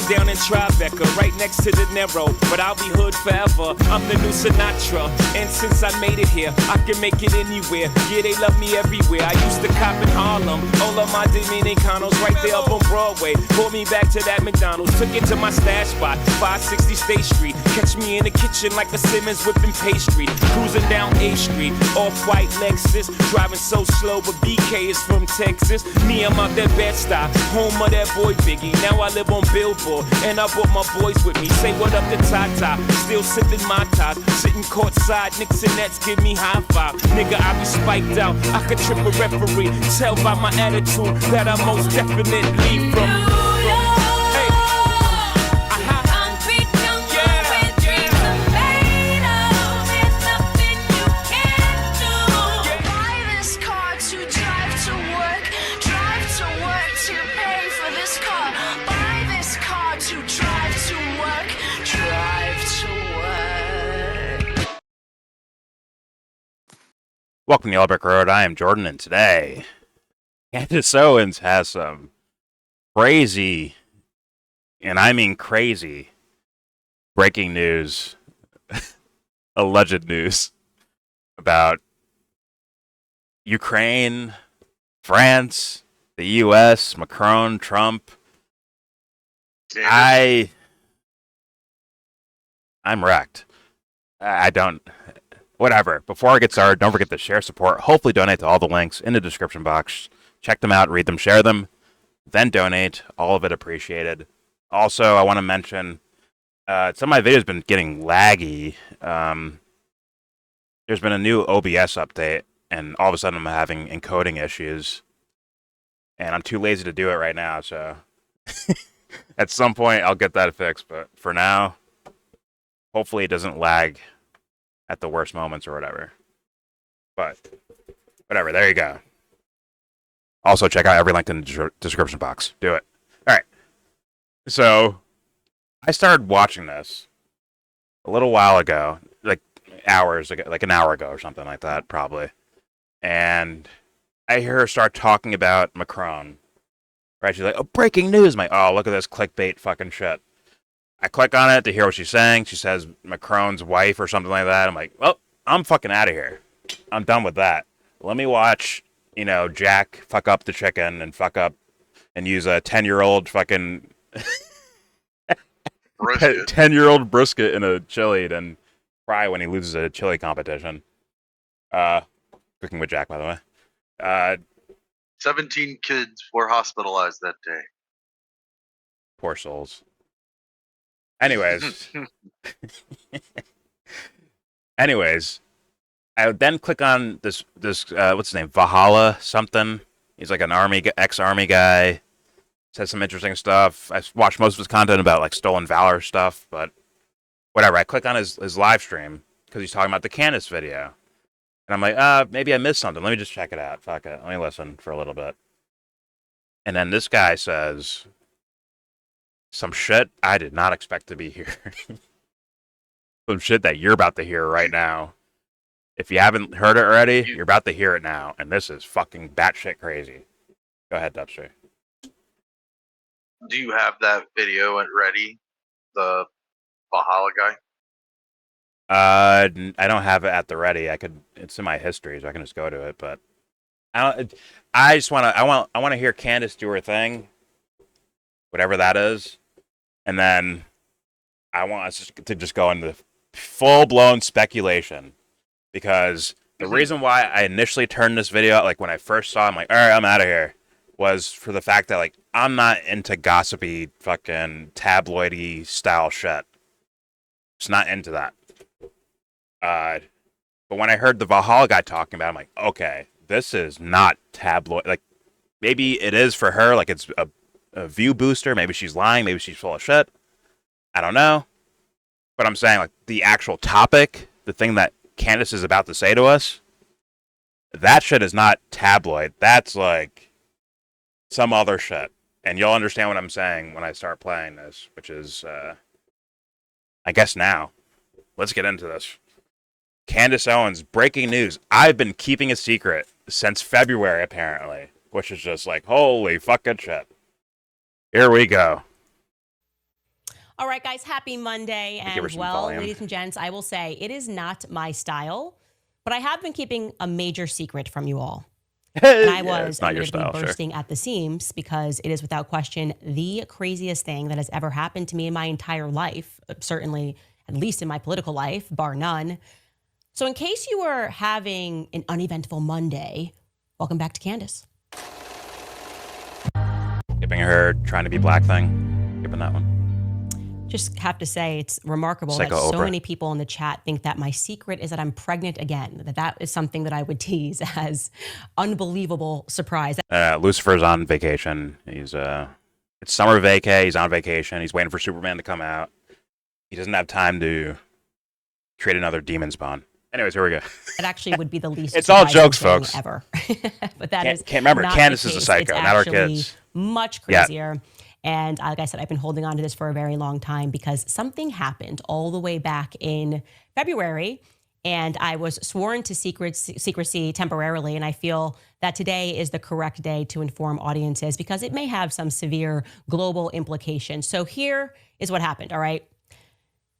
I'm down in Tribeca, right next to the Narrow, but I'll be hood forever. I'm the new Sinatra, and since I made it here, I can make it anywhere. Yeah, they love me everywhere. I used to cop in Harlem, all of my Dominicanos right there up on Broadway. Pulled me back to that McDonald's, took it to my stash spot, 560 State Street. Catch me in the kitchen like a Simmons whipping pastry. Cruising down A Street, off-white Lexus, driving so slow, but BK is from Texas. Me, I'm out that Bed-Stuy, home of that boy Biggie. Now I live on Billboard, and I brought my boys with me. Say what up to Tata, still sipping my ties, sitting courtside, Knicks and Nets give me high five. Nigga, I be spiked out, I could trip a referee. Tell by my attitude that I most definitely from. Welcome to YellBro Road. I am Jordan, and today, Candace Owens has some crazy, and I mean crazy, breaking news, alleged news, about Ukraine, France, the U.S., Macron, Trump. I'm wrecked. I don't... Whatever. Before I get started, don't forget to share, support, hopefully donate to all the links in the description box. Check them out, read them, share them, then donate. All of it appreciated. Also, I want to mention, some of my videos have been getting laggy. There's been a new OBS update, and all of a sudden I'm having encoding issues. And I'm too lazy to do it right now, so at some point I'll get that fixed. But for now, hopefully it doesn't lag at the worst moments or whatever. But whatever, there you go. Also, check out every link in the description box. Do it. All right. So, I started watching this a little while ago, like hours ago, like an hour ago or something like that, probably. And I hear her start talking about Macron. Right? She's like, oh, breaking news. I'm like, oh, look at this clickbait fucking shit. I click on it to hear what she's saying. She says Macron's wife or something like that. I'm like, well, I'm fucking out of here. I'm done with that. Let me watch, Jack fuck up the chicken and fuck up and use a 10-year-old fucking 10-year-old brisket in a chili and cry when he loses a chili competition. Cooking with Jack, by the way. 17 kids were hospitalized that day. Poor souls. Anyways, I would then click on this what's his name, Valhalla something. He's like an ex-army guy. Says some interesting stuff. I watched most of his content about like stolen valor stuff, but whatever. I click on his live stream because he's talking about the Candace video, and I'm like, maybe I missed something. Let me just check it out. Fuck it. Let me listen for a little bit. And then this guy says some shit I did not expect to be here. Some shit that you're about to hear right now. If you haven't heard it already, you're about to hear it now. And this is fucking batshit crazy. Go ahead, Dubster. Do you have that video ready? The Valhalla guy? I don't have it at the ready. It's in my history, so I can just go to it. But I want to hear Candace do her thing, whatever that is. And then I want us to just go into full-blown speculation. Because the reason why I initially turned this video out, like when I first saw it, I'm like, all right, I'm out of here, was for the fact that, like, I'm not into gossipy, fucking tabloidy style shit. Just not into that. But when I heard the Valhalla guy talking about it, I'm like, okay, this is not tabloid. Like, maybe it is for her, like it's a view booster. Maybe she's lying. Maybe she's full of shit. I don't know. But I'm saying, like, the actual topic, the thing that Candace is about to say to us, that shit is not tabloid. That's, like, some other shit. And you'll understand what I'm saying when I start playing this, which is, I guess now. Let's get into this. Candace Owens, breaking news. I've been keeping a secret since February, apparently. Which is just like, holy fucking shit. Here we go. All right, guys, happy Monday. Give her And some well, volume. ladies and gents, I will say it is not my style, but I have been keeping a major secret from you all. And I was not your admittedly style, sure. bursting at the seams because it is without question the craziest thing that has ever happened to me in my entire life, certainly at least in my political life, bar none. So in case you were having an uneventful Monday, welcome back to Candace. Giving her trying to be black thing. Giving that one. Just have to say it's remarkable Psycho that so Oprah. many people in the chat think that my secret is that I'm pregnant again, that is something that I would tease as unbelievable surprise. Lucifer's on vacation. He's it's summer vacay. He's on vacation. He's waiting for Superman to come out. He doesn't have time to create another demon spawn. Anyways, here we go. It actually would be the least It's all surprising jokes, thing folks. ever. But that is Can't remember, not Candace the is a case. psycho, It's not our actually kids. much Yeah. crazier. And like I said, I've been holding on to this for a very long time because something happened all the way back in February, and I was sworn to secrecy temporarily. And I feel that today is the correct day to inform audiences because it may have some severe global implications. So here is what happened, all right?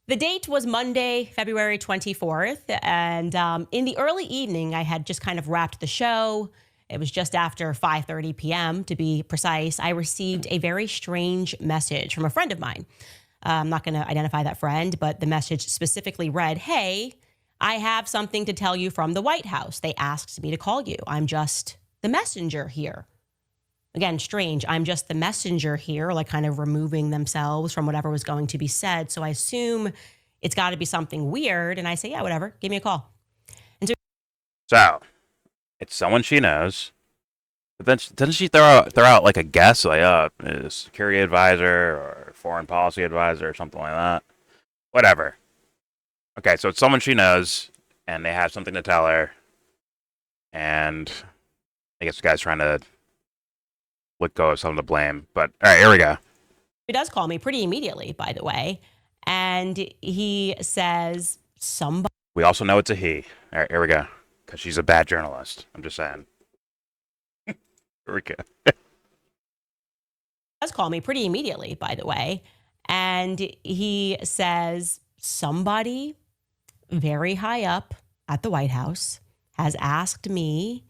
The date was Monday, February 24th. And in the early evening, I had just kind of wrapped the show. It was just after 5:30 p.m. to be precise. I received a very strange message from a friend of mine. I'm not going to identify that friend, but the message specifically read, "Hey, I have something to tell you from the White House. They asked me to call you. I'm just the messenger here." Again, strange. I'm just the messenger here, like kind of removing themselves from whatever was going to be said. So I assume it's got to be something weird. And I say, yeah, whatever. Give me a call. So, it's someone she knows. But then doesn't she throw out like a guess, like a security advisor or foreign policy advisor or something like that? Whatever. Okay, so it's someone she knows, and they have something to tell her. And I guess the guy's trying to let go of some of the blame. But all right, here we go. He does call me pretty immediately, by the way. And he says, somebody We also know it's a he. All right, here we go. Because she's a bad journalist. I'm just saying. Here we go. does call me pretty immediately, by the way. And he says, somebody very high up at the White House has asked me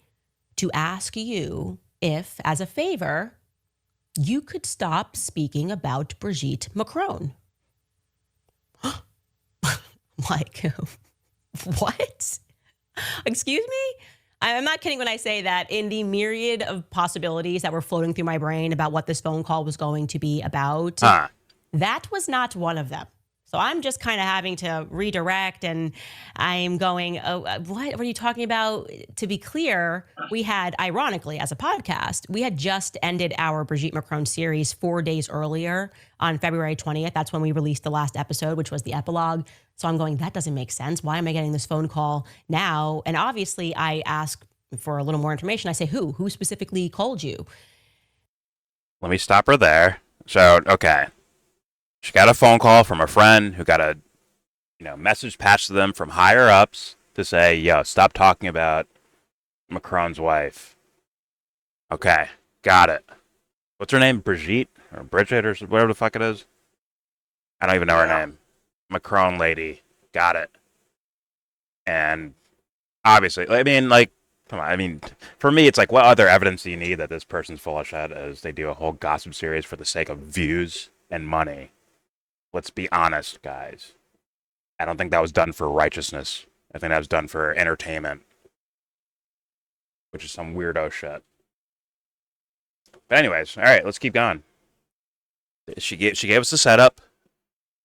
to ask you if, as a favor, you could stop speaking about Brigitte Macron. Like, what? Excuse me? I'm not kidding when I say that in the myriad of possibilities that were floating through my brain about what this phone call was going to be about, that was not one of them. So I'm just kind of having to redirect, and I'm going, oh, what are you talking about? To be clear, we had, ironically, as a podcast, we had just ended our Brigitte Macron series 4 days earlier on February 20th. That's when we released the last episode, which was the epilogue. So I'm going, that doesn't make sense. Why am I getting this phone call now? And obviously, I ask for a little more information. I say, who? Who specifically called you? Let me stop her there. So, okay. She got a phone call from a friend who got a message passed to them from higher ups to say, yo, stop talking about Macron's wife. Okay, got it. What's her name? Brigitte? Or Bridget or whatever the fuck it is? I don't even know her name. Macron lady. Got it. And obviously, I mean, like, come on. I mean, for me, it's like, what other evidence do you need that this person's full of shit as they do a whole gossip series for the sake of views and money? Let's be honest, guys. I don't think that was done for righteousness. I think that was done for entertainment, which is some weirdo shit. But anyways, all right, let's keep going. She gave us the setup.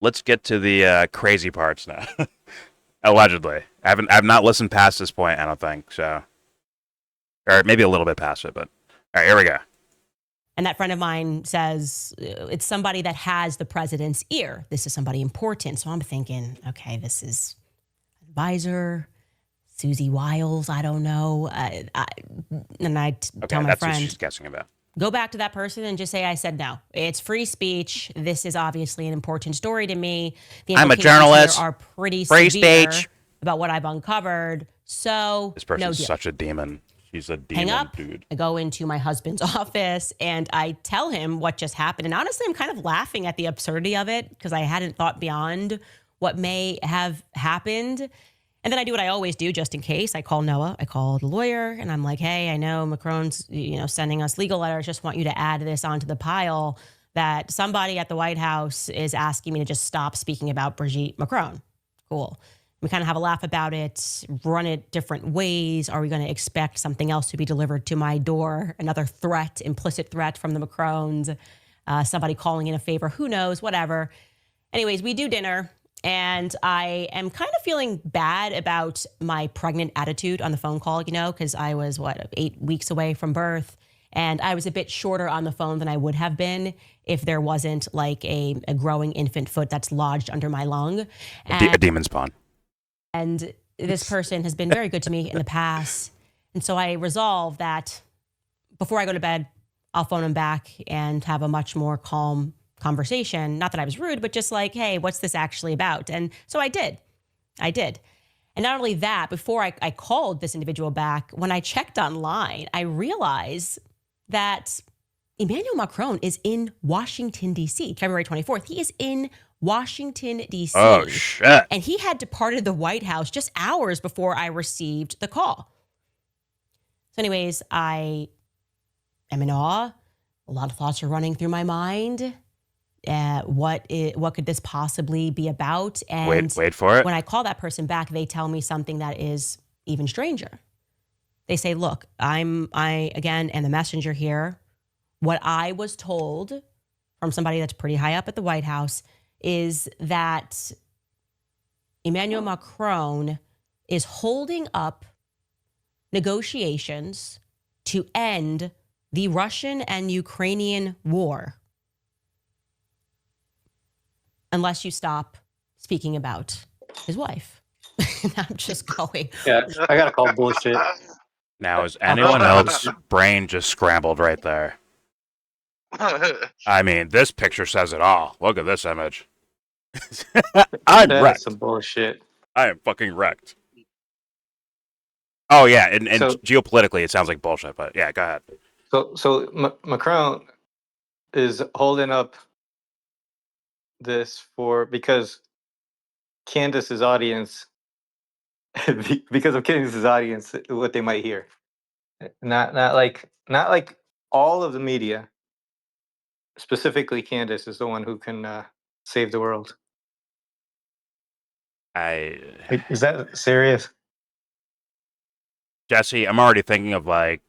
Let's get to the crazy parts now. Allegedly, I've not listened past this point. I don't think so, or maybe a little bit past it. But all right, here we go. And that friend of mine says, it's somebody that has the president's ear. This is somebody important. So I'm thinking, okay, this is advisor, Susie Wiles, I don't know. And I tell my that's friend, what she's guessing about. go back to that person and just say, I said no. It's free speech. This is obviously an important story to me. The I'm a implications journalist. here are pretty Free severe speech. about what I've uncovered. So This person's no deal. such a demon. She's a hang demon, up. dude. I go into my husband's office and I tell him what just happened. And honestly, I'm kind of laughing at the absurdity of it because I hadn't thought beyond what may have happened. And then I do what I always do just in case. I call Noah, I call the lawyer, and I'm like, hey, I know Macron's, sending us legal letters. Just want you to add this onto the pile that somebody at the White House is asking me to just stop speaking about Brigitte Macron. Cool. We kind of have a laugh about it, run it different ways. Are we going to expect something else to be delivered to my door? Another threat, implicit threat from the Macrons, somebody calling in a favor, who knows, whatever. Anyways, we do dinner. And I am kind of feeling bad about my pregnant attitude on the phone call, because I was, 8 weeks away from birth. And I was a bit shorter on the phone than I would have been if there wasn't like a growing infant foot that's lodged under my lung. A demon spawn. And this person has been very good to me in the past. And so I resolved that before I go to bed, I'll phone him back and have a much more calm conversation. Not that I was rude, but just like, hey, what's this actually about? And so I did. And not only that, before I called this individual back, when I checked online, I realized that Emmanuel Macron is in Washington, D.C., February 24th. He is in Washington, D.C. Oh, shit. And he had departed the White House just hours before I received the call. So anyways, I am in awe. A lot of thoughts are running through my mind. What could this possibly be about? And wait for it. When I call that person back, they tell me something that is even stranger. They say, look, I again am the messenger here. What I was told from somebody that's pretty high up at the White House is that Emmanuel Macron is holding up negotiations to end the Russian and Ukrainian war unless you stop speaking about his wife. And I'm just going. Yeah, I gotta call bullshit. Now, is anyone else's brain just scrambled right there? I mean, this picture says it all. Look at this image. I'm That's wrecked. some bullshit. I am fucking wrecked. Oh, yeah, and So- geopolitically, it sounds like bullshit, but yeah, go ahead. So Macron is holding up this because Candace's audience, because of Candace's audience, what they might hear, not like all of the media. Specifically, Candace is the one who can save the world. Is that serious? Jesse, I'm already thinking of like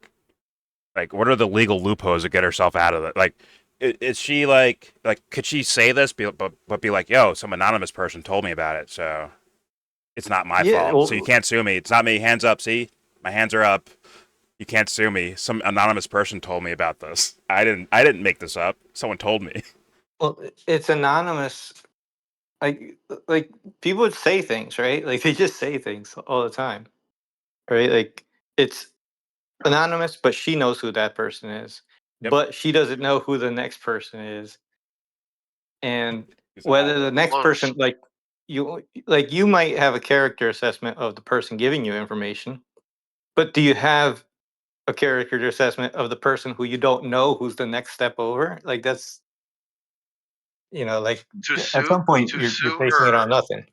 what are the legal loopholes to get herself out of it? Like, is she like could she say this, but be like, yo, some anonymous person told me about it, so it's not my fault, well- so you can't sue me. It's not me. Hands up. See, my hands are up. You can't sue me. Some anonymous person told me about this. I didn't make this up. Someone told me. Well, it's anonymous. Like people would say things, right? Like they just say things all the time, right? Like it's anonymous, but she knows who that person is, Yep. but she doesn't know who the next person is, and He's whether alive. the next Close. person you might have a character assessment of the person giving you information, but do you have a character assessment of the person who you don't know who's the next step over? Like that's like To at sue, some point to you're sue basing it her, on nothing.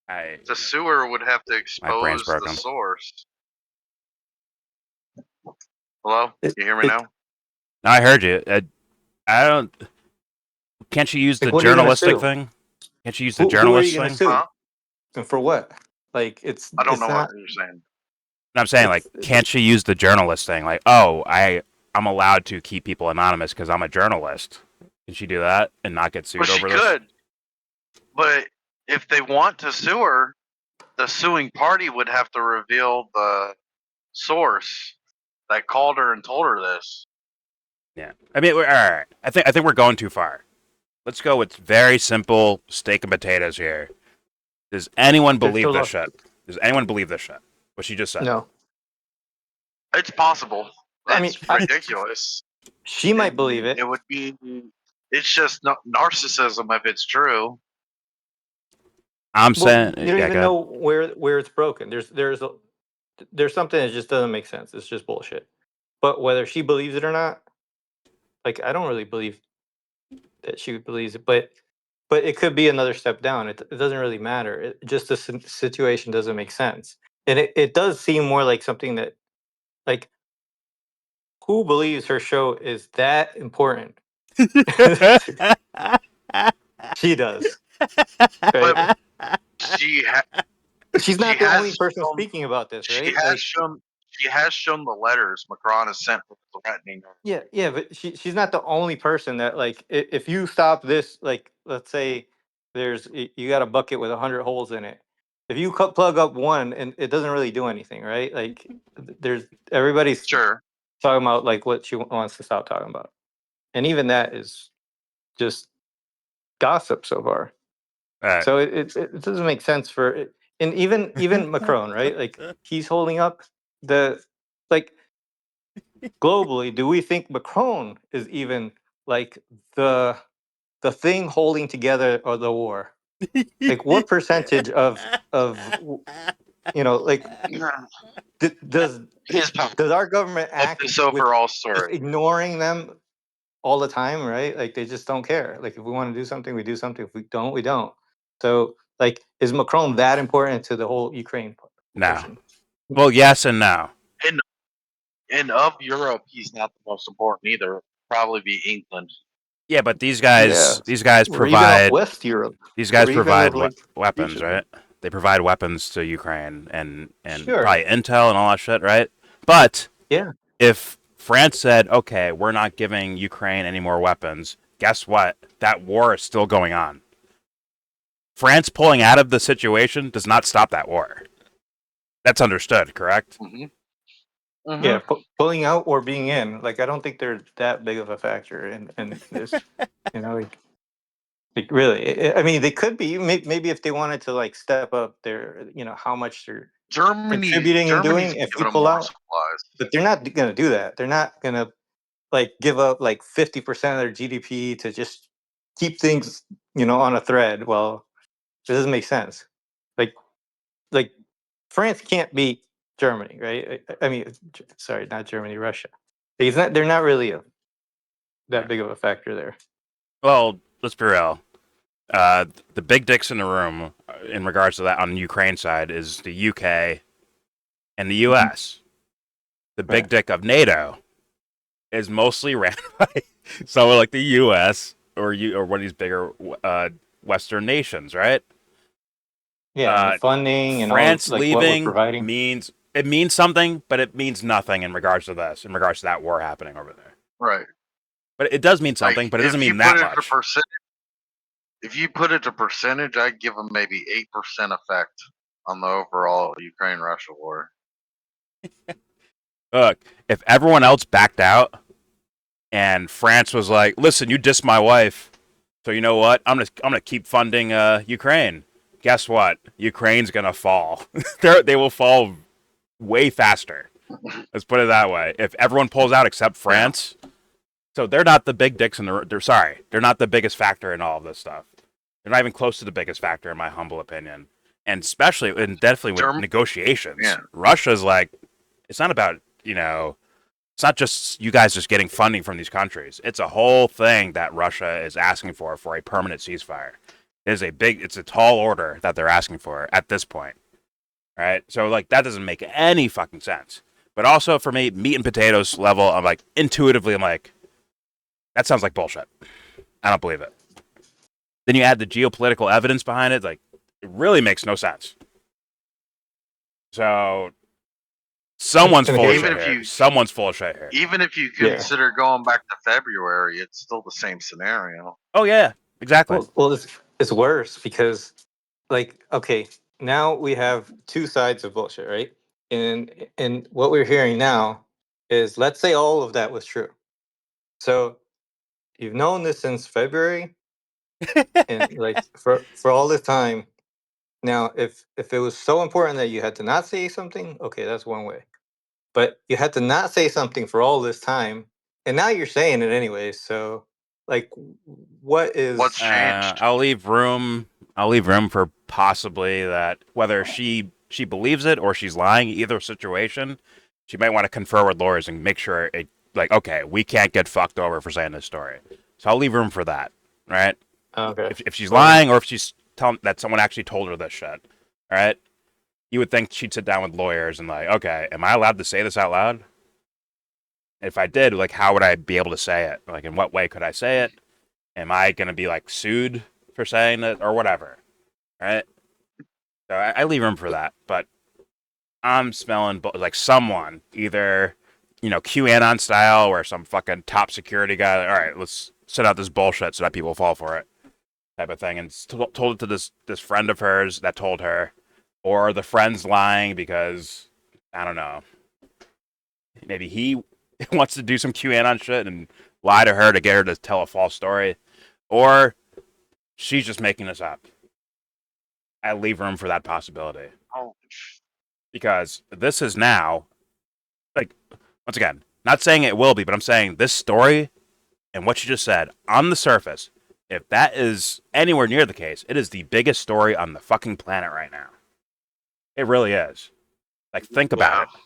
the suer would have to My brain's expose the broken. source. Hello, It- you hear me it- now? No, I heard you. I don't. Can't you use the Like, what are you gonna journalistic sue? thing? Can't you use the Who are you journalist going to thing? sue? Huh? And for what? Like it's I don't it's know not, what you're saying. And I'm saying, like, It's- can't she use the journalist thing? Like, oh, I'm allowed to keep people anonymous because I'm a journalist. Can she do that and not get sued Well, she over this? could, but if they want to sue her, the suing party would have to reveal the source that called her and told her this. Yeah. I mean, all right. I think we're going too far. Let's go with very simple steak and potatoes here. Does anyone There's believe still this lots- shit? Does anyone believe this shit? What she just said? no. It's possible. I mean, It's ridiculous. She might believe it. It would be. It's just narcissism if it's true. I'm Well, saying, you don't yeah, even go know where it's broken. There's there's something that just doesn't make sense. It's just bullshit. But whether she believes it or not, like I don't really believe that she believes it, but it could be another step down. It doesn't really matter. Just the situation doesn't make sense, and it does seem more like something that like who believes her show is that important? She does. But Right? she ha- She's she not the only has person shown speaking about this, she right? has Like, shown she has shown the letters Macron has sent threatening her. yeah, but she's not the only person that like if you stop this, like let's say you got a bucket with 100 holes in it. If you plug up one and it doesn't really do anything, right? Like there's everybody's Sure. talking about like what she wants to stop talking about, and even that is just gossip so far. So it doesn't make sense for it. And even Macron, right? Like he's holding up the like globally. Do we think Macron is even like the the thing holding together or the war? Like what percentage of like does His part does our government of act this with overall just story. ignoring them all the time, right? Like they just don't care. Like if we want to do something, we do something. If we don't, we don't. So like, is Macron that important to the whole Ukraine No. portion? Well, yes and no. And of Europe, he's not the most important either. Probably be England. Yeah, but these Yeah, guys or even of provide West Europe, these or guys even provide of like weapons, Eastern. right? They provide weapons to Ukraine and Sure. probably intel and all that shit, right? But Yeah. if France said, "Okay, we're not giving Ukraine any more weapons," guess what? That war is still going on. France pulling out of the situation does not stop that war. That's understood, correct? Mm-hmm. Yeah, pulling out or being in, like I don't think they're that big of a factor in this. Like really, I mean, they could be maybe if they wanted to like step up their, how much they're contributing and Germany's doing if we giving them pull more out. supplies. But they're not going to do that. They're not going to like give up like 50% of their GDP to just keep things, on a thread. Well, it doesn't make sense. Like like France can't beat Germany, right? I mean, sorry, not Germany, Russia. They're not really that big of a factor there. Well, let's be real. The big dicks in the room in regards to that on the Ukraine side is the UK and the US. The big Right. dick of NATO is mostly ran by someone like the US or one of these bigger Western nations, right? Yeah, and the funding and all France like what we're leaving providing. means something, but it means nothing in regards to this, in regards to that war happening over there. Right. But it does mean Like something, but it doesn't if you mean that put it to much. if you put it to percentage, I'd give them maybe 8% effect on the overall Ukraine-Russia war. Look, if everyone else backed out and France was like, "Listen, you dissed my wife, so you know what? I'm gonna keep funding Ukraine." Guess what? Ukraine's gonna fall. They will fall way faster. Let's put it that way. If everyone pulls out except France, so they're not the big dicks in the. They're not the biggest factor in all of this stuff. They're not even close to the biggest factor, in my humble opinion. And especially, and definitely with negotiations, Yeah. Russia's like, it's not about it's not just you guys just getting funding from these countries. It's a whole thing that Russia is asking for a permanent ceasefire. It's a tall order that they're asking for at this point. Right? So like that doesn't make any fucking sense. But also for me, meat and potatoes level, I'm like intuitively I'm like, that sounds like bullshit. I don't believe it. Then you add the geopolitical evidence behind it, like it really makes no sense. So someone's full of shit here. Someone's full of shit here. Even if you consider going back to February, it's still the same scenario. Oh yeah, exactly. Well, it's worse because, like, okay, now we have two sides of bullshit, right? And what we're hearing now is, let's say all of that was true. So you've known this since February, and like for all this time. Now, if it was so important that you had to not say something, okay, that's one way. But you had to not say something for all this time, and now you're saying it anyways. So, like, What's changed? I'll leave room for possibly that whether she she believes it or she's lying, either situation, she might want to confer with lawyers and make sure it, like, okay, we can't get fucked over for saying this story. So I'll leave room for that, right? Okay. If she's lying or if she's telling that someone actually told her this shit, all right? You would think she'd sit down with lawyers and like, okay, am I allowed to say this out loud? If I did, like, how would I be able to say it? Like, in what way could I say it? Am I going to be, like, sued for saying it or whatever, right? So I leave room for that, but I'm smelling, like, someone, either, you know, QAnon style or some fucking top security guy, like, all right, let's set out this bullshit so that people fall for it type of thing, and told it to this friend of hers that told her, or the friend's lying because, I don't know, maybe he wants to do some QAnon shit and lie to her to get her to tell a false story, or she's just making this up. I leave room for that possibility. Oh, Because this is now, like, once again, not saying it will be, but I'm saying this story and what you just said, on the surface, if that is anywhere near the case, it is the biggest story on the fucking planet right now. It really is. Like, think about it.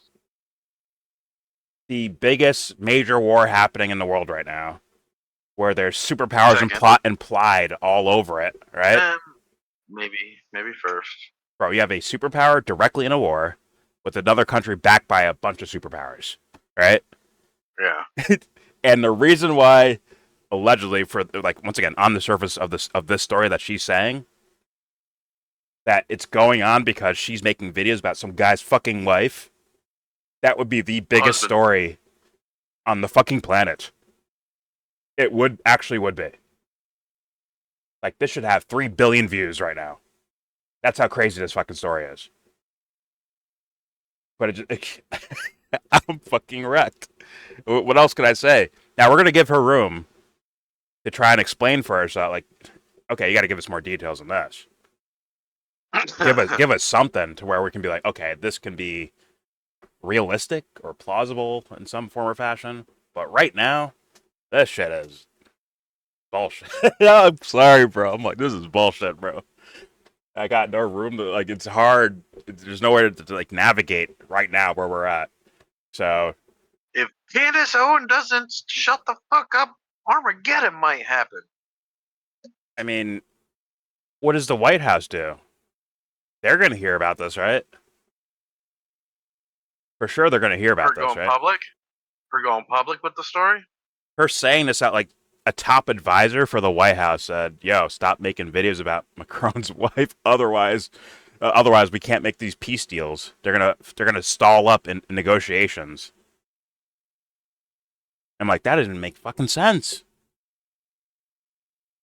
The biggest major war happening in the world right now, where there's superpowers implied all over it, right? Maybe first. Bro, you have a superpower directly in a war with another country backed by a bunch of superpowers, right? Yeah. And the reason why, allegedly, for, like, once again, on the surface of this story that she's saying, that it's going on because she's making videos about some guy's fucking wife, that would be the biggest story on the fucking planet. It would be. Like, this should have 3 billion views right now. That's how crazy this fucking story is. But I'm fucking wrecked. What else can I say? Now, we're going to give her room to try and explain for herself. Like, okay, you got to give us more details than this. Give us something to where we can be like, okay, this can be realistic or plausible in some form or fashion. But right now, this shit is bullshit. I'm sorry, bro. I'm like, this is bullshit, bro. I got no room to, like, it's hard. There's nowhere to like, navigate right now where we're at. So, if Candace Owens doesn't shut the fuck up, Armageddon might happen. I mean, what does the White House do? They're going to hear about this, right? For sure they're going to hear about this, right? We're going public with the story? Her saying this out, like, a top advisor for the White House said, yo, stop making videos about Macron's wife. Otherwise we can't make these peace deals. They're gonna stall up in negotiations. I'm like, that doesn't make fucking sense.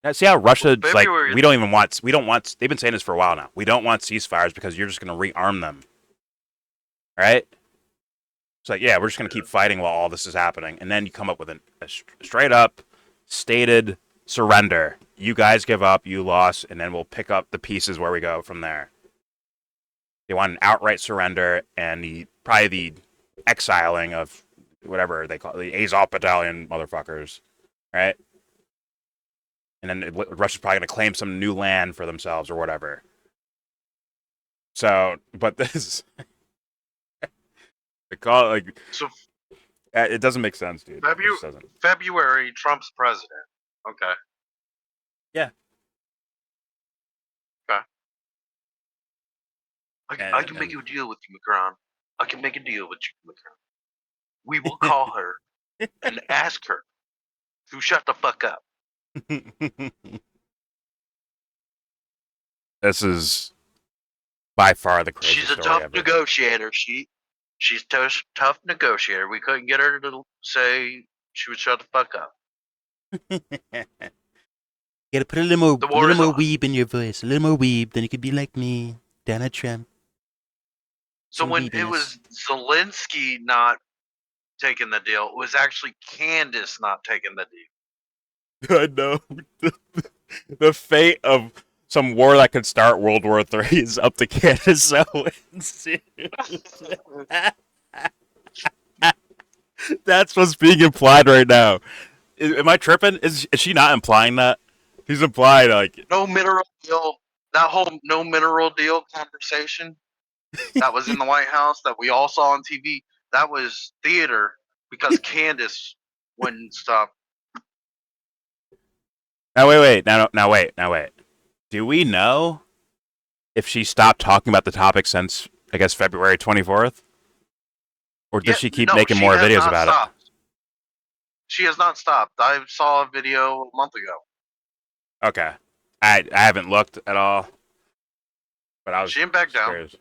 Now, see how Russia's like, we don't want, they've been saying this for a while now. We don't want ceasefires because you're just going to rearm them. Right? It's like, yeah, we're just going to keep fighting while all this is happening. And then you come up with a straight up stated surrender. You guys give up, you lost, and then we'll pick up the pieces where we go from there. They want an outright surrender and probably the exiling of whatever they call it, the Azov Battalion motherfuckers, right? And then Russia's probably going to claim some new land for themselves or whatever. So, but this, they call it like, so it doesn't make sense, dude. February, Trump's president. Okay. Yeah. Okay. I can make a deal with you, Macron. I can make a deal with you, Macron. We will call her and ask her to shut the fuck up. This is by far the craziest She's a story tough ever. negotiator. She's tough negotiator. We couldn't get her to say she would shut the fuck up. You gotta put a little more weeb in your voice. A little more weeb, then you could be like me, Donald Trump. So when it was Zelensky not taking the deal, it was actually Candace not taking the deal. I know. The fate of some war that could start World War III is up to Candace Owens. That's what's being implied right now. Am I tripping? Is she not implying that? He's implied, like, No mineral deal. That whole no mineral deal conversation. that was in the White House that we all saw on TV, that was theater because Candace wouldn't stop. Now wait. Now wait. Do we know if she stopped talking about the topic since, I guess, February 24th? Or does she keep making more has videos not about stopped. She has not stopped. I saw a video a month ago. it? Okay. I haven't looked at all. But I was She didn't back down. curious.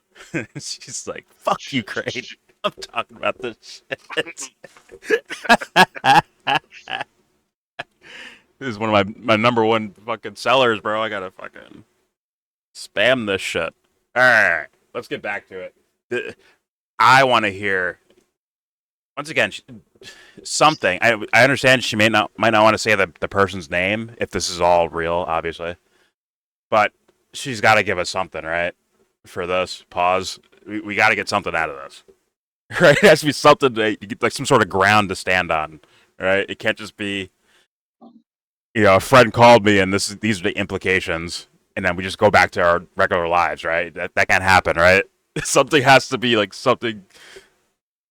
She's like, fuck Ukraine. I'm talking about this shit. This is one of my number one fucking sellers, bro. I gotta fucking spam this shit. Alright, let's get back to it. I want to hear, once again, something. I understand she might not want to say the person's name if this is all real, obviously. But she's got to give us something, right? For this pause, we got to get something out of this, right? It has to be something that, like some sort of ground to stand on, right? It can't just be, a friend called me and these are the implications, and then we just go back to our regular lives, right? That can't happen, right? Something has to be like something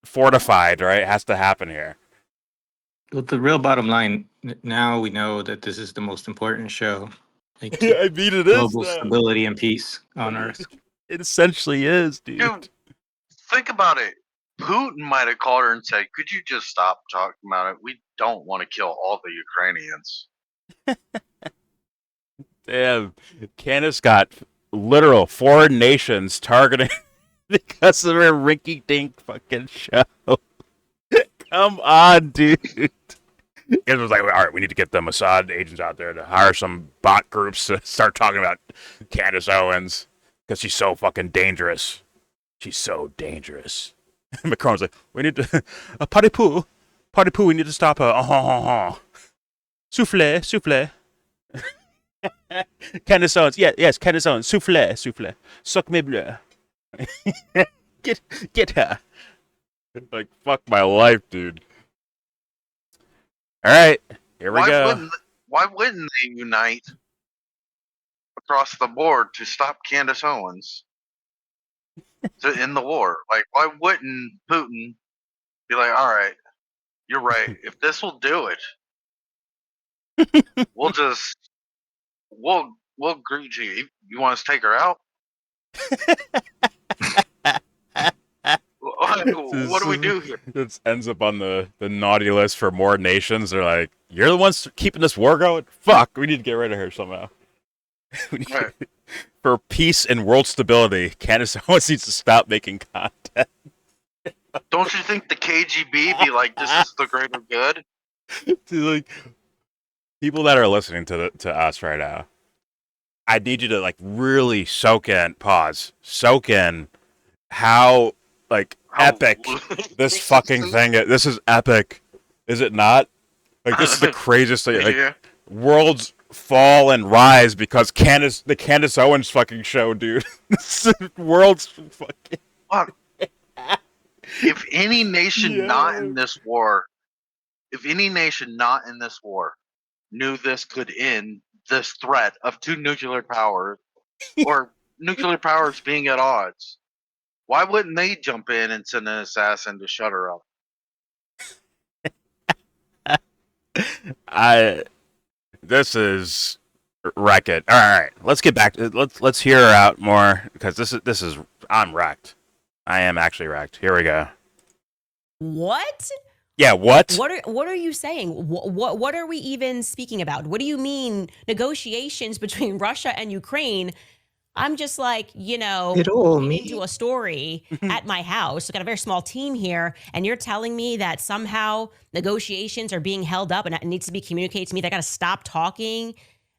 fortified, right? It has to happen here. Well, the real bottom line, now we know that this is the most important show. Like, I mean, it global stability and peace on Earth. It essentially is, dude. Think about it. Putin might have called her and said, "Could you just stop talking about it? We don't want to kill all the Ukrainians." Damn, Candace got literal foreign nations targeting because of her rinky-dink fucking show. Come on, dude. It was like, all right, we need to get the Mossad agents out there to hire some bot groups to start talking about Candace Owens because she's so fucking dangerous. She's so dangerous. Macron's like, we need to... Party poo, we need to stop her. Souffle. Candace Owens, yes, Candace Owens. Souffle. Suck me bleu. Get her. Like, fuck my life, dude. All right, here we go. Why wouldn't they unite across the board to stop Candace Owens to end the war? Like, why wouldn't Putin be like, all right, you're right. If this will do it, we'll greet you. You want us to take her out? What do we do here? This ends up on the naughty list for more nations. They're like, you're the ones keeping this war going? Fuck, we need to get rid of her somehow. For peace and world stability, Candace Owens needs to stop making content. Don't you think the KGB be like, this is the greater good? Like, people that are listening to us right now, I need you to like really soak in how like epic this fucking thing is. This is epic, is it not? Like, this is the craziest thing. Like, Yeah. worlds fall and rise because the Candace Owens fucking show, dude. Worlds fucking. Fuck. If any nation not in this war knew this could end this threat of two nuclear powers or nuclear powers being at odds, why wouldn't they jump in and send an assassin to shut her up? This is wreck-it. All right, let's get back to let's hear her out more because this is I'm wrecked. I am actually wrecked. Here we go. What? Yeah, what? What are you saying? What are we even speaking about? What do you mean negotiations between Russia and Ukraine? I'm just like, into a story at my house. I've got a very small team here, and you're telling me that somehow negotiations are being held up and it needs to be communicated to me that I got to stop talking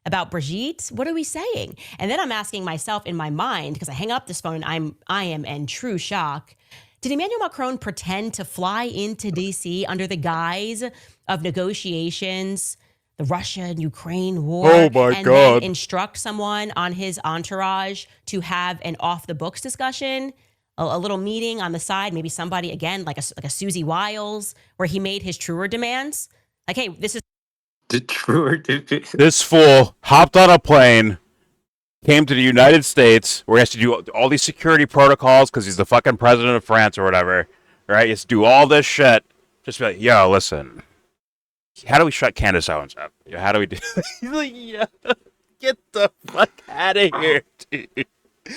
about Brigitte? What are we saying? And then I'm asking myself in my mind, because I hang up this phone and I am in true shock. Did Emmanuel Macron pretend to fly into DC under the guise of negotiations, the Russia and Ukraine war, oh my and God, then instruct someone on his entourage to have an off-the-books discussion, a little meeting on the side, maybe somebody, again, like a Susie Wiles, where he made his truer demands? Like, hey, this is... The truer This fool hopped on a plane, came to the United States where he has to do all these security protocols because he's the fucking president of France or whatever, right? He has to do all this shit. Just be like, yo, listen, how do we shut Candace Owens up? How do we do? He's like, yeah, get the fuck out of here, dude.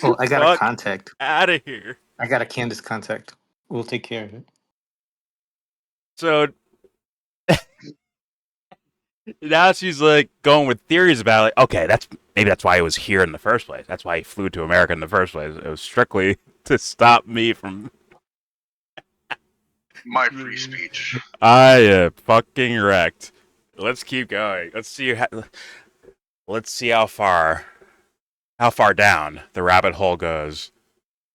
Well, I got a contact. Out of here. I got a Candace contact. We'll take care of it. So now she's like going with theories about like, okay, maybe that's why he was here in the first place. That's why he flew to America in the first place. It was strictly to stop me from My free speech. I am fucking wrecked. Let's keep going. Let's see how far down the rabbit hole goes.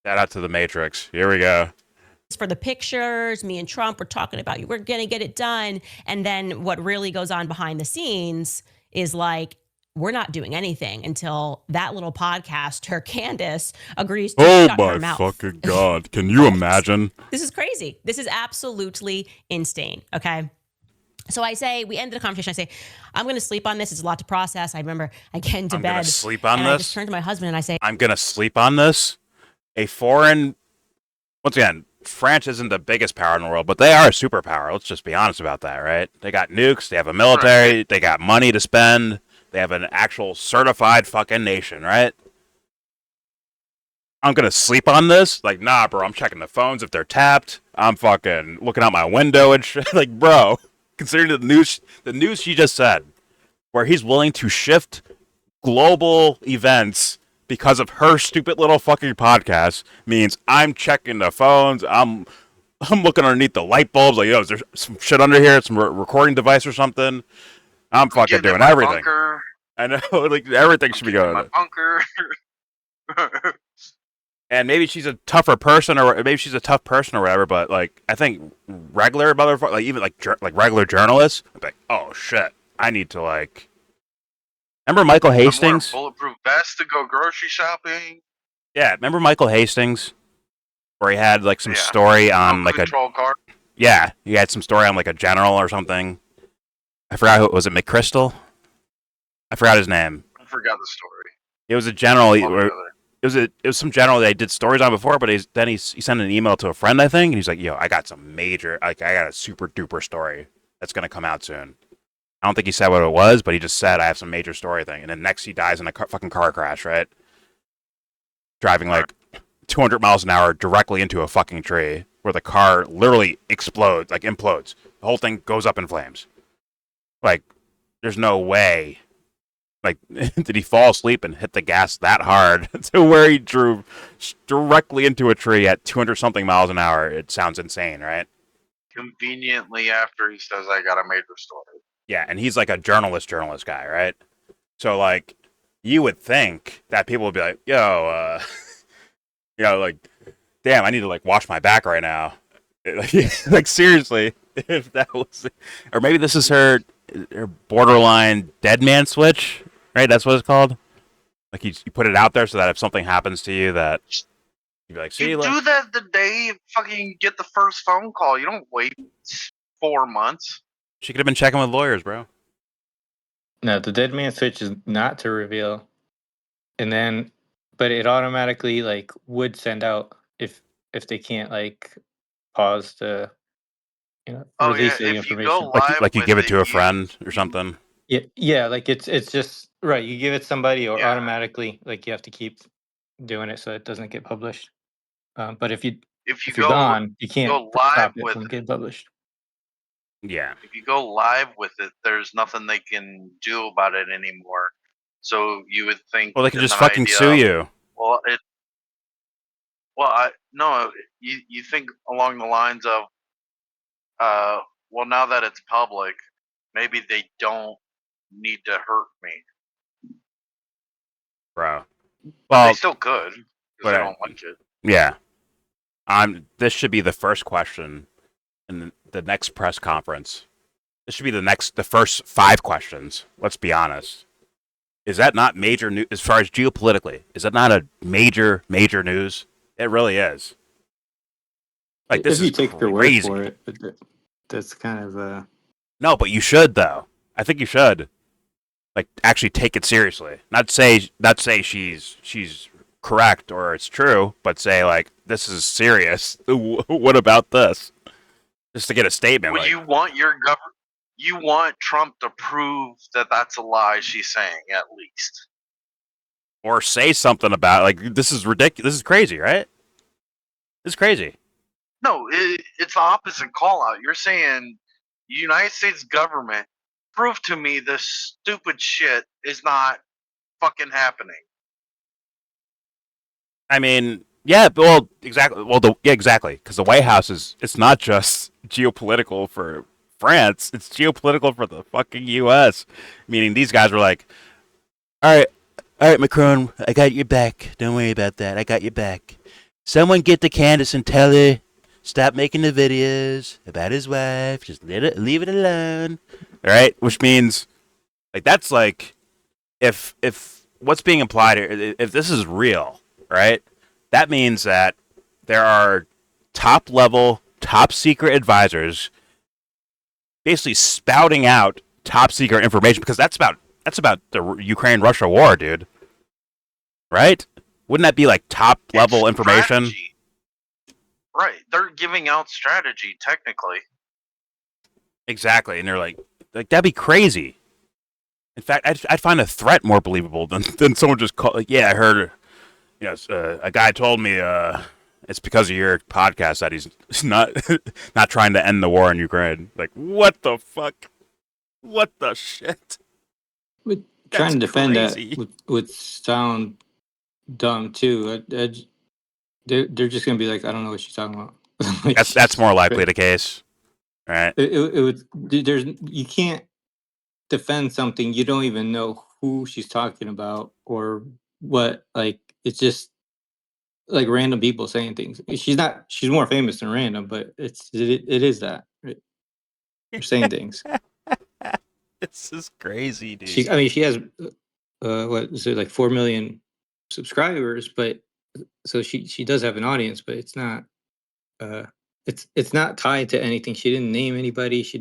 Shout out to the Matrix. Here we go. For the pictures, me and Trump were talking about we're going to get it done. And then what really goes on behind the scenes is like, we're not doing anything until that little podcaster, Candace, agrees to shut her mouth. Oh my fucking God. Can you imagine? This is crazy. This is absolutely insane. Okay. So we ended the conversation. I say, I'm going to sleep on this. It's a lot to process. I remember I get into bed. I'm going to sleep on and this. I just turn to my husband and I say, I'm going to sleep on this. Once again, France isn't the biggest power in the world, but they are a superpower. Let's just be honest about that, right? They got nukes. They have a military. They got money to spend. They have an actual certified fucking nation, right? I'm going to sleep on this? Like, nah, bro. I'm checking the phones if they're tapped. I'm fucking looking out my window and shit. Like, bro, considering the news she just said, where he's willing to shift global events because of her stupid little fucking podcast, means I'm checking the phones. I'm looking underneath the light bulbs. Like, yo, is there some shit under here? Some recording device or something? I'm fucking doing everything. Bunker. I know, like everything should be going on. Bunker. And maybe she's a tougher person, or maybe she's a tough person or whatever. But like, I think regular motherfucker, like even like regular journalists, I'm like, oh shit, I need to like. Remember Michael Hastings? Bulletproof vest to go grocery shopping. Yeah, remember Michael Hastings, where he had like some story on like a control card. Yeah, he had some story on like a general or something. I forgot who was it. McChrystal? I forgot his name. I forgot the story. It was a general. It was some general that I did stories on before, but then he sent an email to a friend, I think, and he's like, "Yo, I got some major, like, I got a super duper story that's gonna come out soon." I don't think he said what it was, but he just said, "I have some major story thing," and then next he dies in a fucking car crash, right? Driving like 200 miles an hour directly into a fucking tree, where the car literally explodes, like implodes. The whole thing goes up in flames. Like, there's no way. Like, did he fall asleep and hit the gas that hard to where he drove directly into a tree at 200-something miles an hour? It sounds insane, right? Conveniently after he says, I got a major story. Yeah, and he's like a journalist guy, right? So, like, you would think that people would be like, yo, like, damn, I need to, like, wash my back right now. Like, seriously, if that was... Or maybe this is her borderline dead man switch, right? That's what it's called. Like you put it out there so that if something happens to you, that you'd be like, "See, you do that the day you fucking get the first phone call. You don't wait 4 months." She could have been checking with lawyers, bro. No, the dead man switch is not to reveal, but it automatically like would send out if they can't like pause the release the information. Like you give it to a friend or something. Yeah, like it's just right. You give it somebody, or automatically, like you have to keep doing it so it doesn't get published. But if you're gone, you can't go live stop it with from getting published. Yeah. If you go live with it, there's nothing they can do about it anymore. So you would think. Well, they can just fucking sue you. Well, you think along the lines of, well, now that it's public, maybe they don't need to hurt me. Bro. Well, they still could, because they don't like it. Yeah. This should be the first question in the next press conference. This should be the first 5 questions. Let's be honest. Is that not major news as far as geopolitically? Is that not a major news? It really is. Like, this is take their word for it, but that's kind of No, but you should though. I think you should. like actually take it seriously. Not say she's correct or it's true, but say like this is serious. What about this? Just to get a statement. Well, Like, you want Trump to prove that that's a lie she's saying, at least. or say something about it. Like this is ridiculous. This is crazy, right? This is crazy. No, it's the opposite call out. You're saying United States government, prove to me this stupid shit is not fucking happening. I mean, yeah, well, exactly. Well, yeah, exactly, because the White House it's not just geopolitical for France; it's geopolitical for the fucking U.S. Meaning, these guys were like, all right, Macron, I got your back. Don't worry about that. I got your back. Someone get to Candace and tell her stop making the videos about his wife. Just leave it alone. All right, which means like that's like if what's being implied here, if this is real, right? That means that there are top level, top secret advisors basically spouting out top secret information because that's about the Ukraine Russia war, dude. Right? Wouldn't that be like top level information? Strategy. Right. They're giving out strategy, technically. Exactly. And they're like that'd be crazy. In fact, I'd find a threat more believable than someone just call. Like, yeah, I heard. You know, a guy told me it's because of your podcast that he's not not trying to end the war in Ukraine. Like, what the fuck? What the shit? But trying to defend crazy. that would sound dumb too. They're just gonna be like, I don't know what she's talking about. Like, That's more likely the case, right? it would. There's you can't defend something you don't even know who she's talking about or what. Like it's just like random people saying things. She's more famous than random, but it is that right? They're saying things. This is crazy, dude. She has what is it, like 4 million subscribers, but so she does have an audience, but it's not it's not tied to anything. She didn't name anybody. She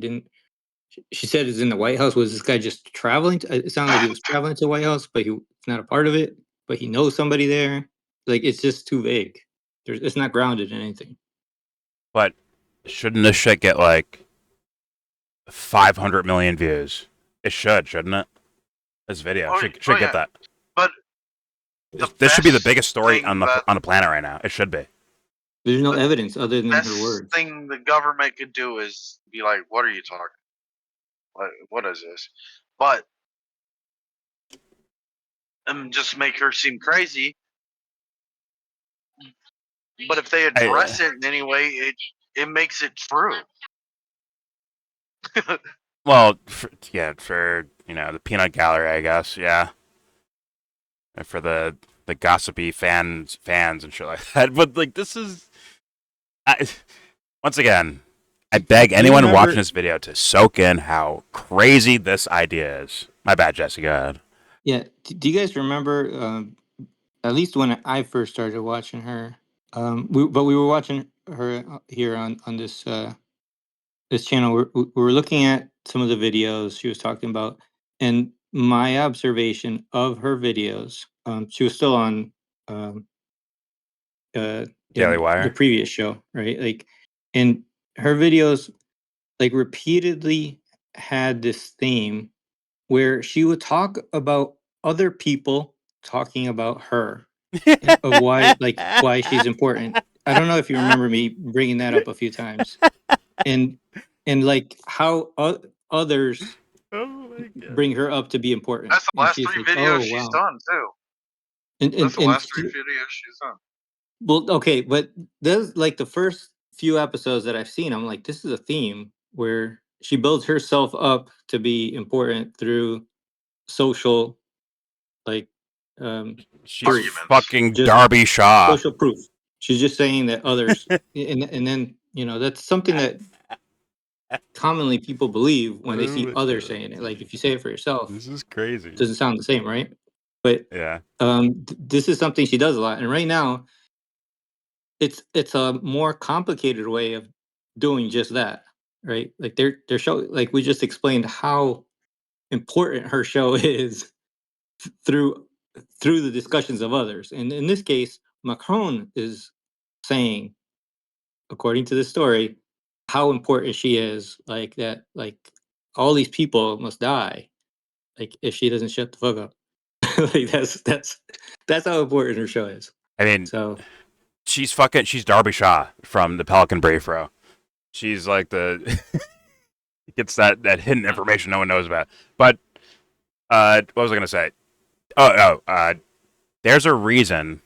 said it's in the White House. Was this guy just traveling it sounded like he was traveling to the White House, but he's not a part of it, but he knows somebody there. Like it's just too vague. It's not grounded in anything. But shouldn't this shit get like 500 million views? It should, shouldn't it? This video should get that. But this should be the biggest story on the planet right now. It should be. There's no evidence other than her best words. thing the government could do is be like, "What are you talking? What is this?" But just make her seem crazy. But if they address it in any way, it makes it true. Well, for you know the peanut gallery, I guess, yeah. And for the gossipy fans and shit like that. But like this is, once again, I beg anyone watching this video to soak in how crazy this idea is. My bad, Jesse. Go ahead. Yeah. Do you guys remember? At least when I first started watching her, we were watching her here on this this channel. We were looking at some of the videos she was talking about, and my observation of her videos. She was still on Daily Wire, the previous show, right? Like, and her videos like repeatedly had this theme where she would talk about other people talking about her of why she's important. I don't know if you remember me bringing that up a few times, and like how others bring her up to be important. That's the And last she's 3 like, videos oh, she's wow. done too. And That's the last 3 videos she's done. Well, okay, but there's like the first few episodes that I've seen, I'm like, this is a theme where she builds herself up to be important through social, like, she's arguments. fucking Darby Shaw. Social proof. She's just saying that others, and then that's something that commonly people believe when they see others saying it. Like if you say it for yourself, This is crazy. it doesn't sound the same, right? But Yeah. This is something she does a lot, and right now, it's a more complicated way of doing just that, right? Like they're showing, like we just explained how important her show is through the discussions of others. And in this case, Macron is saying, according to the story, how important she is, like that, like all these people must die, like if she doesn't shut the fuck up. Like that's how important her show is. I mean, So she's Darby Shaw from the Pelican Brief, bro. She's like the gets that hidden information no one knows about. But what was I gonna say? There's a reason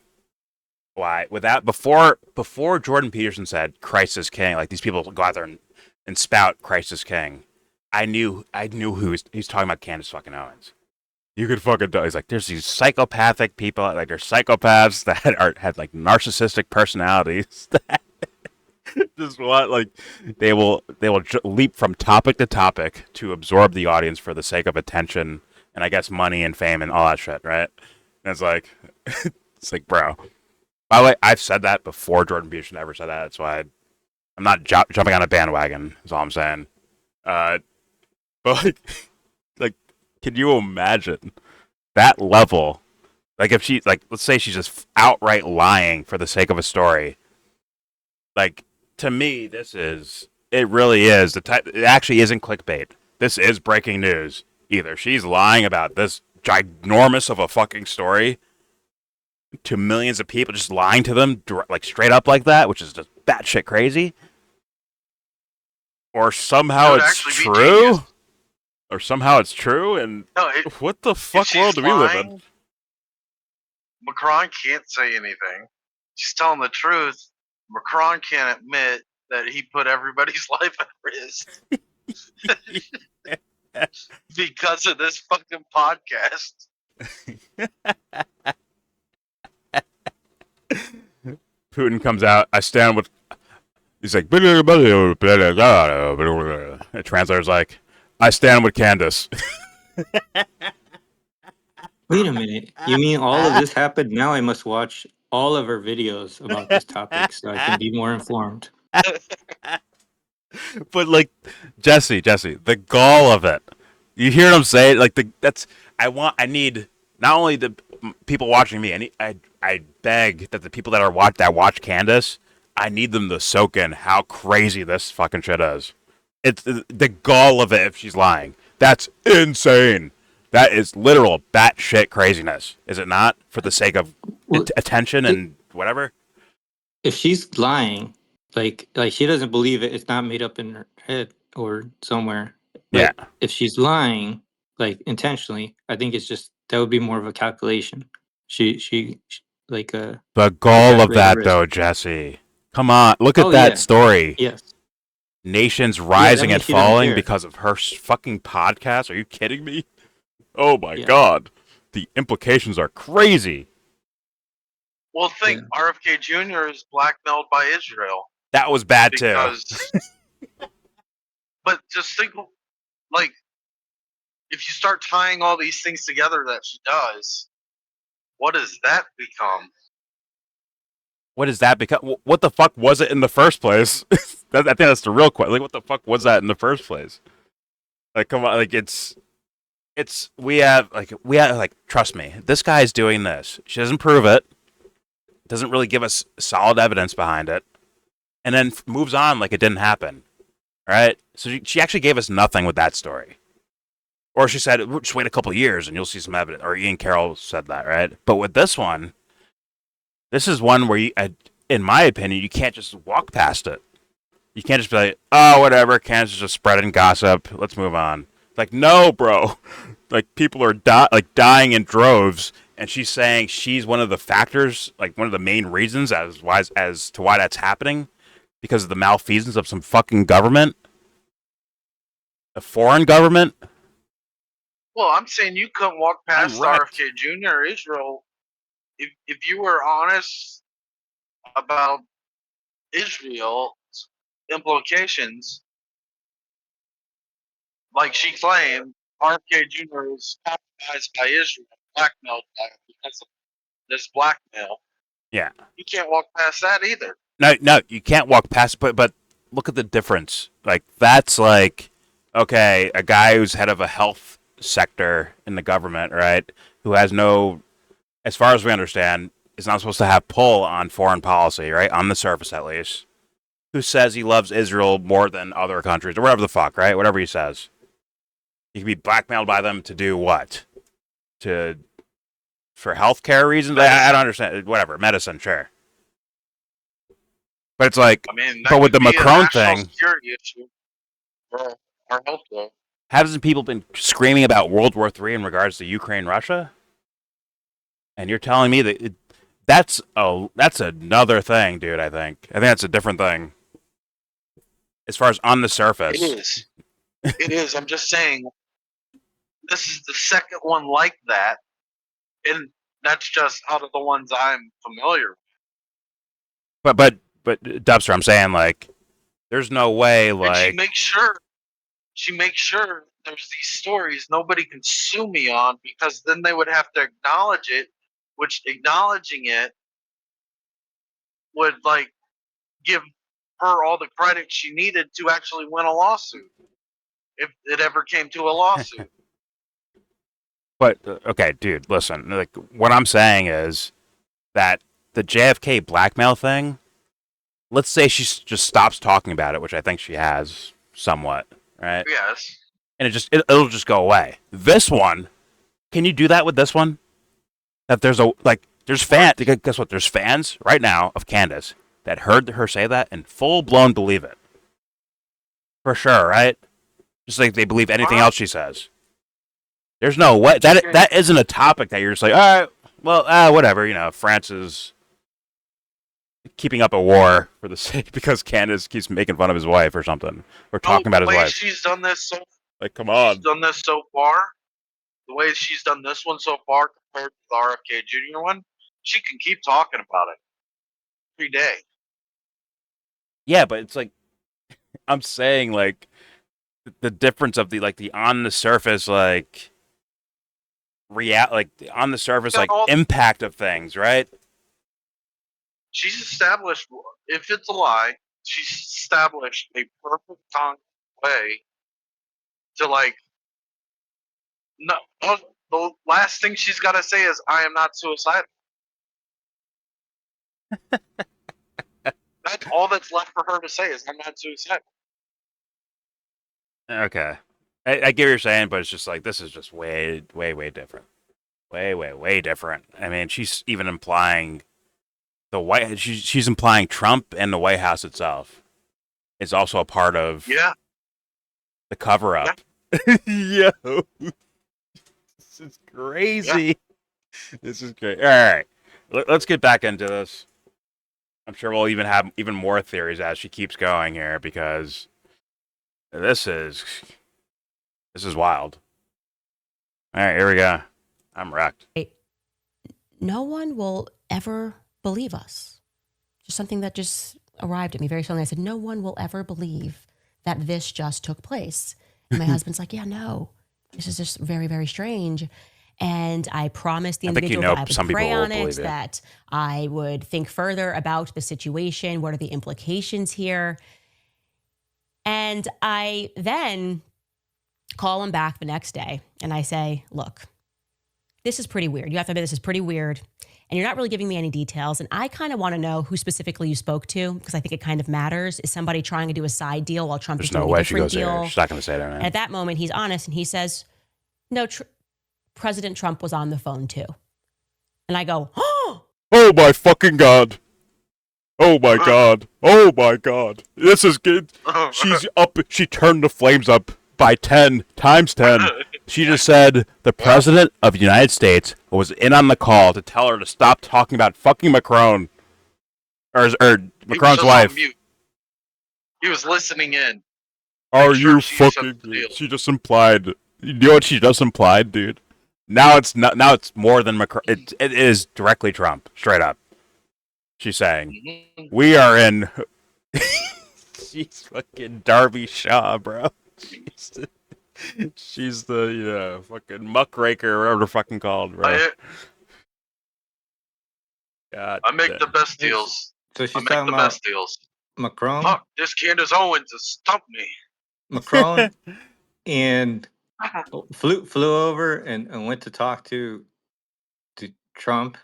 why without before Jordan Peterson said Christ is King, like these people go out there and spout Christ is King. I knew who he's talking about. Candace fucking Owens. You could fucking do. He's like, there's these psychopathic people, like they're psychopaths that have like narcissistic personalities that just want like they will leap from topic to topic to absorb the audience for the sake of attention and I guess money and fame and all that shit, right? And it's like bro. By the way, I've said that before Jordan Peterson ever said that. That's why I'm not jumping on a bandwagon. Is all I'm saying. But like, can you imagine that level? Like, if she, like, let's say she's just outright lying for the sake of a story. Like, to me, it really is the type. It actually isn't clickbait. This is breaking news. Either she's lying about this ginormous of a fucking story to millions of people, just lying to them, like straight up like that, which is just batshit crazy. Or somehow it's true. Or somehow it's true, and what the fuck world do we live in? Macron can't say anything. She's telling the truth. Macron can't admit that he put everybody's life at risk because of this fucking podcast. Putin comes out. I stand with. He's like. The translator's like, I stand with Candace. wait a minute. You mean all of this happened? Now I must watch all of her videos about this topic so I can be more informed. But like, Jesse, the gall of it. You hear what I'm saying? Like I need not only the people watching me. I beg that the people that watch Candace, I need them to soak in how crazy this fucking shit is. It's the gall of it if she's lying. That's insane. That is literal batshit craziness, is it not? For the sake of attention and whatever. If she's lying, like she doesn't believe it, it's not made up in her head or somewhere. Yeah. If she's lying, like intentionally, I think it's just that would be more of a calculation. She like the gall of that though, Jesse. Come on, look at that story. Yes. Nations rising and falling because of her fucking podcast. Are you kidding me? Oh my god. The implications are crazy. Well, RFK Jr. is blackmailed by Israel. That was bad too. But just think, like, if you start tying all these things together that she does, what does that become? What does that become? What the fuck was it in the first place? I think that's the real question. Like, what the fuck was that in the first place? Like, come on, like we have trust me, this guy's doing this. She doesn't prove it. Doesn't really give us solid evidence behind it, and then moves on like it didn't happen. All right, so she actually gave us nothing with that story, or she said, "Just wait a couple of years and you'll see some evidence." Or Ian Carroll said that, right? But with this one, this is one where in my opinion, you can't just walk past it. You can't just be like, "Oh, whatever, Candace is just spreading gossip. Let's move on." Like, no, bro. Like, people are dying in droves. And she's saying she's one of the factors, like one of the main reasons as to why that's happening, because of the malfeasance of some fucking government, a foreign government. Well, I'm saying you couldn't walk past RFK Jr. or Israel if you were honest about Israel's implications. Like she claimed, RFK Jr. was compromised by Israel, blackmailed by it because of this blackmail. Yeah. You can't walk past that either. No, you can't walk past, but look at the difference. Like, that's like, okay, a guy who's head of a health sector in the government, right? Who has no, as far as we understand, is not supposed to have pull on foreign policy, right? On the surface, at least. Who says he loves Israel more than other countries, or whatever the fuck, right? Whatever he says. He can be blackmailed by them to do what? For healthcare reasons? I don't understand. Whatever, medicine, sure. But it's like, I mean, but with the could be a Macron national thing, security issue for our healthcare. haven't people been screaming about World War III in regards to Ukraine, Russia? And you're telling me that that's another thing, dude. I think that's a different thing. As far as on the surface, It is. It is. I'm just saying, this is the second one like that, and that's just out of the ones I'm familiar with. but Dubster, I'm saying like, there's no way And like she makes sure there's these stories nobody can sue me on, because then they would have to acknowledge it, which acknowledging it would like give her all the credit she needed to actually win a lawsuit, if it ever came to a lawsuit. But okay, dude, listen. Like, what I'm saying is that the JFK blackmail thing. Let's say she just stops talking about it, which I think she has somewhat, right? Yes. And it'll just go away. This one, can you do that with this one? That there's fans. Guess what? There's fans right now of Candace that heard her say that and full blown believe it. For sure, right? Just like they believe anything else she says. There's no way that isn't a topic that you're just like, all right, well, whatever. You know, France is keeping up a war for the sake because Candace keeps making fun of his wife or something, or talking about his wife. She's done this so. Like, come on. She's done this so far. The way she's done this one so far compared to the RFK Jr. one, she can keep talking about it every day. Yeah, but it's like, I'm saying like the difference of the on the surface like on the surface like impact of things, right? She's established, if it's a lie, she's established a perfect way to like. No, the last thing she's got to say is, "I am not suicidal." That's all that's left for her to say is, "I'm not suicidal." Okay, I get what you're saying, but it's just like this is just way different, way different. I mean, she's even implying she's implying Trump and the White House itself is also a part of the cover up. Yeah. Yo, this is crazy. Yeah. This is great. All right, let's get back into this. I'm sure we'll even have even more theories as she keeps going here because this is wild. All right, here we go. I'm wrecked. No one will ever believe us. Just something that just arrived at me very suddenly. I said, no one will ever believe that this just took place. And my husband's like, yeah, no, this is just very, very strange. And I promised the individual that I would pray on it, that I would think further about the situation. What are the implications here? And I then call him back the next day and I say, look, this is pretty weird. You have to admit this is pretty weird. And you're not really giving me any details. And I kind of want to know who specifically you spoke to, because I think it kind of matters. Is somebody trying to do a side deal while Trump is doing a different deal? She's not going to say that, man. And at that moment, he's honest and he says, no, President Trump was on the phone too. And I go, oh my fucking God. Oh my God. Oh my God. This is good. She's up. She turned the flames up by 10 times 10. She just said the president of the United States was in on the call to tell her to stop talking about fucking Macron. Or Macron's wife. He was listening in. Are you fucking... She just implied... You know what she just implied, dude? Now it's not. Now it's more than Macron. It is directly Trump, straight up. She's saying, "We are in." She's fucking Darby Shaw, bro. She's the fucking muckraker, or whatever they're fucking called, bro. God, I make the best deals. So she's talking about best deals. Macron. Fuck, this Candace Owens has stumped me. Macron and flew over and went to talk to Trump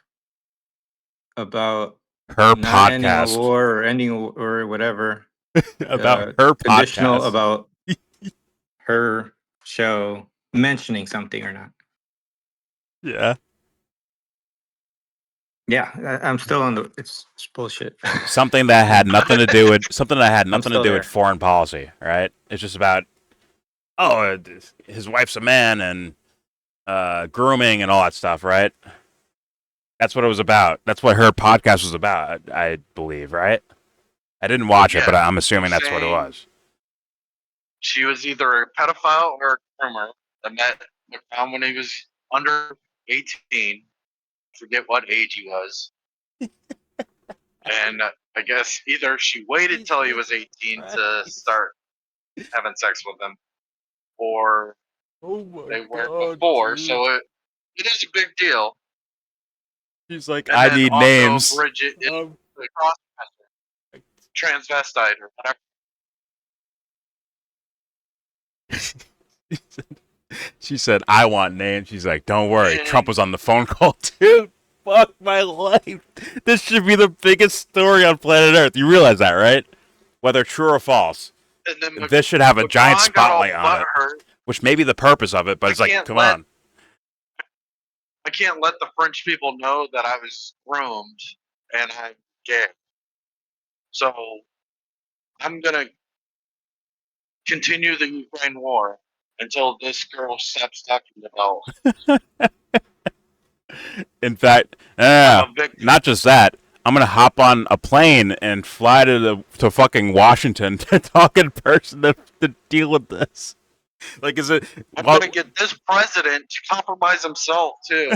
about Her not ending a podcast. war or ending or whatever. About her Conditional podcast. about her show mentioning something or not. Yeah. Yeah, I'm still on the. It's bullshit. Something that had nothing to do with there. foreign policy, right? It's just about his wife's a man and grooming and all that stuff, right? That's what it was about. That's what her podcast was about, I believe, right? I didn't watch it, but I'm assuming that's what it was. She was either a pedophile or a groomer that met Macron when he was under 18. Forget what age he was. And I guess either she waited till he was 18 to start having sex with him, or they were before. Dude. So it is a big deal. She's like, And I then need also names. Bridget is a crossdresser, transvestite, or whatever. She said, I want names. She's like, don't worry. And- Trump was on the phone call, too. Fuck my life. This should be the biggest story on planet Earth. You realize that, right? Whether true or false. And then This should have a giant Macron got all spotlight on it, butthurt. which may be the purpose of it, but it's like, come on. I can't let the French people know that I was groomed and I'm gay. So I'm gonna continue the Ukraine war until this girl stops talking about. In fact, I'm a victim. not just that. I'm gonna hop on a plane and fly to fucking Washington to talk in person to deal with this. Like, is it? I'm gonna get this president to compromise himself too.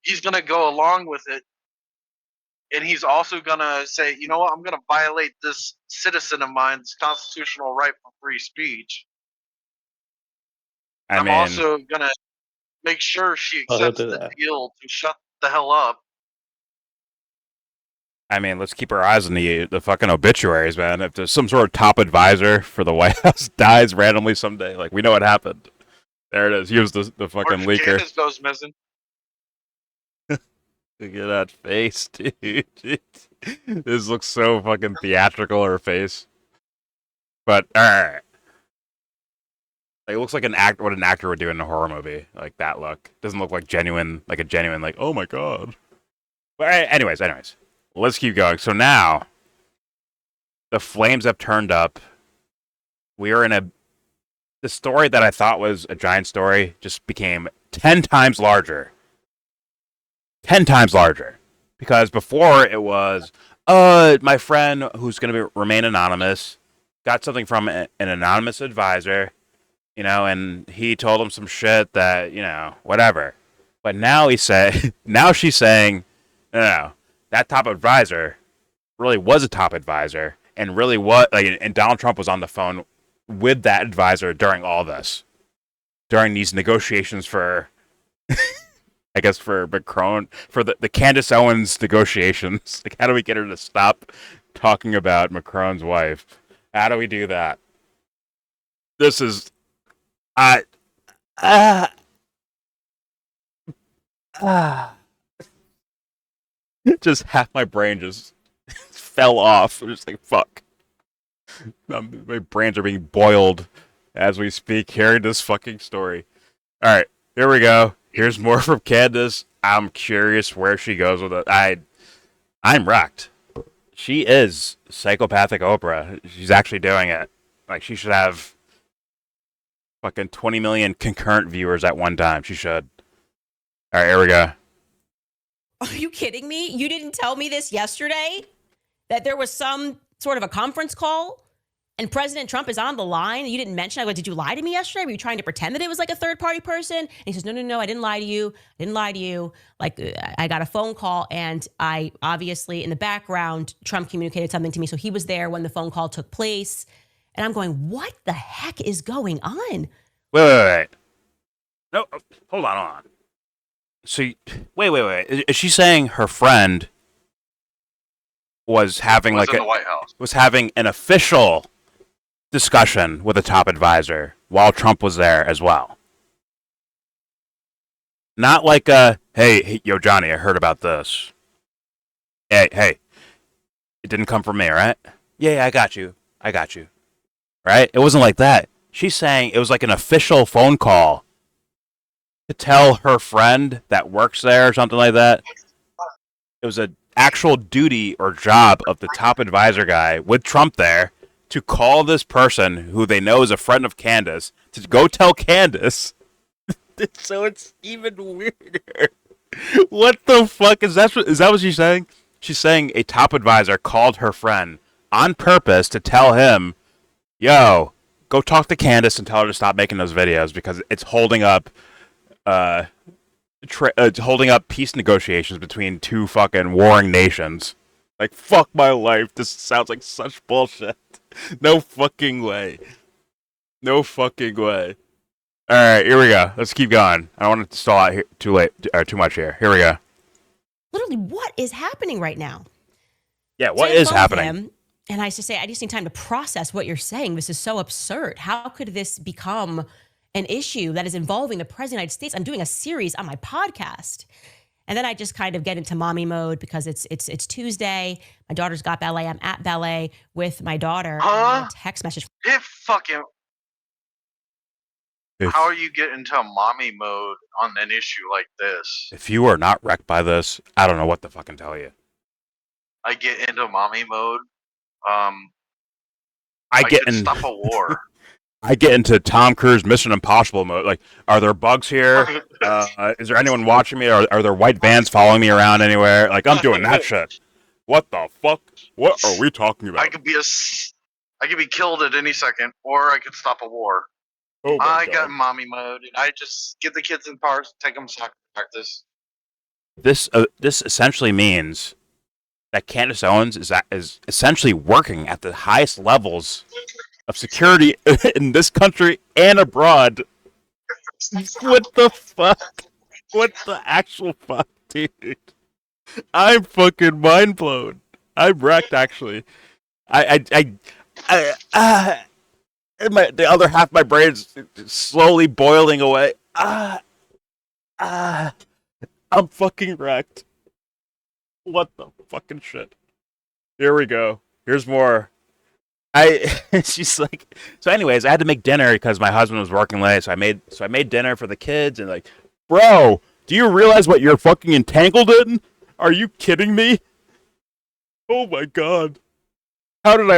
He's gonna go along with it, and he's also gonna say, you know what? I'm gonna violate this citizen of mine's constitutional right for free speech. I'm also gonna make sure she accepts the deal to shut the hell up. I mean, let's keep our eyes on the fucking obituaries, man. If there's some sort of top advisor for the White House dies randomly someday, like, we know what happened. There it is. Here's the fucking leaker. Candace goes missing. Look at that face, dude. This looks so fucking theatrical, her face. But, alright. Like, it looks like what an actor would do in a horror movie. Like, that look. Doesn't look like a genuine, like, oh my god. But anyways. Let's keep going. So now, the flames have turned up. We are in the story that I thought was a giant story just became 10 times larger. 10 times larger. Because before it was, my friend who's going to remain anonymous got something from an anonymous advisor, and he told him some shit that, whatever. But now now she's saying, no. That top advisor really was a top advisor, and really and Donald Trump was on the phone with that advisor during all this, during these negotiations for, I guess for Macron, for the Candace Owens negotiations. Like, how do we get her to stop talking about Macron's wife? How do we do that? This is, just half my brain just fell off. I'm just like, fuck. My brains are being boiled as we speak, hearing this fucking story. Alright, here we go. Here's more from Candace. I'm curious where she goes with it. I'm wrecked. She is psychopathic Oprah. She's actually doing it. Like, she should have fucking 20 million concurrent viewers at one time. She should. Alright, here we go. Are you kidding me? You didn't tell me this yesterday? That there was some sort of a conference call and President Trump is on the line and you didn't mention it? I go, did you lie to me yesterday? Were you trying to pretend that it was like a third party person? And he says, no, I didn't lie to you. I didn't lie to you. Like, I got a phone call and I obviously in the background, Trump communicated something to me. So he was there when the phone call took place. And I'm going, what the heck is going on? Wait. No, hold on. So, wait. Is she saying her friend was having in the White House. was having an official discussion with a top advisor while Trump was there as well. Not like hey, yo, Johnny, I heard about this. Hey, it didn't come from me, right? Yeah, I got you. Right? It wasn't like that. She's saying it was like an official phone call to tell her friend that works there or something like that. It was an actual duty or job of the top advisor guy with Trump there to call this person who they know is a friend of Candace to go tell Candace. So it's even weirder. What the fuck is that? Is that what she's saying? She's saying a top advisor called her friend on purpose to tell him, yo, go talk to Candace and tell her to stop making those videos because it's holding up peace negotiations between two fucking warring nations. Like, fuck my life. This sounds like such bullshit. No fucking way. No fucking way. Alright, here we go. Let's keep going. I don't want to stall out here too much here. Here we go. Literally, what is happening right now? Yeah, what is happening? Him, and I just say, I just need time to process what you're saying. This is so absurd. How could this become an issue that is involving the President of the United States? I'm doing a series on my podcast. And then I just kind of get into mommy mode because it's Tuesday. My daughter's got ballet. I'm at ballet with my daughter. Huh? Text message. How are you getting into mommy mode on an issue like this? If you are not wrecked by this, I don't know what to fucking tell you. I get into mommy mode. I could stop a war. I get into Tom Cruise Mission Impossible mode. Like, are there bugs here? Is there anyone watching me? Are there white vans following me around anywhere? Like, I'm doing that shit. What the fuck? What are we talking about? I could be killed at any second, or I could stop a war. Oh I got mommy mode, and I just get the kids in cars, take them soccer practice. This essentially means that Candace Owens is essentially working at the highest levels of security in this country and abroad. What the fuck? What the actual fuck, dude? I'm fucking mind blown. I'm wrecked, actually. The other half of my brain's slowly boiling away. I'm fucking wrecked. What the fucking shit? Here we go. Here's more. She's like, so anyways, I had to make dinner because my husband was working late, so I made dinner for the kids, and like, bro, do you realize what you're fucking entangled in? Are you kidding me? Oh my god. How did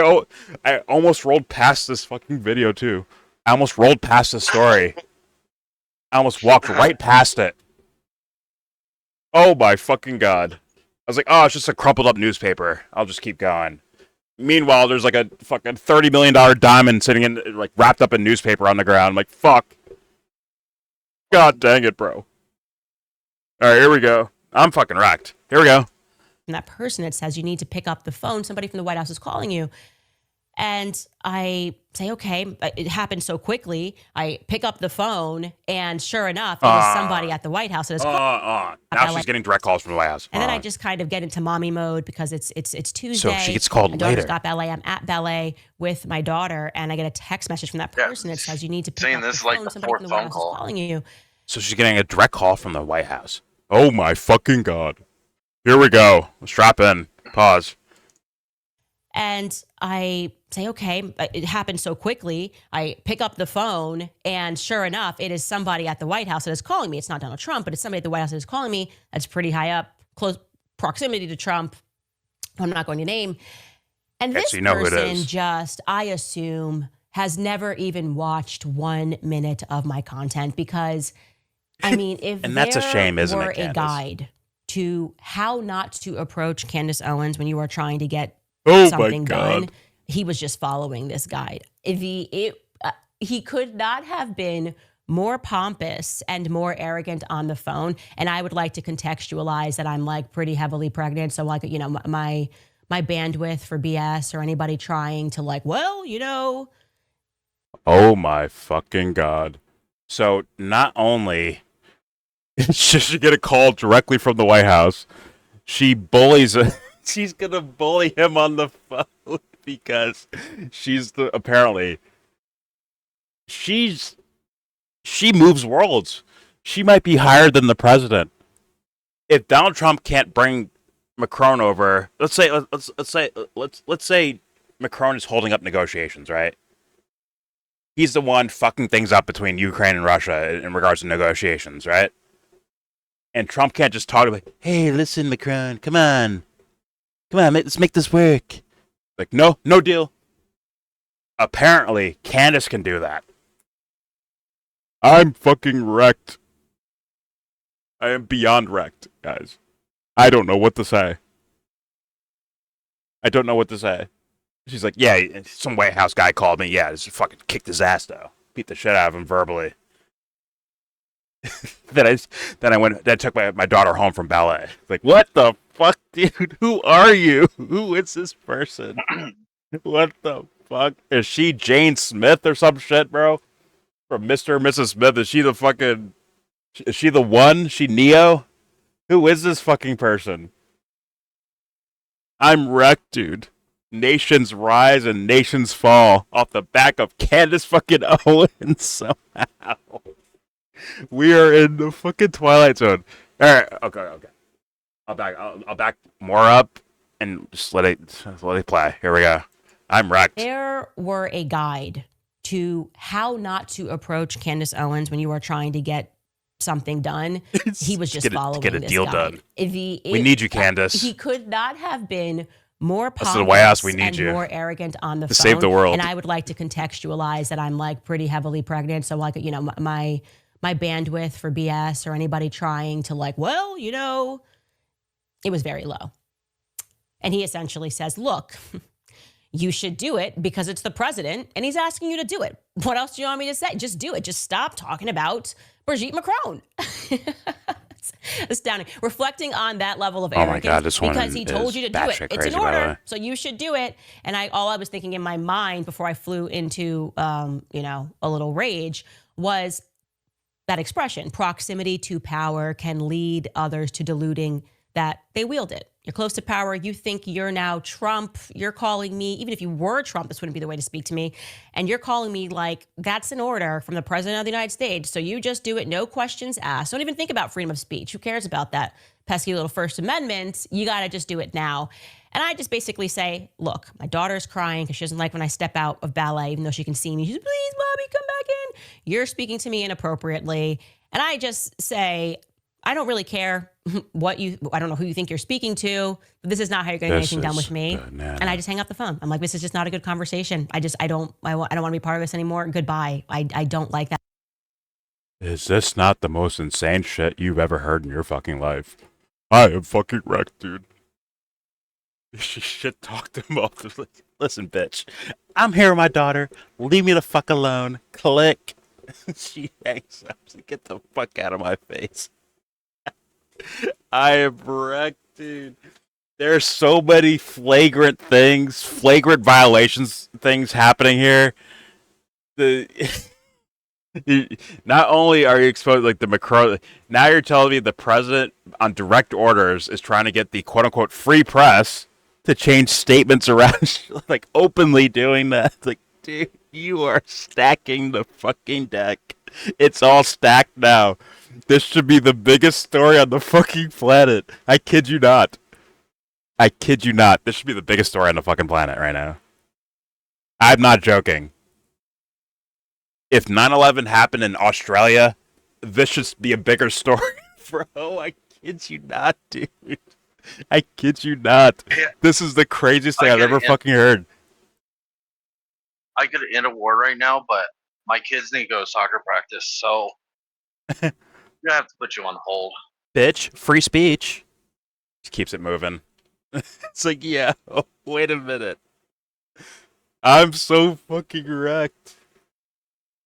I almost rolled past this fucking video too. I almost rolled past the story. I almost walked right past it. Oh my fucking god. I was like, oh, it's just a crumpled up newspaper. I'll just keep going. Meanwhile, there's like a fucking $30 million diamond sitting in, like, wrapped up in newspaper on the ground. I'm like, fuck. God dang it, bro. Alright, here we go. I'm fucking wrecked. Here we go. And that person, it says you need to pick up the phone. Somebody from the White House is calling you. And I say, okay, it happened so quickly. I pick up the phone, and sure enough, it is somebody at the White House that is calling. Now she's getting direct calls from the White House. And then I just kind of get into mommy mode because it's Tuesday. So she gets called my daughter's later. got ballet. I'm at ballet with my daughter, and I get a text message from that person that says you need to pick up the phone. Like the Somebody from the White House is calling you. So she's getting a direct call from the White House. Oh my fucking god. Here we go. Strap in. Pause. And I say, okay, it happened so quickly. I pick up the phone, and sure enough, it is somebody at the White House that is calling me. It's not Donald Trump, but it's somebody at the White House that is calling me. That's pretty high up, close proximity to Trump. I'm not going to name. And this person just, I assume, has never even watched 1 minute of my content because, I mean, if and that's a shame, isn't were it, Candace? a guide to how not to approach Candace Owens when you are trying to get something done, he was just following this guide. He could not have been more pompous and more arrogant on the phone. And I would like to contextualize that I'm like pretty heavily pregnant. So like, you know, my bandwidth for BS or anybody trying to like, well, you know. Oh my fucking god. So not only did she get a call directly from the White House, she bullies she's gonna bully him on the phone because apparently she moves worlds. She might be higher than the president. If Donald Trump can't bring Macron over, let's say Macron is holding up negotiations, right? He's the one fucking things up between Ukraine and Russia in regards to negotiations, right? And Trump can't just talk like, "Hey, listen, Macron, come on, let's make this work." Like, no deal. Apparently, Candace can do that. I'm fucking wrecked. I am beyond wrecked, guys. I don't know what to say. She's like, yeah, some White House guy called me. Yeah, just fucking kicked his ass, though. Beat the shit out of him verbally. Then I took my daughter home from ballet. Like, what the fuck, dude? Who are you? Who is this person? What the fuck? Is she Jane Smith or some shit, bro? From Mr. and Mrs. Smith? Is she the one? She Neo? Who is this fucking person? I'm wrecked, dude. Nations rise and nations fall off the back of Candace fucking Owens somehow. We are in the fucking Twilight Zone. Alright, okay. I'll back more up and just let it play. Here we go. I'm wrecked. There were a guide to how not to approach Candace Owens when you are trying to get something done. He was just following get a this deal guide. done. We need you, Candace. He could not have been more That's the White House. We need and you more arrogant on the phone. save the world. And I would like to contextualize that I'm like pretty heavily pregnant. So like, you know, my bandwidth for BS or anybody trying to like, well, you know, it was very low. And he essentially says, look, you should do it because it's the president and he's asking you to do it. What else do you want me to say? Just do it. Just stop talking about Brigitte Macron. Astounding. Reflecting on that level of arrogance. Oh my God, this one because he told you to do it. It's crazy, an order, so you should do it. And all I was thinking in my mind before I flew into you know, a little rage was that expression, proximity to power can lead others to diluting that they wield it. You're close to power. You think you're now Trump. You're calling me, even if you were Trump, this wouldn't be the way to speak to me. And you're calling me like that's an order from the president of the United States. So you just do it. No questions asked. Don't even think about freedom of speech. Who cares about that pesky little First Amendment? You got to just do it now. And I just basically say, look, my daughter's crying because she doesn't like when I step out of ballet, even though she can see me. She's like, please, mommy, come back in. You're speaking to me inappropriately. And I just say, I don't really care I don't know who you think you're speaking to, but this is not how you're getting anything done with me. And I just hang up the phone. I'm like, this is just not a good conversation. I don't want to be part of this anymore. Goodbye. I don't like that. Is this not the most insane shit you've ever heard in your fucking life? I am fucking wrecked, dude. She shit talked him off. Listen, bitch. I'm here with my daughter. Leave me the fuck alone. Click. She hangs up. Get the fuck out of my face. I am wrecked, dude. There's so many flagrant violations things happening here. Not only are you exposed like the Macron, now you're telling me the president on direct orders is trying to get the quote unquote free press to change statements around, like openly doing that. It's like, dude, you are stacking the fucking deck. It's all stacked now. This should be the biggest story on the fucking planet. I kid you not. This should be the biggest story on the fucking planet right now. I'm not joking. If 9/11 happened in Australia, this should be a bigger story. Bro, I kid you not, dude. I kid you not. This is the craziest thing I've ever fucking heard. I could end a war right now, but my kids need to go to soccer practice, so I have to put you on hold. Bitch, free speech. Just keeps it moving. It's like, yeah, wait a minute. I'm so fucking wrecked.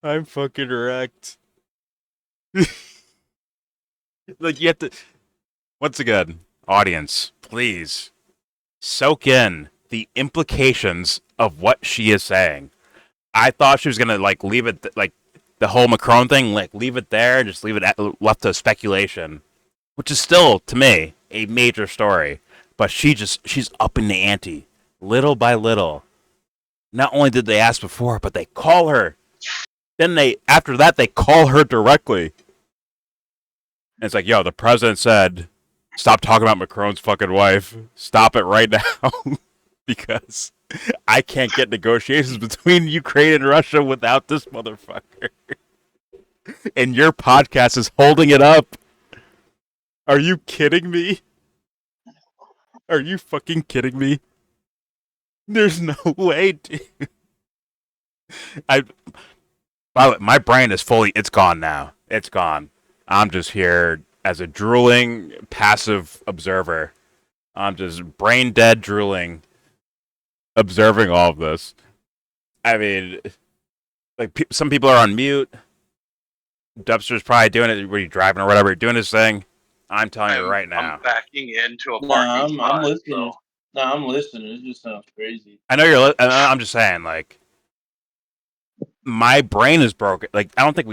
I'm fucking wrecked. Like, you have to... Once again, audience, please soak in the implications of what she is saying. I thought she was gonna like leave it like the whole Macron thing, like leave it there, just leave it left to speculation, which is still to me a major story. but she's upping the ante little by little. Not only did they ask before, but they call her. Then after that they call her directly. And it's like, yo, the president said, stop talking about Macron's fucking wife. Stop it right now. Because I can't get negotiations between Ukraine and Russia without this motherfucker. And your podcast is holding it up. Are you kidding me? Are you fucking kidding me? There's no way, dude. By the way, my brain is it's gone now. It's gone. I'm just here as a drooling, passive observer. I'm just brain dead drooling, observing all of this. I mean, like, some people are on mute. Dubster's probably doing it when you're driving or whatever, doing his thing. I'm telling you right now. I'm backing into a parking Nah, spot. I'm listening. So. Nah, I'm listening. It just sounds crazy. I know I'm just saying, like, my brain is broken. Like, I don't think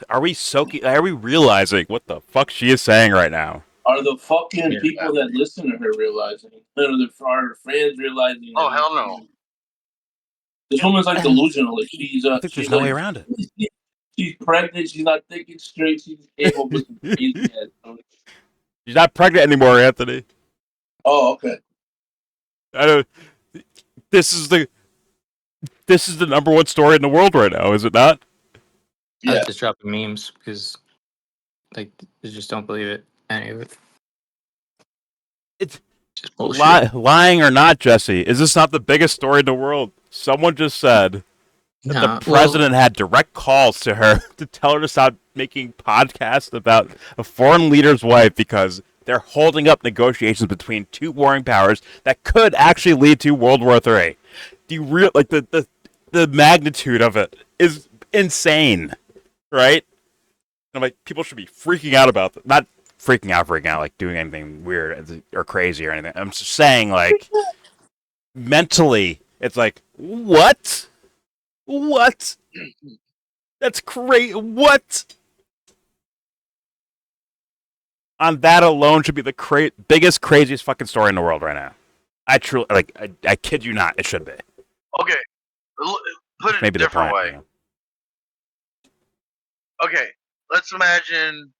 are we realizing what the fuck she is saying right now? Are the fucking people that listen to her realizing? Are her fans realizing? Oh, hell no. This woman's like delusional. Like, I think there's no way around it. She's pregnant. She's not thinking straight. She's capable with some crazy ass. She's not pregnant anymore, Anthony. Oh, okay. I don't. This is the number one story in the world right now, is it not? I Yeah. just dropping memes because, like, they just don't believe it. Any of it. It's just bullshit. Lying or not, Jesse, is this not the biggest story in the world? Someone just said that the president had direct calls to her to tell her to stop making podcasts about a foreign leader's wife because they're holding up negotiations between two warring powers that could actually lead to World War III. Do you like the magnitude of it is insane, right? I'm like, people should be freaking out about that. Not freaking out, like doing anything weird or crazy or anything. I'm just saying, like, mentally, it's like, what? What? That's crazy. What? On that alone should be the biggest, craziest fucking story in the world right now. I truly, like, I kid you not, it should be. Okay, put it a different way. Yeah. Okay, let's imagine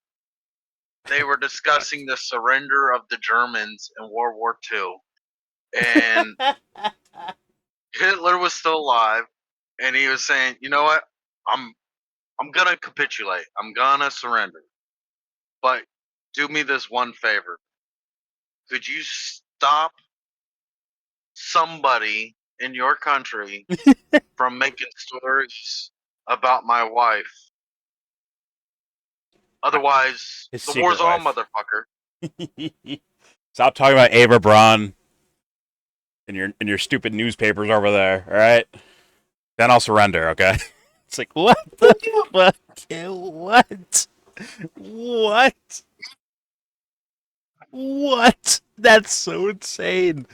they were discussing the surrender of the Germans in World War II, and Hitler was still alive, and he was saying, "You know what? I'm gonna capitulate. I'm gonna surrender, but do me this one favor. Could you stop somebody in your country from making stories about my wife? Otherwise, the war's on, motherfucker." Stop talking about Ava Braun in your stupid newspapers over there, all right? Then I'll surrender, okay? It's like, what the fuck? What? That's so insane.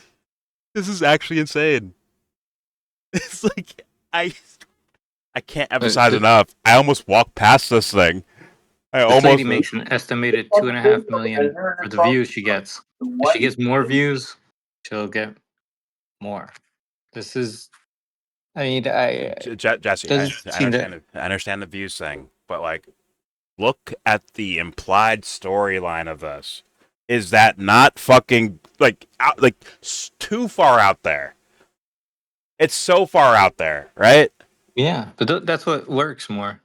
This is actually insane. It's like, I can't emphasize enough. I almost walked past this thing. This lady makes an estimated 2.5 million for the views she gets. If she gets more views, she'll get more. This is, I mean, Jesse, I understand the views thing, but, like, look at the implied storyline of this. Is that not fucking, like, too far out there? It's so far out there, right? Yeah, but that's what works more.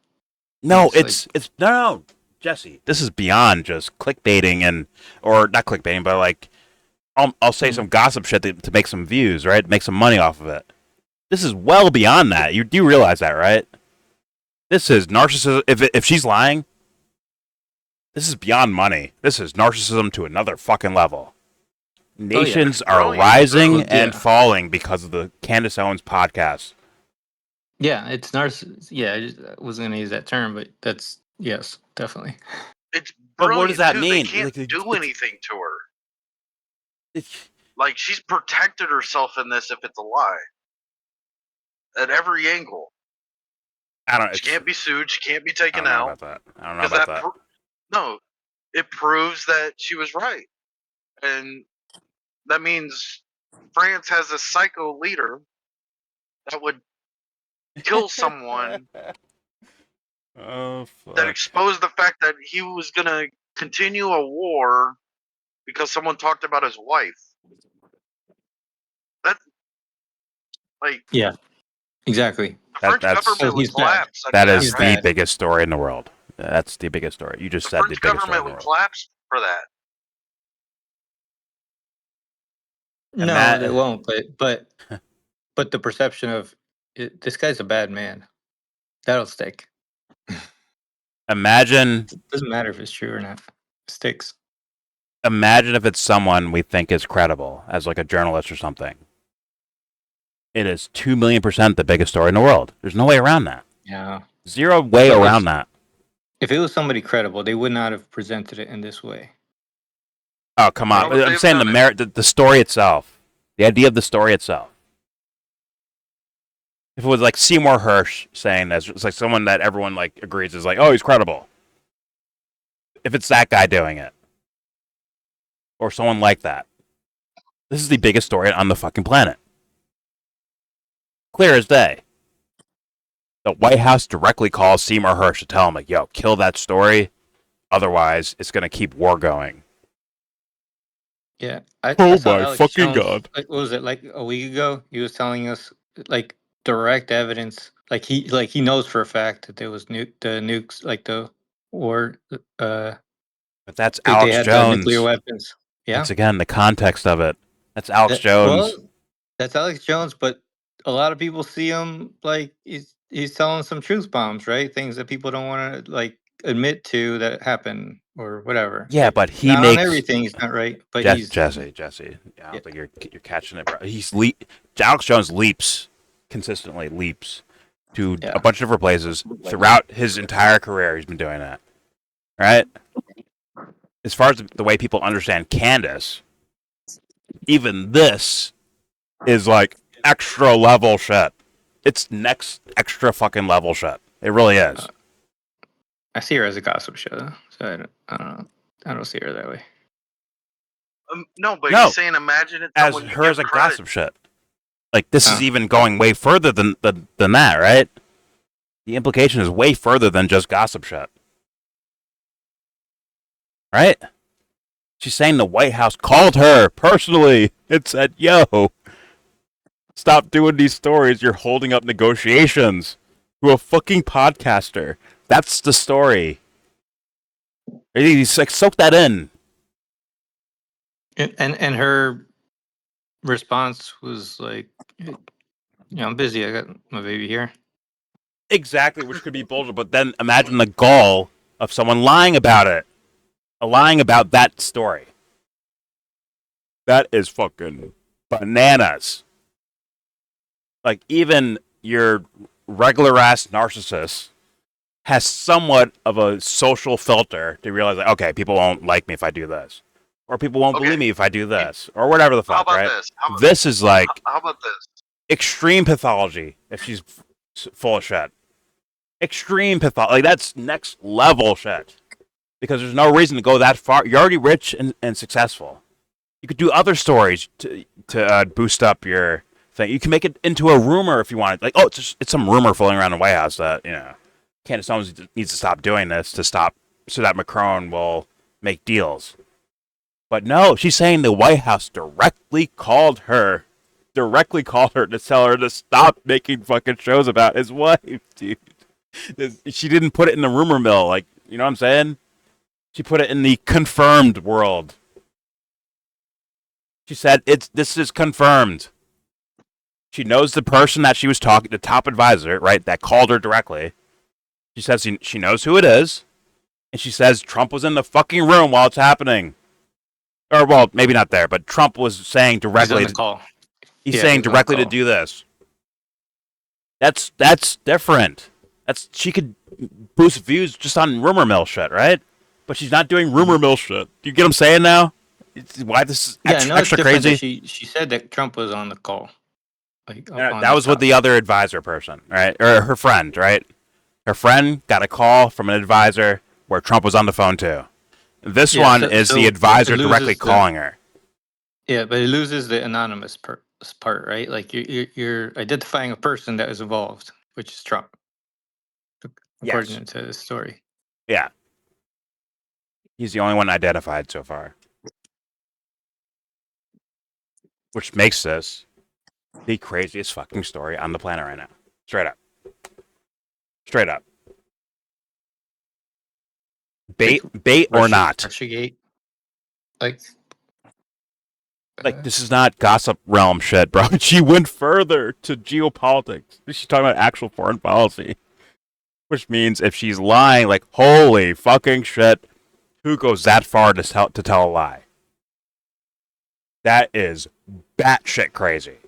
No, it's no, Jesse. This is beyond just clickbaiting or not clickbaiting, but, like, I'll say some gossip shit to make some views, right? Make some money off of it. This is well beyond that. You do realize that, right? This is narcissism. If she's lying, this is beyond money. This is narcissism to another fucking level. Nations are rising and falling because of the Candace Owens podcast. Yeah, it's narcissism. Yeah, I wasn't going to use that term, but that's, yes, definitely. It's but what does that mean? They can't do anything to her. Like, she's protected herself in this if it's a lie. At every angle. I don't know. She can't be sued. She can't be taken out. I don't know about that. No, it proves that she was right. And that means France has a psycho leader that would kill someone Oh that fuck. exposed the fact that he was going to continue a war because someone talked about his wife. That's like Yeah, exactly. the French That's government So would he's bad. collapse. I that mean, is He's the bad. biggest story in the world. That's the biggest story. You just the said the French biggest story government in the would world. collapse for that. And No, they Matt, won't. But the perception of this guy's a bad man, that'll stick. imagine Doesn't matter if it's true or not. It sticks. imagine if it's someone we think is credible as like a journalist or something. It is 2,000,000% the biggest story in the world. There's no way around that. Yeah. Zero way But around that. If it was somebody credible, they would not have presented it in this way. Oh, come on. How would they I'm have saying done the it? merit, the story itself, the idea of the story itself. If it was like Seymour Hersh saying this, it's like someone that everyone like agrees is like, oh, he's credible. If it's that guy doing it, or someone like that, this is the biggest story on the fucking planet. Clear as day. The White House directly calls Seymour Hersh to tell him, like, yo, kill that story. Otherwise, it's going to keep war going. Yeah. Oh I saw my Alex fucking Jones, God. Like, what was it, like a week ago? He was telling us like direct evidence. He knows for a fact that there was the nukes, like the war But that's they Alex had the nuclear Jones. weapons. Yeah. Once again, the context of it. That's Alex Jones. Well, that's Alex Jones, but a lot of people see him like he's telling some truth bombs, right? Things that people don't want to like admit to that happen or whatever. Yeah, Like, but he not on makes everything he's not right, but Jesse. I Yeah. don't think you're catching it, bro. Alex Jones consistently leaps to Yeah. a bunch of different places throughout his entire career. He's been doing that, right? As far as the way people understand Candace, even this is like extra level shit. It's next extra fucking level shit. It really is. I see her as a gossip show, though, so I don't know. I don't see her that way. No, but No. he's saying imagine it's As someone you her give as a credit. gossip shit. Like this is Oh. even going way further than that, right? The implication is way further than just gossip shit. Right? She's saying the White House called her personally and said, yo, stop doing these stories. You're holding up negotiations to a fucking podcaster. That's the story. He's like, soak that in. And her response was like, I'm busy. I got my baby here. Exactly, which could be bullshit. But then imagine the gall of someone lying about it. Lying about that story. That is fucking bananas. Like, even your regular ass narcissist has somewhat of a social filter to realize, like, okay, people won't like me if I do this. Or people won't believe me if I do this. Or whatever the How fuck, about right? this? This is like How about this? extreme pathology if she's full of shit. Extreme pathology. Like, that's next level shit. Because there's no reason to go that far. You're already rich and successful. You could do other stories to boost up your thing. You can make it into a rumor if you want. Like, oh, it's some rumor floating around the White House that, Candace Owens needs to stop doing this so that Macron will make deals. But no, she's saying the White House directly called her to tell her to stop making fucking shows about his wife, dude. She didn't put it in the rumor mill, like, you know what I'm saying? She put it in the confirmed world. She said, this is confirmed. She knows the person that she was talking, the top advisor, right, that called her directly. She says she knows who it is. And she says Trump was in the fucking room while it's happening. Or, well, maybe not there, but Trump was saying directly. He's on the call. He's saying directly to do this. That's different. She could boost views just on rumor mill shit, right? But she's not doing rumor mill shit. Do you get what I'm saying now? Why this is extra crazy? She said that Trump was on the call. That was with the other advisor person, right? Or her friend, right? Her friend got a call from an advisor where Trump was on the phone too. This one is the advisor directly calling her. Yeah, but it loses the anonymous part, right? Like you're identifying a person that is involved, which is Trump, Yes. according to the story. Yeah. He's the only one identified so far. Which makes this the craziest fucking story on the planet right now. Straight up. Straight up. Bait or not. Russiagate. Like This is not gossip realm shit, bro. She went further to geopolitics. She's talking about actual foreign policy. Which means if she's lying, like, holy fucking shit, who goes that far to tell a lie? That is batshit crazy.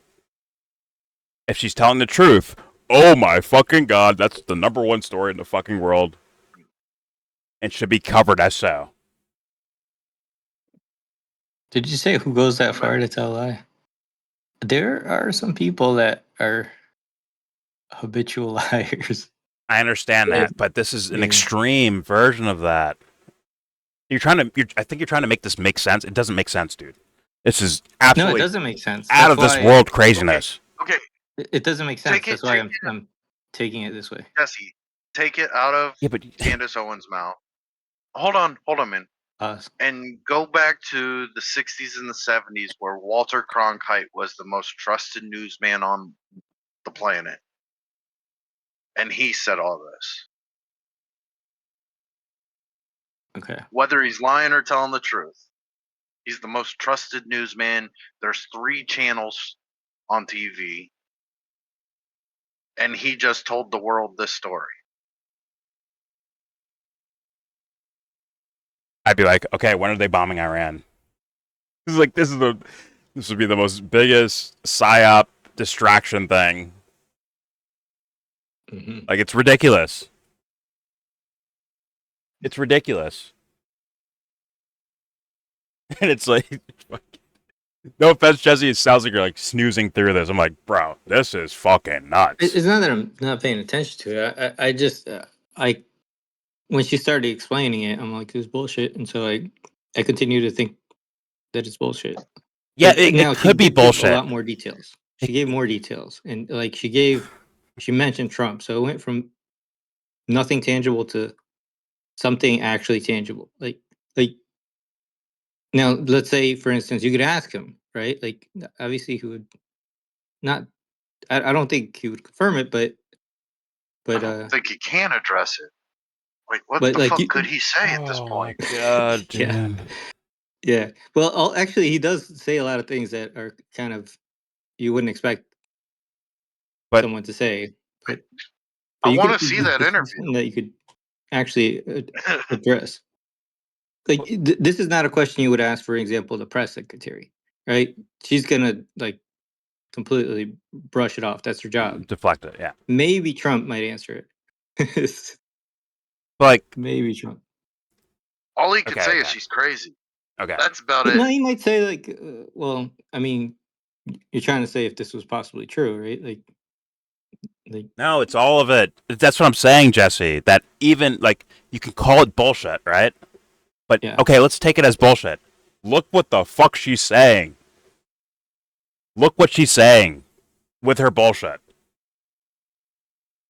If she's telling the truth, oh my fucking god, that's the number one story in the fucking world. And should be covered as so. Did you say who goes that far to tell a lie? There are some people that are habitual liars. I understand that, but this is an extreme version of that. I think you're trying to make this make sense. It doesn't make sense, dude. This is absolutely No, it doesn't make sense. out of this world craziness. Okay, It doesn't make sense. That's why take I'm taking it this way. Jesse, take it out of Candace Owens' mouth. Hold on, man. And go back to the 60s and the 70s where Walter Cronkite was the most trusted newsman on the planet. And he said all this. Okay. Whether he's lying or telling the truth, he's the most trusted newsman. There's 3 channels on TV. And he just told the world this story. I'd be like, okay, when are they bombing Iran? This would be the most biggest psyop distraction thing. Mm-hmm. Like, it's ridiculous. It's ridiculous. And it's like, no offense, Jesse, it sounds like you're like snoozing through this. I'm like, bro, this is fucking nuts. It's not that I'm not paying attention to it. I just when she started explaining it, I'm like, this is bullshit, and so I continue to think that it's bullshit. Yeah, it could be bullshit. A lot more details. She gave more details, and like she mentioned Trump, so it went from nothing tangible to something actually tangible. Like now, let's say, for instance, you could ask him, right? Like, obviously, he would not. I don't think he would confirm it, but I don't think he can address it. Like, what but the like fuck could he say at this Oh point? my god, dude. Yeah. Yeah. Well, actually, he does say a lot of things that are kind of you wouldn't expect someone to say. But I want to see that this is interview. something that you could actually address. Like, this is not a question you would ask, for example, the press secretary, right? She's gonna like completely brush it off. That's her job. Deflect it, yeah. Maybe Trump might answer it. Like, maybe Trump. All he could say is she's crazy. Okay. That's about But it. no, he might say like, well, I mean, you're trying to say if this was possibly true, right? Like, no, it's all of it. That's what I'm saying, Jesse. That even like you can call it bullshit, right? But okay, let's take it as bullshit. Look what the fuck she's saying. Look what she's saying with her bullshit.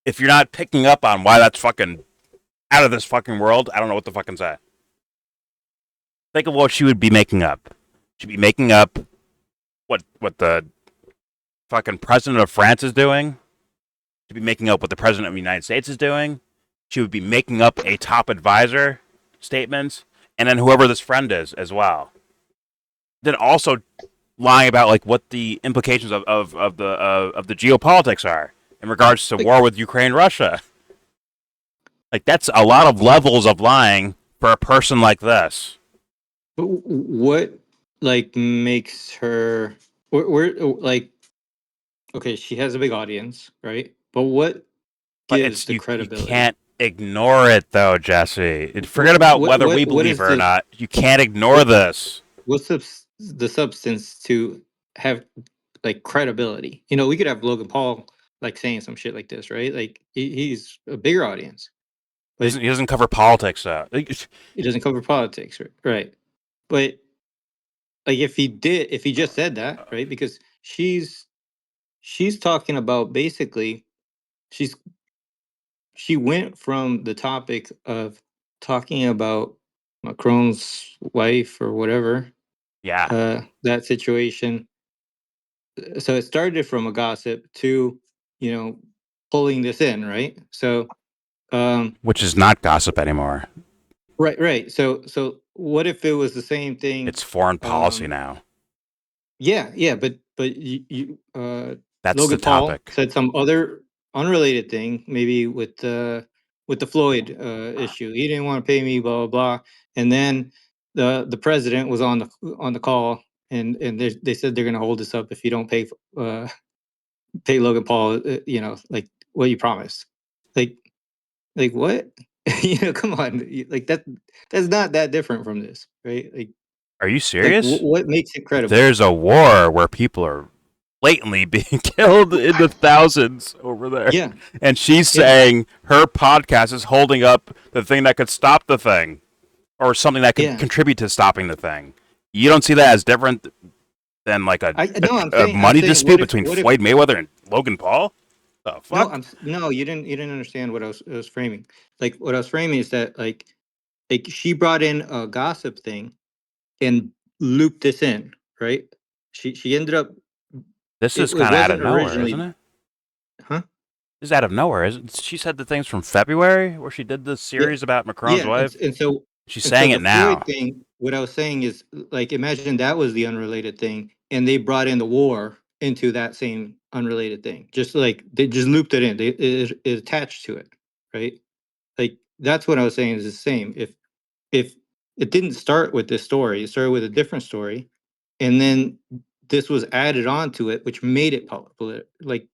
If you're not picking up on why that's fucking out of this fucking world, I don't know what to fucking say. Think of what she would be making up. She'd be making up what the fucking president of France is doing. She'd be making up what the president of the United States is doing. She would be making up a top advisor statements, and then whoever this friend is as well. Then also lying about like what the implications of the geopolitics are in regards to war with Ukraine, Russia. Like, that's a lot of levels of lying for a person like this. What like makes her? We're like, okay, she has a big audience, right? But what gives the credibility? You can't ignore it, though, Jesse. Forget about whether we believe her or not. You can't ignore this. What's the substance to have like credibility? You know, we could have Logan Paul like saying some shit like this, right? Like he's a bigger audience. But he doesn't cover politics, though. He doesn't cover politics, right? But like if he just said that, right? Because she's talking about basically she went from the topic of talking about Macron's wife or whatever, Yeah. that situation. So it started from a gossip to, pulling this in, right? So, Which is not gossip anymore. right. So what if it was the same thing? It's foreign policy now. Yeah, but That's the Logan Paul topic. said some other unrelated thing, maybe with the Floyd issue. He didn't want to pay me, blah blah blah. And then the president was on the call, and they said they're going to hold this up if you don't pay Logan Paul, like what you promised. Like what? Come on, like that's not that different from this, right? Are you Like serious? what makes it credible? There's a war where people are blatantly being killed in the thousands over there. Yeah. And she's saying her podcast is holding up the thing that could stop the thing or something that could contribute to stopping the thing. You don't see that as different than like a money dispute between Floyd Mayweather and Logan Paul? The fuck? No, you didn't understand what I was framing. Like what I was framing is that like she brought in a gossip thing and looped this in, right? She ended up. This is It kind of out of wasn't nowhere, originally, isn't it? huh? This is out of nowhere, isn't it? She said the things from February where she did the series about Macron's wife. And so She's saying it now. Floyd thing, what I was saying is like imagine that was the unrelated thing, and they brought in the war into that same unrelated thing. Just like they just looped it in. It attached to it, right? Like that's what I was saying is the same. If it didn't start with this story, it started with a different story, and then this was added on to it, which made it public. Like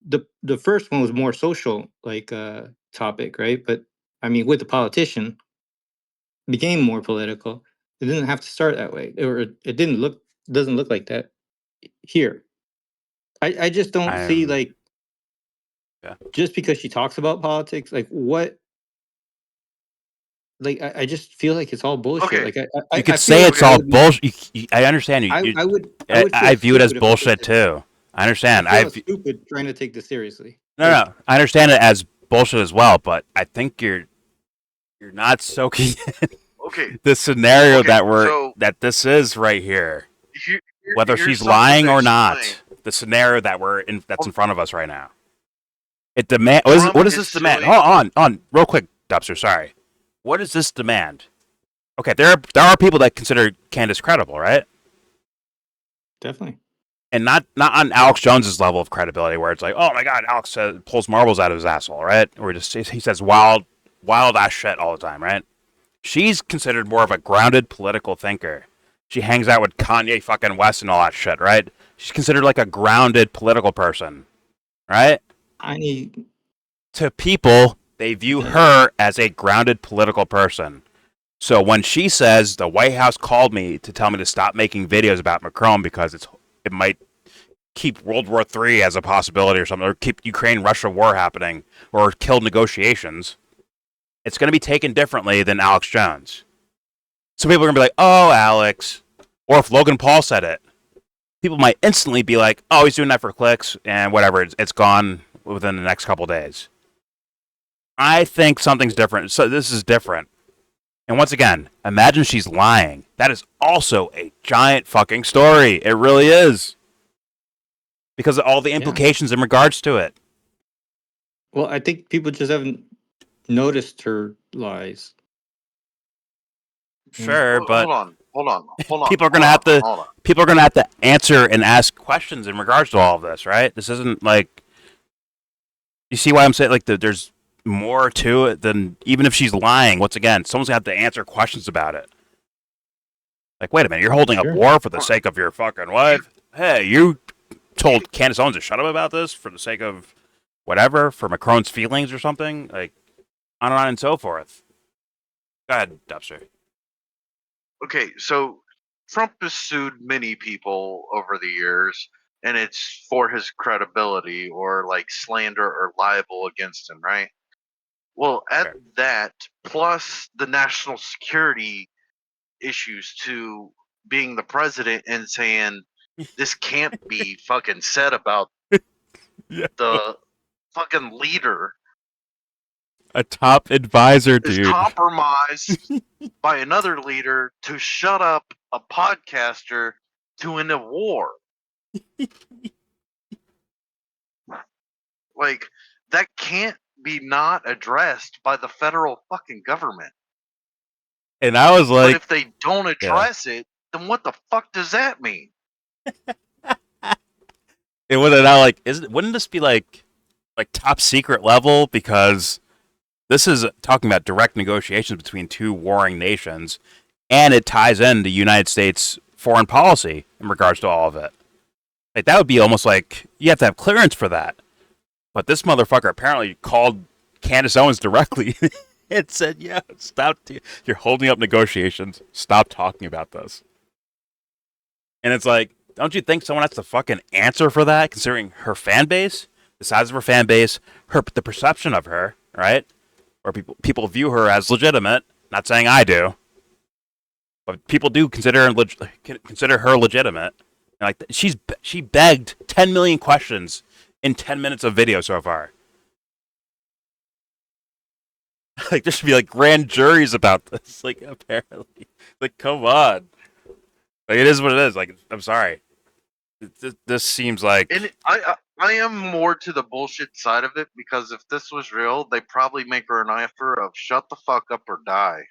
the first one was more social, like topic, right? But I mean, with the politician, became more political. It didn't have to start that way, or it doesn't look like that here. I just don't see like just because she talks about politics, like what. Like I just feel like it's all bullshit. Okay. Like you could I say it's all bullshit. I understand you. I view it as bullshit too. I understand. I feel stupid trying to take this seriously. No. I understand it as bullshit as well, but I think you're not soaking in the scenario that this is right here. Whether she's lying or not, the scenario that's in front of us right now. It demand. What does this demand? Hold on, real quick, Dubster. Sorry. What does this demand? Okay, there are people that consider Candace credible, right? Definitely. And not on Alex Jones's level of credibility, where it's like, oh my god, Alex pulls marbles out of his asshole, right? Or he says wild ass shit all the time, right? She's considered more of a grounded political thinker. She hangs out with Kanye fucking West and all that shit, right? She's considered like a grounded political person, right? To people, they view her as a grounded political person. So when she says the White House called me to tell me to stop making videos about Macron because it might keep World War III as a possibility or something, or keep Ukraine-Russia war happening, or kill negotiations, it's going to be taken differently than Alex Jones. So people are going to be like, oh, Alex. Or if Logan Paul said it, people might instantly be like, oh, he's doing that for clicks, and whatever, it's gone within the next couple days. I think something's different. So this is different. And once again, imagine she's lying. That is also a giant fucking story. It really is. Because of all the implications in regards to it. Well, I think people just haven't noticed her lies. Sure, but hold on. People are gonna have to answer and ask questions in regards to all of this, right? This isn't like, you see why I'm saying like there's more to it than even if she's lying. Once again, someone's gonna have to answer questions about it. Like, wait a minute, you're holding up war for the sake of your fucking wife? Hey, you told Candace Owens to shut up about this for the sake of whatever, for Macron's feelings or something? Like, on and so forth. Go ahead, Dubster. Okay, so Trump has sued many people over the years, and it's for his credibility or like slander or libel against him, right? Well, at that, plus the national security issues to being the president and saying this can't be fucking said about Yeah. the fucking leader A top advisor, is dude. compromised by another leader to shut up a podcaster to end a war. Like, that can't be not addressed by the federal fucking government. And I was But like, if they don't address it, then what the fuck does that mean? it wasn't now like, wouldn't this be like top secret level? Because this is talking about direct negotiations between two warring nations, and it ties into United States foreign policy in regards to all of it. Like, that would be almost like you have to have clearance for that. But this motherfucker apparently called Candace Owens directly and said, "Yeah, stop. You're holding up negotiations. Stop talking about this." And it's like, don't you think someone has to fucking answer for that, considering her fan base, the size of her fan base, the perception of her, right? Or people view her as legitimate. Not saying I do, but people do consider her legitimate. And like, she begged 10 million questions in 10 minutes of video so far. Like, there should be like grand juries about this. Like, apparently, like, come on. Like, it is what it is. Like, I'm sorry. This seems like, And I am more to the bullshit side of it, because if this was real, they probably make her an offer of shut the fuck up or die.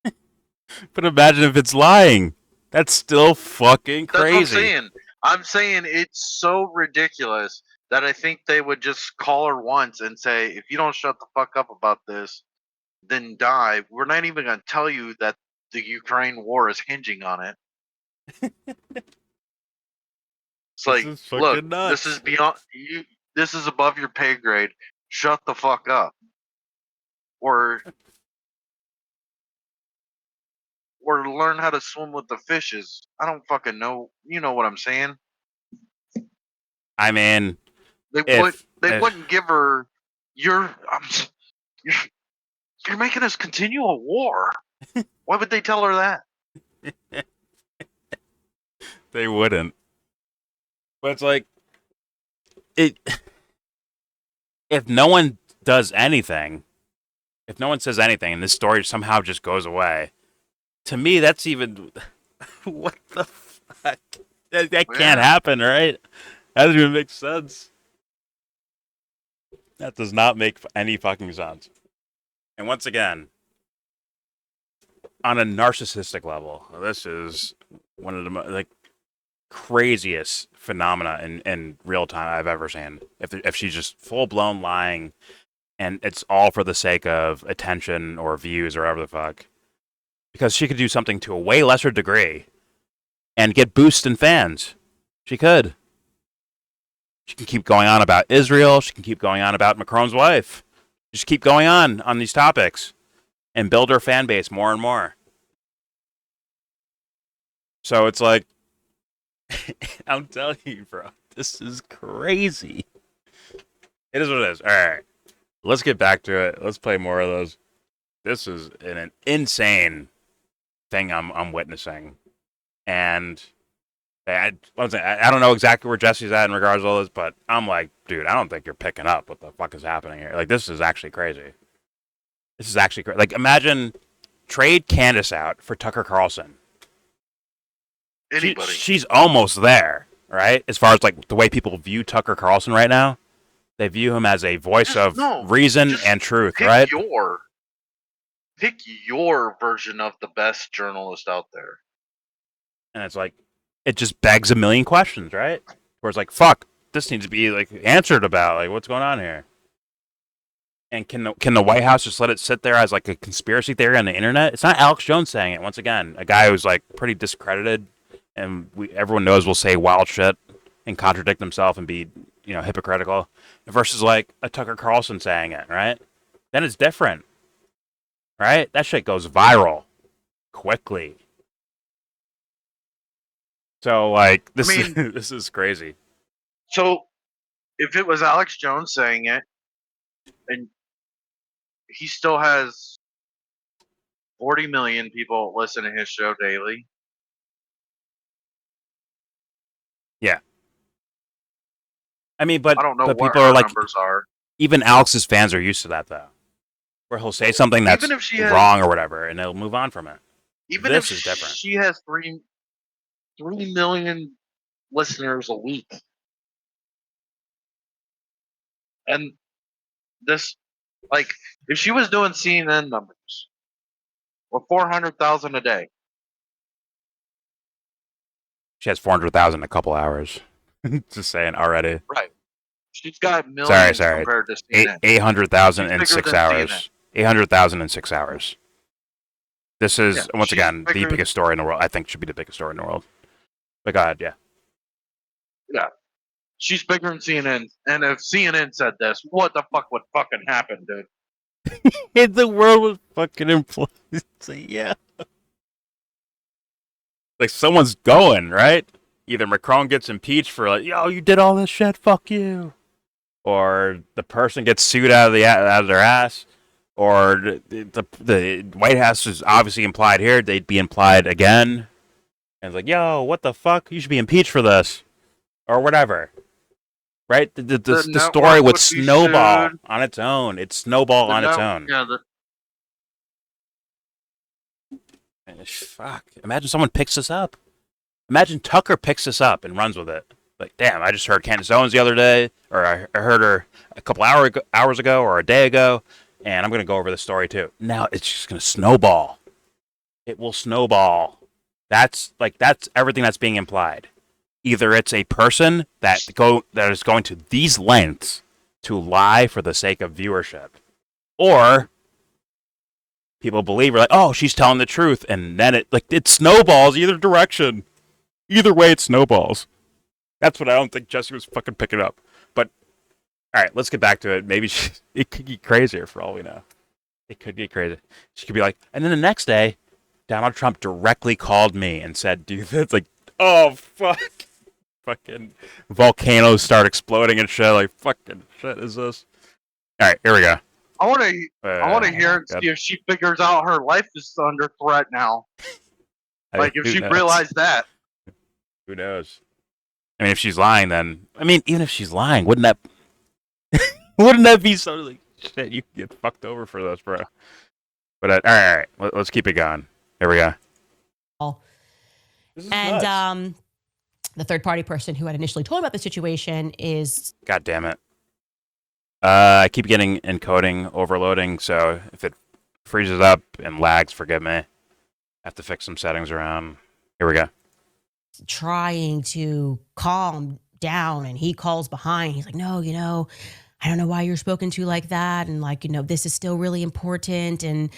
but imagine if it's lying. That's still fucking That's crazy. what I'm saying. I'm saying it's so ridiculous that I think they would just call her once and say, if you don't shut the fuck up about this, then die. We're not even going to tell you that the Ukraine war is hinging on it. It's This like, is fucking look, nuts. this is beyond you. This is above your pay grade. Shut the fuck up, or learn how to swim with the fishes. I don't fucking know. You know what I'm saying? I mean, They wouldn't give her. You're you're making us continue a war. Why would they tell her that? they wouldn't. But it's like, if no one does anything, if no one says anything, and this story somehow just goes away, to me, that's even what the fuck? That can't happen, right? That doesn't even make sense. That does not make any fucking sense. And once again, on a narcissistic level, this is one of the craziest phenomena in real time I've ever seen. If she's just full blown lying, and it's all for the sake of attention or views or whatever the fuck, because she could do something to a way lesser degree and get boosts in fans. She could. She can keep going on about Israel. She can keep going on about Macron's wife. Just keep going on these topics and build her fan base more and more. So it's like, I'm telling you, bro, this is crazy. It is what it is. All right, let's get back to it. Let's play more of those. This is an insane thing I'm witnessing, and I don't know exactly where Jesse's at in regards to all this, but I'm like, dude, I don't think you're picking up what the fuck is happening here. Like, this is actually crazy. This is actually crazy. Like, imagine trade Candace out for Tucker Carlson. Anybody. She's almost there, right? As far as like the way people view Tucker Carlson right now, they view him as a voice of reason and truth, right? Pick your version of the best journalist out there. And it's like, it just begs a million questions, right? Where it's like, fuck, this needs to be like answered about, like, what's going on here? And can the White House just let it sit there as like a conspiracy theory on the internet? It's not Alex Jones saying it. Once again, a guy who's like pretty discredited, and everyone knows will say wild shit and contradict himself and be, hypocritical, versus like a Tucker Carlson saying it, right? Then it's different, right? That shit goes viral quickly. So like, this is crazy. So if it was Alex Jones saying it, and he still has 40 million people listen to his show daily, Yeah. I mean, but I don't know but what people her are like, numbers are. even Alex's fans are used to that though, where he'll say something that's Even if she has, wrong or whatever, and they'll move on from it. even This if is different. she has 3 million listeners a week, and this, like, if she was doing CNN numbers or 400,000 a day, She has 400,000 in a couple hours. Just saying already. right? She's got millions Sorry. compared to CNN. 800,000 She's in bigger 6 than hours. CNN. 800,000 in 6 hours. This is, Yeah, once she's again, the bigger- biggest story in the world. I think should be the biggest story in the world. But go ahead, yeah. Yeah, she's bigger than CNN. And if CNN said this, what the fuck would fucking happen, dude? The world was fucking imploded. Yeah. Like, someone's going, right? Either Macron gets impeached for, like, yo, you did all this shit, fuck you. Or the person gets sued out of their ass. Or the White House is obviously implied here. They'd be implied again. And it's like, yo, what the fuck? You should be impeached for this. Or whatever. Right? The story would snowball on its own. It's snowball on its own. Yeah, Fuck. Imagine someone picks this up. Imagine Tucker picks this up and runs with it. Like, damn, I just heard Candace Owens the other day, or I heard her a couple hours ago or a day ago, and I'm going to go over the story too. Now it's just going to snowball. It will snowball. That's everything that's being implied. Either it's a person that is going to these lengths to lie for the sake of viewership, or people believe her, like, oh, she's telling the truth, and then it snowballs either direction. Either way, it snowballs. That's what I don't think Jesse was fucking picking up. But all right, let's get back to it. Maybe it could get crazier for all we know. It could get crazy. She could be like, and then the next day, Donald Trump directly called me and said, dude, it's like, oh fuck. Fucking volcanoes start exploding and shit. Like, fucking shit is this? All right, here we go. I want to hear and see if she figures out her life is under threat now. Like, if she realized that. Who knows? I mean, if she's lying, then even if she's lying, wouldn't that be so like shit? You get fucked over for this, bro. But all right, let's keep it going. Here we go. And nuts. The third party person who had initially told about the situation is. God damn it. I keep getting encoding overloading, so if it freezes up and lags, forgive me. I have to fix some settings around. Here we go. Trying to calm down, and he calls behind. He's like, no, I don't know why you're spoken to like that. And like, this is still really important. And,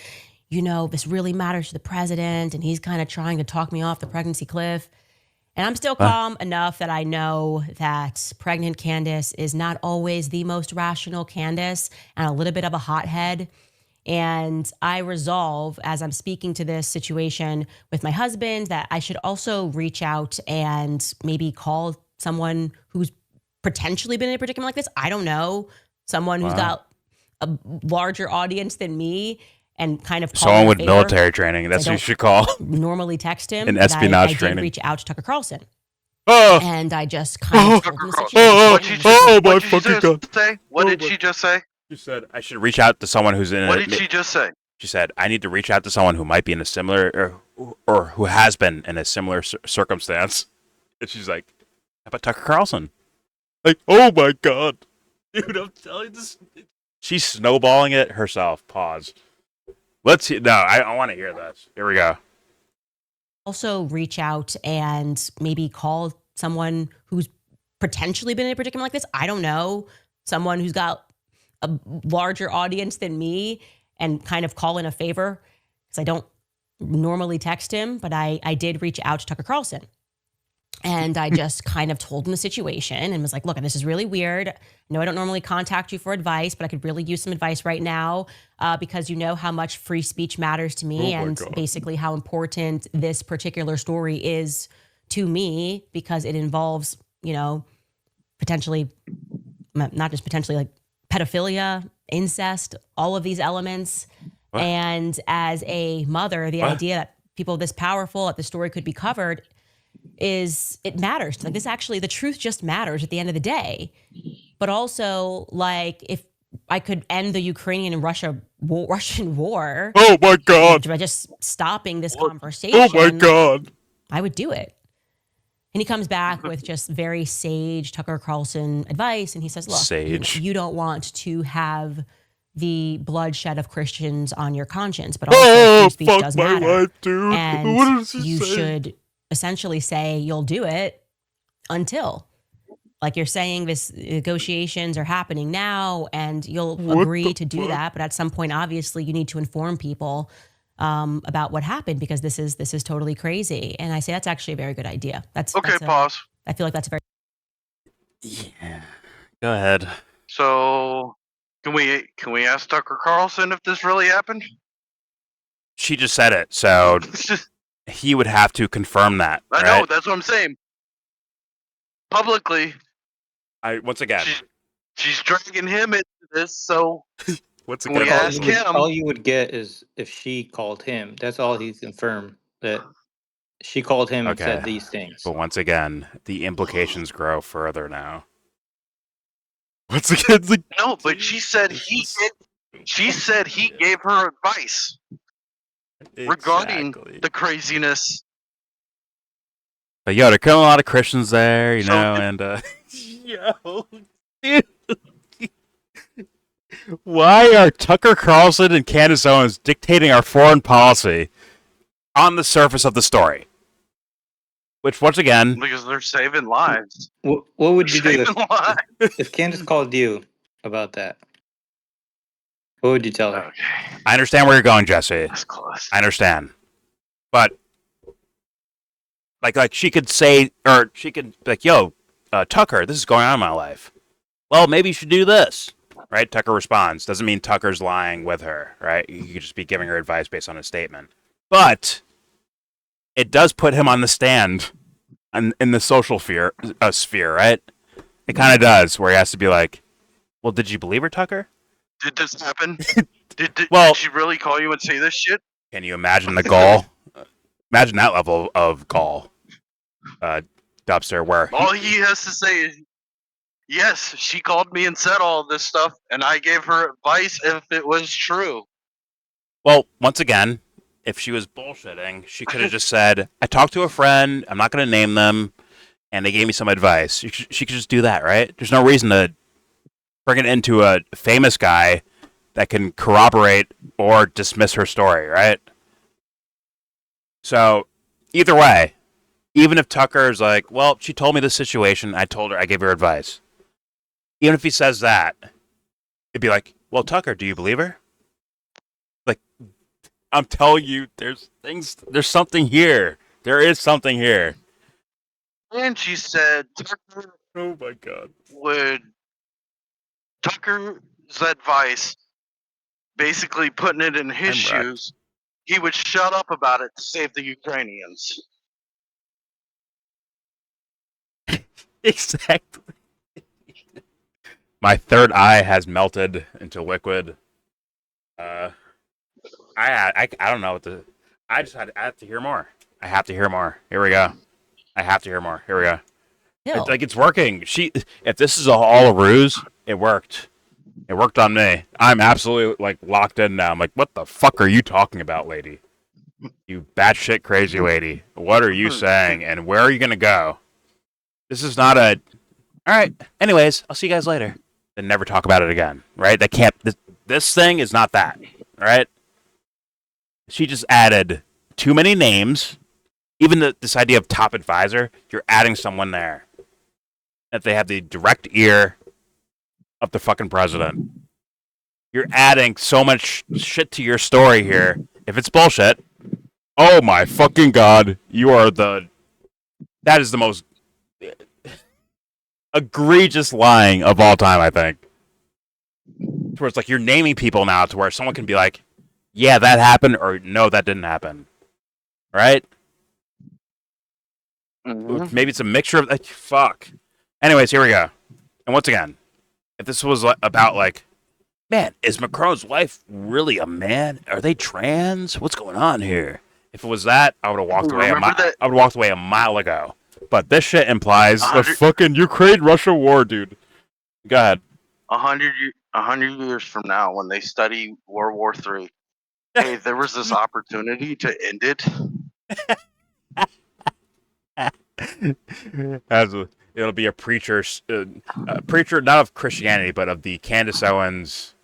this really matters to the president. And he's kind of trying to talk me off the pregnancy cliff. And I'm still calm enough that I know that pregnant Candace is not always the most rational Candace and a little bit of a hothead. And I resolve, as I'm speaking to this situation with my husband, that I should also reach out and maybe call someone who's potentially been in a predicament like this. I don't know. Someone who's got a larger audience than me and kind of someone with military training. That's who you should call. Normally text him. And espionage training. I did reach out to Tucker Carlson. Oh. And I just kind of told him the situation. What did she just say? She said I should reach out to someone who's in. What did she just say? She said I need to reach out to someone who might be in a similar or who has been in a similar circumstance. And she's like, "How about Tucker Carlson?" Like, oh my god, dude, I'm telling you this. She's snowballing it herself. Pause. Let's see. No, I want to hear this. Here we go. Also, reach out and maybe call someone who's potentially been in a predicament like this. I don't know. Someone who's got a larger audience than me and kind of call in a favor, because I don't normally text him, but I did reach out to Tucker Carlson. And I just kind of told him the situation and was like, look, this is really weird. I know I don't normally contact you for advice, but I could really use some advice right now because you know how much free speech matters to me and basically how important this particular story is to me, because it involves, potentially, not just potentially, like pedophilia, incest, all of these elements. What? And as a mother, the idea that people this powerful, that the story could be covered, it matters. Like this actually, the truth just matters at the end of the day. But also, like, if I could end the Ukrainian and Russian war Oh my god. by just stopping this Oh conversation, my god. I would do it. And he comes back with just very sage Tucker Carlson advice. And he says, look, Sage. you don't want to have the bloodshed of Christians on your conscience, but also free speech fuck does my matter. life, dude. And What does he you say? should essentially say you'll do it until. Like you're saying, this negotiations are happening now, and you'll agree to do that. But at some point, obviously, you need to inform people about what happened, because this is totally crazy. And I say that's actually a very good idea. Pause. I feel like that's a very Yeah. Go ahead. So, can we ask Tucker Carlson if this really happened? She just said it, so he would have to confirm that. I know, that's what I'm saying. Publicly, Once again, she's dragging him into this, so once we again, ask him. All you would get is if she called him. That's all he confirmed, that she called him and said these things. but once again, the implications grow further now. Once again, it's like, No, but she said he gave her advice regarding Exactly. the craziness. But yo, there come a lot of Christians there, you So know, did- and yo, dude. Why are Tucker Carlson and Candace Owens dictating our foreign policy on the surface of the story? Which, once again, Because they're saving lives. What would you do Saving lives. if Candace called you about that? What would you tell her? Okay, I understand where you're going, Jesse. that's close. I understand, but like she could say, or she could be like, "Yo, Tucker, this is going on in my life. Well, maybe you should do this." Right? Tucker responds. Doesn't mean Tucker's lying with her, right? You could just be giving her advice based on a statement. But it does put him on the stand in the social sphere, right? It kind of does, where he has to be like, well, did you believe her, Tucker? Did this happen? Did Well- she really call you and say this shit? Can you imagine the gall? Imagine that level of gall, Dubster, where All he has to say is, yes, she called me and said all this stuff, and I gave her advice if it was true. well, once again, if she was bullshitting, she could have just said, I talked to a friend, I'm not going to name them, and they gave me some advice. She could just do that, right? There's no reason to bring it into a famous guy that can corroborate or dismiss her story, right? So, either way, even if Tucker's like, well, she told me this situation, I told her, I gave her advice. Even if he says that, it'd be like, well, Tucker, do you believe her? Like, I'm telling you, there's something here. There is something here. And she said Tucker Oh my god. Tucker's advice, basically putting it in his I'm wrecked. shoes, he would shut up about it to save the Ukrainians. Exactly. My third eye has melted into liquid. I don't know what to. I have to hear more. I have to hear more. Here we go. I have to hear more. Here we go. Hill. It's working. If this is all a ruse, it worked. It worked on me. I'm absolutely locked in now. I'm like, what the fuck are you talking about, lady? You batshit crazy lady. What are you saying? And where are you gonna go? This is not a. All right. Anyways, I'll see you guys later. Then never talk about it again. Right? That can't. This thing is not that. Right? She just added too many names. Even this idea of top advisor, you're adding someone there. That they have the direct ear of the fucking president. You're adding so much shit to your story here. If it's bullshit, oh my fucking god, that is the most egregious lying of all time, I think. Where it's like you're naming people now to where someone can be like, yeah, that happened, or no, that didn't happen. Right? Mm-hmm. Maybe it's a mixture of fuck. Anyways, here we go. And once again, if this was about man, is Macron's wife really a man? Are they trans? What's going on here? If it was that, I would have walked away. Remember that? I would have walked away a mile ago. But this shit implies the 100 fucking Ukraine-Russia war, dude. Go ahead. 100 years from now, when they study World War III, hey, there was this opportunity to end it. It'll be a preacher not of Christianity, but of the Candace Owens,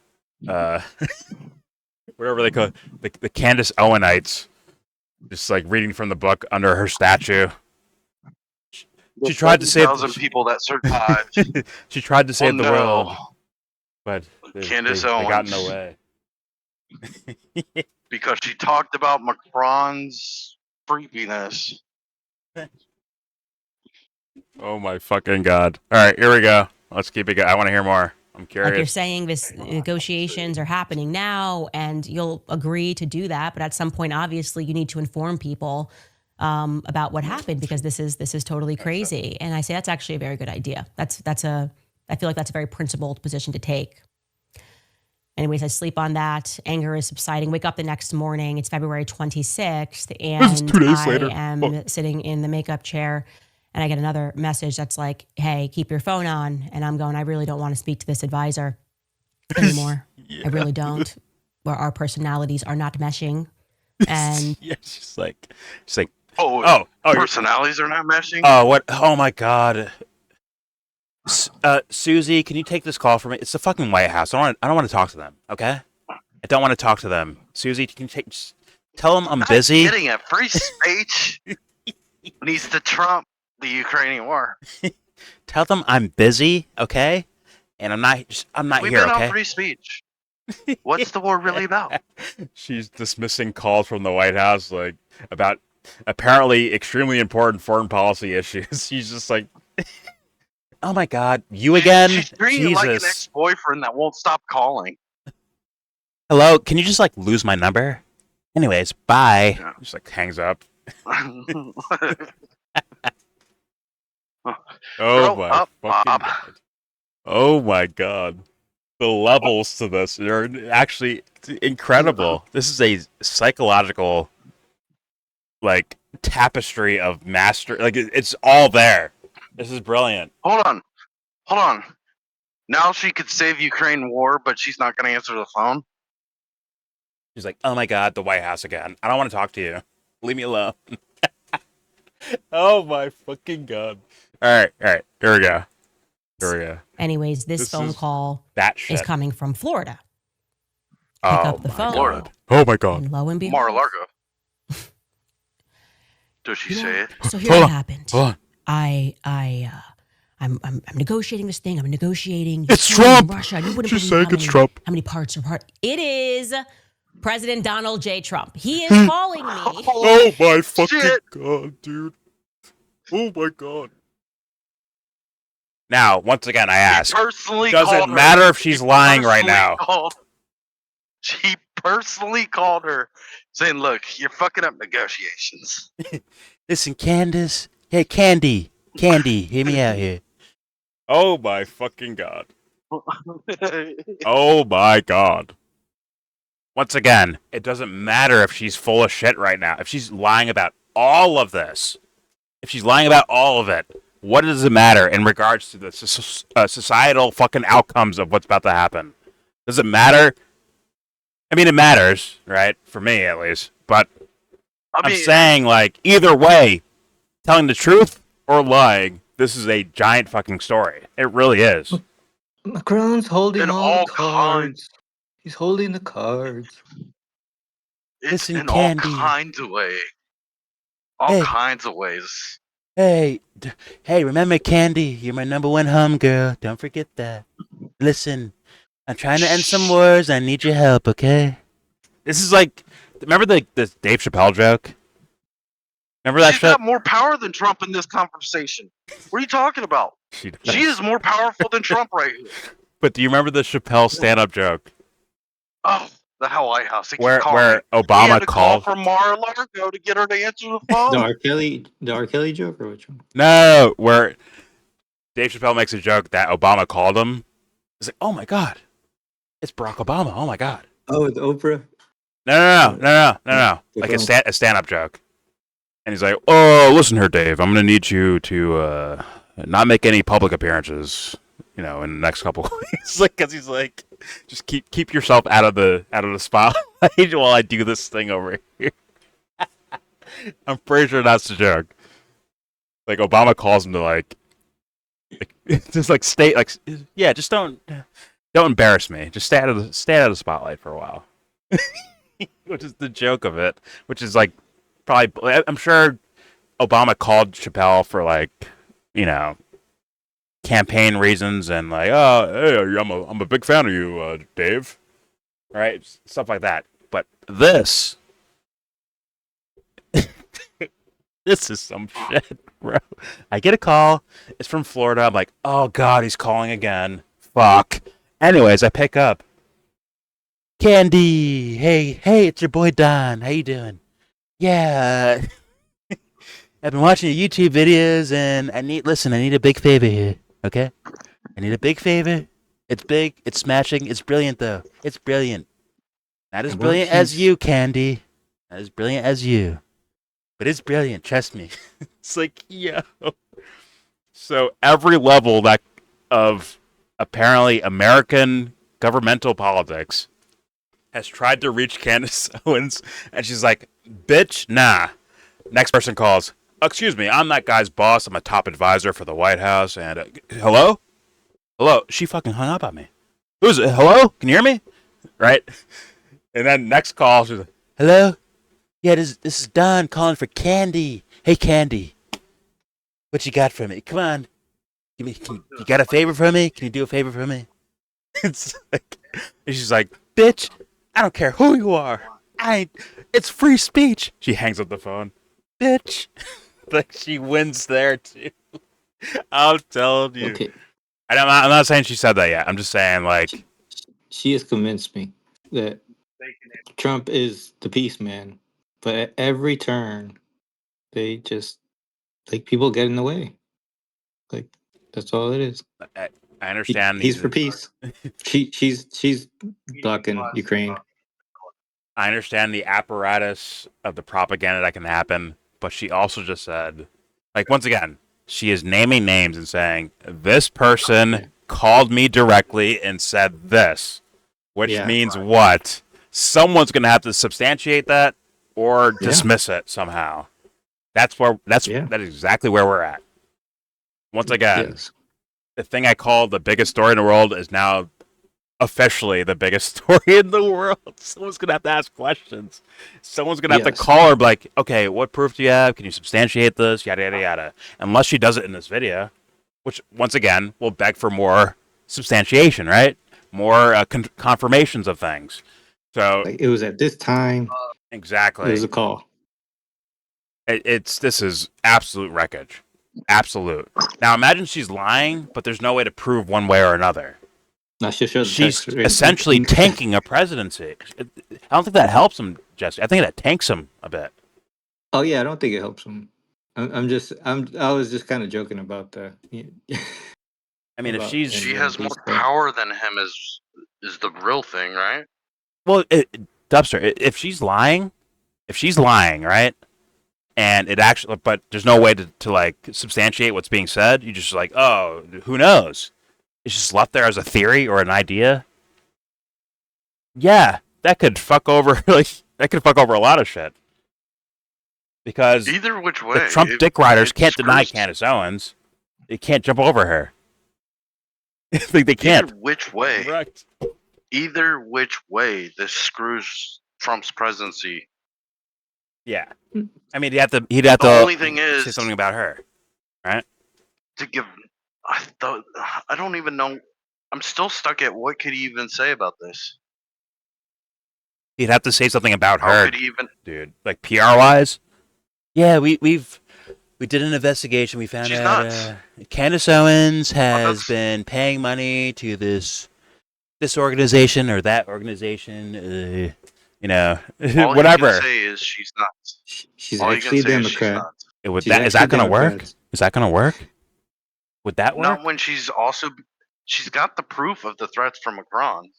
whatever they call it, the Candace Owenites, just like reading from the book under her statue. She tried to save 1,000 people that survived. She tried to save the no. world, but Candace they got in Owens. the way. Because she talked about Macron's creepiness. Oh my fucking god! All right, here we go. Let's keep it going. I want to hear more. I'm curious. Like you're saying, this negotiations are happening now, and you'll agree to do that. But at some point, obviously, you need to inform people about what happened, because this is totally crazy. And I say that's actually a very good idea. I feel like that's a very principled position to take. Anyways, I sleep on that. Anger is subsiding. Wake up the next morning. It's February 26th, and This is 2 days later. I am sitting in the makeup chair, and I get another message that's like, "Hey, keep your phone on." And I'm going, I really don't want to speak to this advisor anymore. I really don't. Where our personalities are not meshing, and Yeah, she's like, Oh, personalities are not meshing? oh, what? Oh my god. Susie, can you take this call for me? It's the fucking White House. I don't want to talk to them. Okay, I don't want to talk to them. Susie, can you tell them I'm busy? Getting a free speech needs to trump the Ukrainian war. Tell them I'm busy. Okay, and I'm not We've here. been Okay. on free speech. What's the war really about? She's dismissing calls from the White House, like, about apparently extremely important foreign policy issues. She's just like, oh my god, you again? She's treating Jesus. like an ex-boyfriend that won't stop calling. Hello, can you just like lose my number? Anyways, bye. Yeah. Just like hangs up. Oh Grow my up, fucking Bob. god. Oh my god. The levels to this are actually incredible. This is a psychological, like, tapestry of master. Like, it's all there. This is brilliant. Hold on. Now she could save Ukraine war, but she's not going to answer the phone. She's like, oh my god, the White House again. I don't want to talk to you. Leave me alone. Oh my fucking god. All right. Here we go. anyways, this phone is call That shit. is coming from Florida. Oh up the my phone. god. Oh my god. And lo and behold, Mar-a-Lago. Does she say it? so here's Hold what on. happened. Hold on. I'm negotiating this thing. I'm negotiating. It's Ukraine, Trump. Russia. You wouldn't She's believe saying it's Trump. How many parts are part? It is President Donald J. Trump. He is calling me. Oh my fucking shit. god, dude. Oh my god. Now, once again, I ask, Personally does called it her. matter if she's lying right Personally now? She personally called her saying, look, you're fucking up negotiations. Listen, Candace. Hey, Candy, hear me out here. Oh my fucking god. Oh my god. Once again, it doesn't matter if she's full of shit right now. If she's lying about all of this, if she's lying about all of it, what does it matter in regards to the societal fucking outcomes of what's about to happen? Does it matter? I mean, it matters, right? For me, at least. But I'm saying, like, either way, telling the truth or lying, this is a giant fucking story. It really is. Macron's holding In all all the cards. He's holding the cards. it's Listen, in Candy. all kinds of ways. All Hey. kinds of ways. Hey, remember, Candy? You're my number one home girl. Don't forget that. Listen, I'm trying to end some wars. I need your help, okay? This is like, remember the Dave Chappelle joke? Remember that She's shit? got more power than Trump in this conversation. What are you talking about? She does. She is more powerful than Trump right here. But do you remember the Chappelle stand-up joke Oh, the hell White House. They keep where calling me. He Obama had to call called? from Mar-a-Lago to get her to answer the The phone. R. Kelly joke or which one? No, where Dave Chappelle makes a joke that Obama called him. He's like, oh my god, it's Barack Obama. Oh my god. Oh, with Oprah. No. Like a stand-up joke. And he's like, "Oh, listen here, Dave. I'm gonna need you to not make any public appearances, in the next couple of weeks." Like, because he's like, just keep yourself out of the spotlight while I do this thing over here. I'm pretty sure that's the joke. Like, Obama calls him to like just like stay like, yeah, just don't embarrass me. Just stay out of the spotlight for a while. Which is the joke of it. Which is like, probably, I'm sure Obama called Chappelle for like, campaign reasons and like, oh, hey, I'm a big fan of you, Dave, right? Stuff like that. But this is some shit, bro. I get a call. It's from Florida. I'm like, oh god, he's calling again. Fuck. Anyways, I pick up. Candy, hey, it's your boy Don. How you doing? Yeah. I've been watching your YouTube videos, and I need a big favor here, okay? I need a big favor. It's big, it's smashing, it's brilliant, though. It's brilliant. Not as brilliant as you, Candy. Not as brilliant as you. But it's brilliant, trust me. It's like, yo. So every level of apparently American governmental politics has tried to reach Candace Owens, and she's like, bitch, nah. Next person calls. Excuse me, I'm that guy's boss. I'm a top advisor for the White House. And hello? She fucking hung up on me. Who's it? Hello? Can you hear me? Right? And then next call, she's like, hello? Yeah, this is Don calling for Candy. Hey, Candy. What you got for me? Come on. You got a favor for me? Can you do a favor for me? It's like, and she's like, bitch, I don't care who you are. It's free speech. She hangs up the phone. Bitch. Like, she wins there, too. I'm telling you. Okay. I'm not saying she said that yet. I'm just saying, like... She has convinced me that Trump is the peace man. But at every turn, they just... like, people get in the way. Like, that's all it is. I understand. He's for peace. She's blocking Ukraine. I understand the apparatus of the propaganda that can happen, but she also just said, like, once again, she is naming names and saying, this person called me directly and said this, which means what? Someone's going to have to substantiate that or dismiss it somehow. That is exactly where we're at. Once again, the thing I call the biggest story in the world is now officially the biggest story in the world. Someone's going to have to ask questions. Someone's going to have to call her, like, okay, what proof do you have? Can you substantiate this? Yada, yada, yada. Unless she does it in this video, which, once again, will beg for more substantiation, right? More confirmations of things. So like, it was at this time. Exactly. It was a call. This is absolute wreckage. Absolute. Now, imagine she's lying, but there's no way to prove one way or another. She's essentially tanking a presidency. I don't think that helps him, Jesse. I think that tanks him a bit. Oh yeah, I don't think it helps him. I was just kind of joking about that. I mean, if she has more power than him is the real thing, right? Well, Dubster, if she's lying, right? And it actually, but there's no way to like substantiate what's being said. You just like, oh, who knows? It's just left there as a theory or an idea. Yeah, that could fuck over a lot of shit. Because either which way, the Trump dick riders can't deny Candace Owens. They can't jump over her. Like, they can't. Either which way. Correct. Either which way, this screws Trump's presidency. Yeah. I mean, he'd have to only thing is, say something about her, right? To give, I don't even know. I'm still stuck at what could he even say about this. He'd have to say something about How her, could he even, dude. Like PR wise. Yeah, we did an investigation. We found out Candace Owens has been paying money to this organization or that organization. all whatever. All you can say is she's not. She's actually a Democrat. Is that going to work? Is that going to work? Would that work? Not when she's got the proof of the threats from Macron.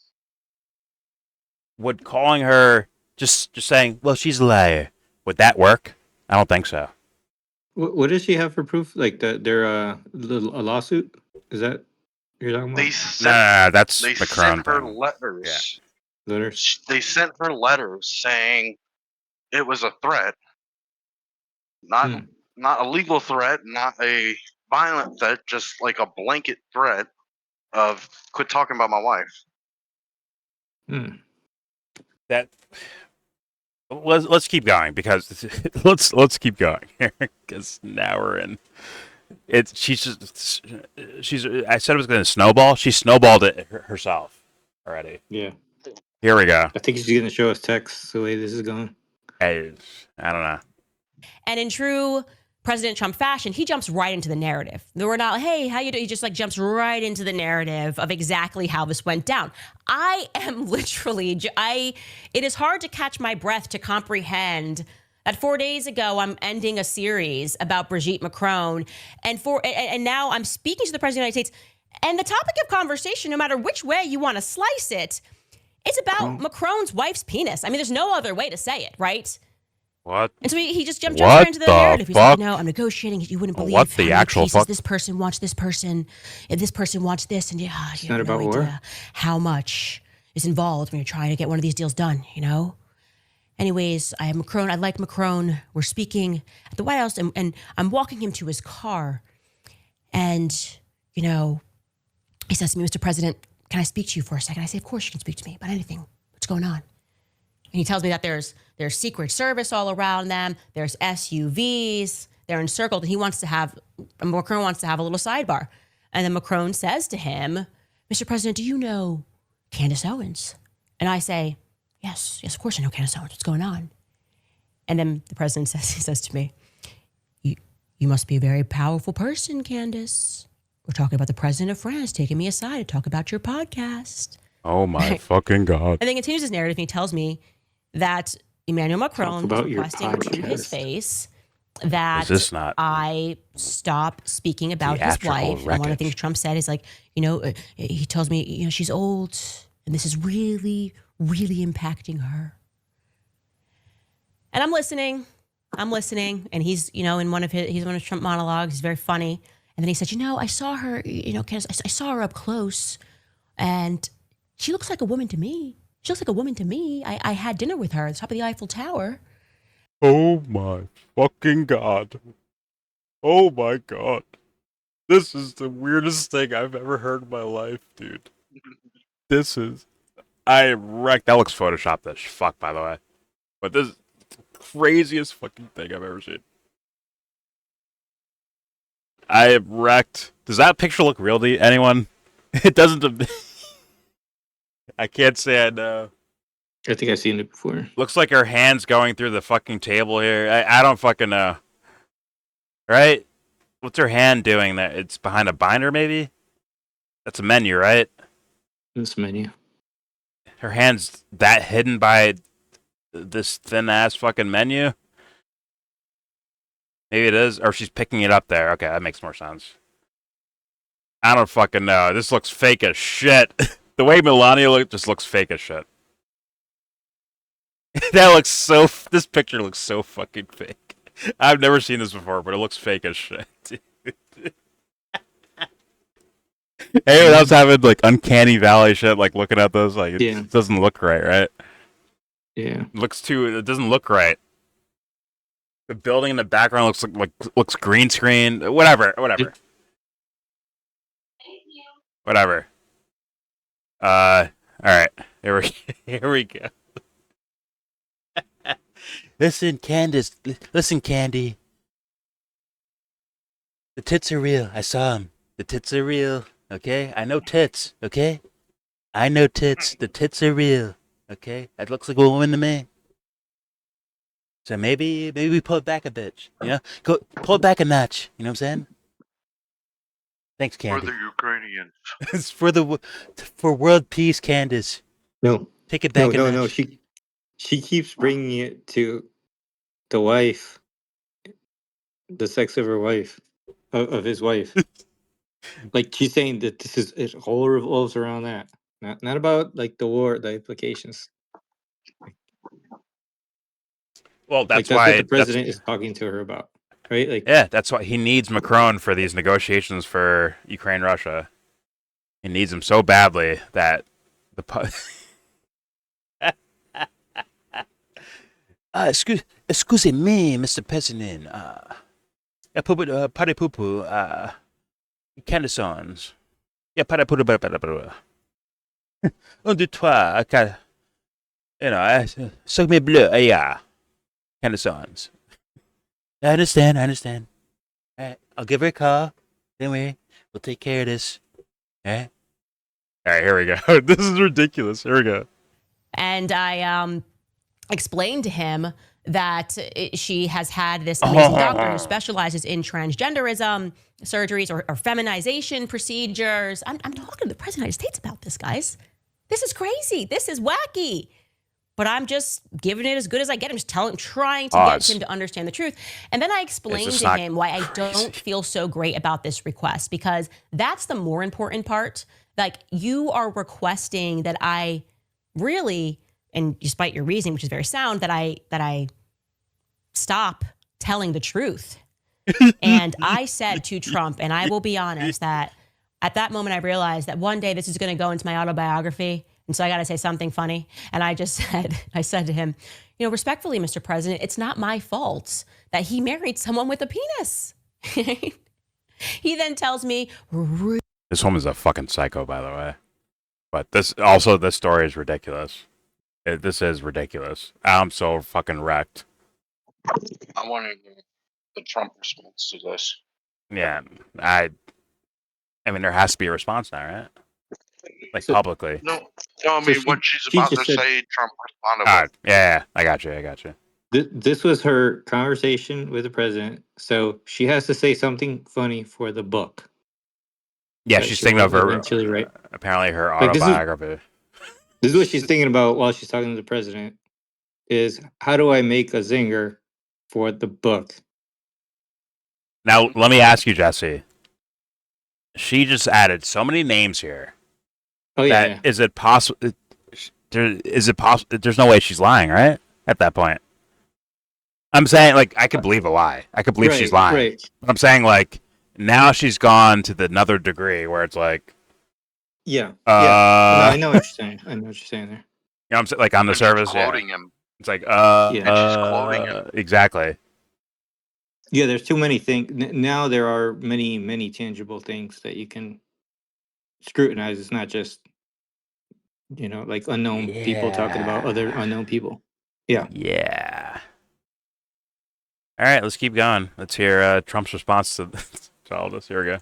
Would calling her Just saying, well, she's a liar. Would that work? I don't think so. What does she have for proof? Like a lawsuit? Is that you're talking They about? sent That's they Macron sent her thing. letters. Letters? They sent her letters saying it was a threat, not Hmm. not a legal threat, not a violent threat, just like a blanket threat of quit talking about my wife. Hmm. That let's keep going because let's keep going here because now we're in. She's I said it was going to snowball. She snowballed it herself already. Yeah. Here we go. I think she's gonna show us text the way this is going. I don't know. And in true President Trump fashion, he jumps right into the narrative. We're not like, hey, how you doing? He just like jumps right into the narrative of exactly how this went down. I am literally, it is hard to catch my breath to comprehend that 4 days ago, I'm ending a series about Brigitte Macron. And now I'm speaking to the President of the United States. And the topic of conversation, no matter which way you want to slice it, it's about Macron's wife's penis. I mean, there's no other way to say it, right? What? And so he just jumps right into the narrative. He's like, I'm negotiating. You wouldn't believe what the how many actual pieces fuck? this person wants this person. If this person wants this, and you Not have about no war? idea how much is involved when you're trying to get one of these deals done, Anyways, I have Macron. I like Macron. We're speaking at the White House, and I'm walking him to his car. And, he says to me, Mr. President, can I speak to you for a second? I say, of course you can speak to me about anything. What's going on? And he tells me that there's Secret Service all around them. There's SUVs. They're encircled. And Macron wants to have a little sidebar. And then Macron says to him, Mr. President, do you know Candace Owens? And I say, yes, of course I know Candace Owens. What's going on? And then the president says to me, you must be a very powerful person, Candace. We're talking about the president of France taking me aside to talk about your podcast. Oh my fucking God. And then continues his narrative and he tells me that Emmanuel Macron was requesting to his face that I stop speaking about his wife. And one of the things Trump said is like, he tells me, she's old and this is really, really impacting her. And I'm listening. And he's, in one of Trump monologues. He's very funny. And then he said, I saw her, Candace, I saw her up close and she looks like a woman to me. I had dinner with her at the top of the Eiffel Tower. Oh my fucking God. Oh my God. This is the weirdest thing I've ever heard in my life, dude. I wrecked. That looks photoshopped as fuck, by the way. But this is the craziest fucking thing I've ever seen. I am wrecked. Does that picture look real to anyone? It doesn't to me. I can't say I know. I think I've seen it before. Looks like her hand's going through the fucking table here. I don't fucking know. Right? What's her hand doing there? It's behind a binder, maybe? That's a menu, right? This menu. Her hand's that hidden by this thin-ass fucking menu? Maybe it is. Or she's picking it up there. Okay, that makes more sense. I don't fucking know. This looks fake as shit. The way Melania just looks fake as shit. This picture looks so fucking fake. I've never seen this before, but it looks fake as shit. Anyone else having like uncanny valley shit, like looking at this, like it doesn't look right? Yeah. It doesn't look right. The building in the background looks green screen. Whatever. All right. Here we go. Listen, Candace. Listen, Candy. The tits are real. I saw them. The tits are real. Okay? I know tits. Okay? I know tits. The tits are real. Okay? That looks like a woman to me. So maybe we pull it back a bit. Go pull it back a notch. You know what I'm saying? Thanks, Candy. For the Ukrainians. It's for world peace, Candace. No. Take it back a notch. No. She keeps bringing it to the wife, the sex of her wife, of his wife. Like she's saying that it all revolves around that, not about like the war, the implications. Well, Like that's that's why what the president is talking to her about, right? Like, yeah, that's why he needs Macron for these negotiations for Ukraine, Russia. He needs him so badly that the excuse me, Mr. President. Pare poo Candace Owens. Yeah, pare poo Un, deux, trois, quatre. You know, suck me bleu, yeah. Candace Owens. I understand. All right, I'll give her a call. Anyway, we'll take care of this. All right. All right, here we go. This is ridiculous. Here we go. And I explained to him that she has had this amazing doctor who specializes in transgenderism surgeries or feminization procedures. I'm talking to the president of the United States about this, guys. This is crazy. This is wacky. But I'm just giving it as good as I get. I'm just trying to get him to understand the truth. And then I explained to him why I don't feel so great about this request, because that's the more important part. Like, you are requesting that I really, and despite your reasoning, which is very sound, that I stop telling the truth. And I said to Trump, and I will be honest, that at that moment I realized that one day this is going to go into my autobiography. And so I got to say something funny. And I said to him, respectfully, Mr. President, it's not my fault that he married someone with a penis. He then tells me, this woman's a fucking psycho, by the way. But this story is ridiculous. This is ridiculous. I'm so fucking wrecked. I want to hear the Trump response to this. Yeah, I mean, there has to be a response now, right? Like, publicly. No, I mean, what she's about to say, Trump responded with. Yeah, I got you. This was her conversation with the president, so she has to say something funny for the book. Yeah, she's thinking of her, apparently her autobiography. This is what she's thinking about while she's talking to the president, is how do I make a zinger for the book? Now, let me ask you, Jesse. She just added so many names here. Oh, yeah. Is it possible? Is it possible? There's no way she's lying, right? At that point. I'm saying, like, I could believe a lie. I could believe she's lying. Right. But I'm saying, like, now she's gone to the another degree where it's like, yeah. No, I know what you're saying. there. You know, I'm saying, like, on the surface, quoting him. It's like, and she's quoting him. Exactly. Yeah, there's too many things. Now there are many, many tangible things that you can scrutinize. It's not just, like unknown people talking about other unknown people. Yeah. Yeah. All right, let's keep going. Let's hear Trump's response to all this. Here we go.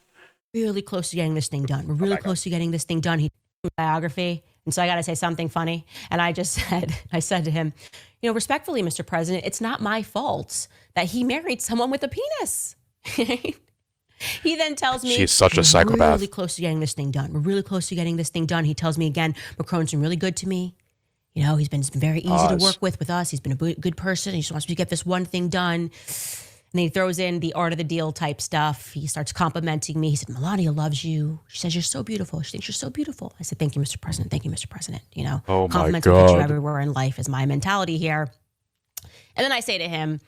Really close to getting this thing done. We're really close to getting this thing done. He biography. And so I got to say something funny. And I said to him, respectfully, Mr. President, it's not my fault that he married someone with a penis. He then tells me, she's such a psychopath. We're really close to getting this thing done. We're really close to getting this thing done. He tells me again, Macron's been really good to me. He's been very easy to work with us. He's been a good person. He just wants me to get this one thing done. And then he throws in the art of the deal type stuff. He starts complimenting me. He said, Melania loves you. She says you're so beautiful. She thinks you're so beautiful. I said, thank you, Mr. President. Thank you, Mr. President. Oh compliments will get you everywhere in life is my mentality here. And then I say to him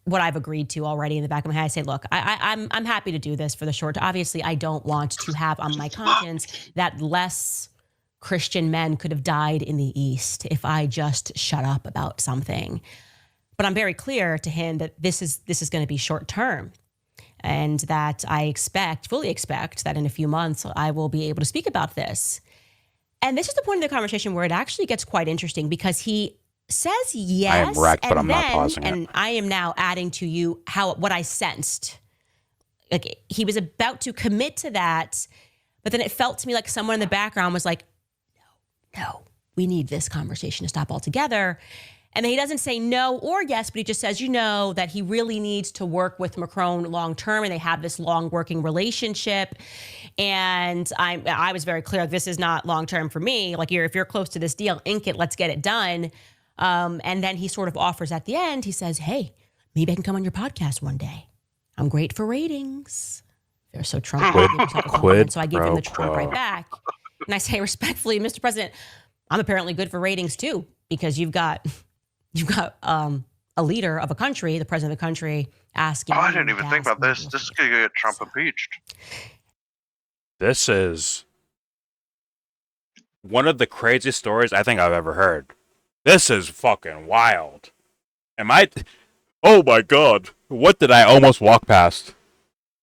what I've agreed to already in the back of my head. I say, look, I'm happy to do this for the short. Obviously, I don't want to have on my conscience that less Christian men could have died in the East if I just shut up about something. But I'm very clear to him that this is going to be short term, and that I fully expect that in a few months I will be able to speak about this. And this is the point of the conversation where it actually gets quite interesting, because he says yes. I am wrecked, but I'm not pausing it. And I am now adding to you what I sensed. Like, he was about to commit to that, but then it felt to me like someone in the background was like, no, we need this conversation to stop altogether. And then he doesn't say no or yes, but he just says, that he really needs to work with Macron long term, and they have this long working relationship. And I was very clear, this is not long term for me. Like, if you're close to this deal, ink it, let's get it done. And then he sort of offers at the end, he says, hey, maybe I can come on your podcast one day. I'm great for ratings. They're so Trump. So I give him the Trump right back. And I say respectfully, Mr. President, I'm apparently good for ratings too, because you've got a leader of a country, the president of the country, asking. Oh, I didn't even think about this. This is going to get Trump impeached. This is one of the craziest stories I think I've ever heard. This is fucking wild. Oh my god. What did I almost walk past?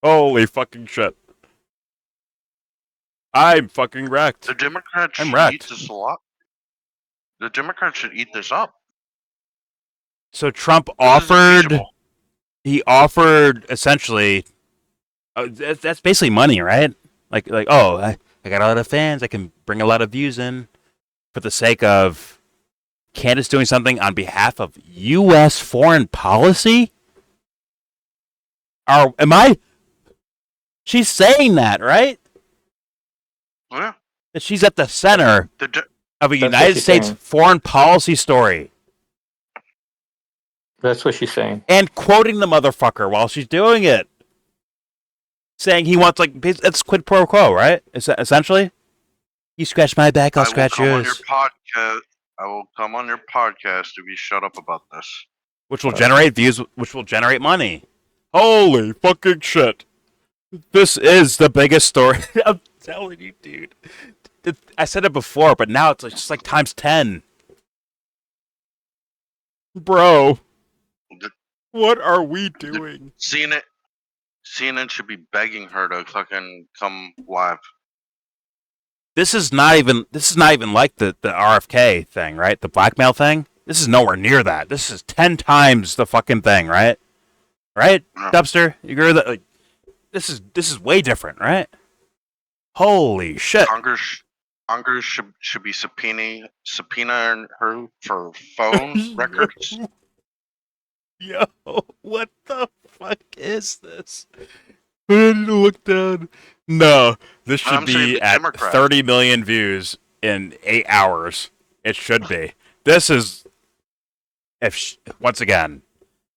Holy fucking shit. I'm fucking wrecked. The Democrats I'm should wrecked. eat this a lot. The Democrats should eat this up. So Trump This is impeachable. he offered essentially, that's basically money, right? Like, oh, I got a lot of fans. I can bring a lot of views in for the sake of Candace doing something on behalf of U.S. foreign policy. She's saying that, right? Yeah. That she's at the center of a That's United what she's States saying. foreign policy story. That's what she's saying. And quoting the motherfucker while she's doing it. Saying he wants, like, it's quid pro quo, right? Essentially? You scratch my back, I'll scratch yours. I will come on your podcast if you shut up about this. Which will generate views, which will generate money. Holy fucking shit. This is the biggest story. I'm telling you, dude. I said it before, but now it's just like times 10. Bro. What are we doing? CNN should be begging her to fucking come live. This is not even like the RFK thing, right? The blackmail thing. This is nowhere near that. This is 10 times the fucking thing, right? Right, Yeah. Dubster? You agree with that? Like, this is way different, right? Holy shit! Congress should be subpoenaing her for phone records. Yo, what the fuck is this? I didn't look down. No, this should I'm saying be the at Democrats. 30 million views in 8 hours. It should be. This is, once again,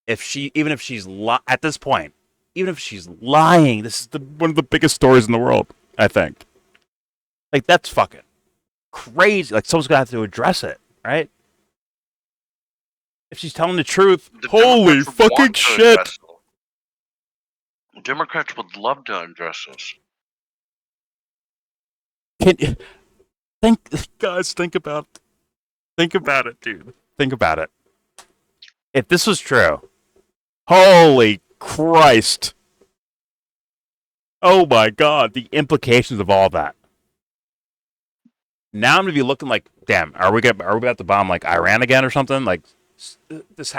even if she's at this point, even if she's lying, this is one of the biggest stories in the world, I think. Like, that's fucking crazy. Like, someone's gonna have to address it, right? If she's telling the truth, The holy Democrats would fucking want to shit! address it. Democrats would love to address this. Think about it, dude. Think about it. If this was true, holy Christ! Oh my God, the implications of all that. Now I'm gonna be looking like, damn, are we about to bomb like Iran again or something? Like, this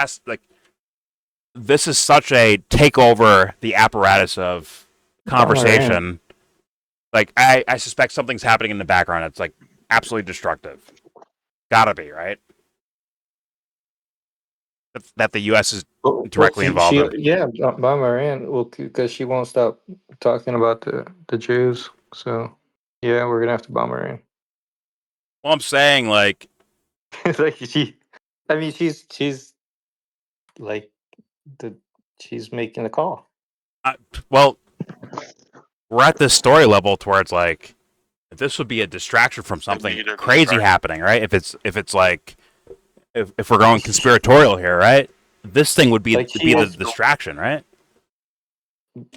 is such a takeover the apparatus of conversation. Like, I suspect something's happening in the background that's like absolutely destructive. Gotta be, right? That the U.S. is directly involved in. Yeah, bomb Iran. Well, because she won't stop talking about the Jews. So, yeah, we're gonna have to bomb Iran. Well, I'm saying, like, Like she's like she's making the call. well, we're at this story level towards like, this would be a distraction from something Need a crazy distraction. happening, right? If like, if we're going conspiratorial here, right? This thing would be Like, to she be the wants- distraction, right?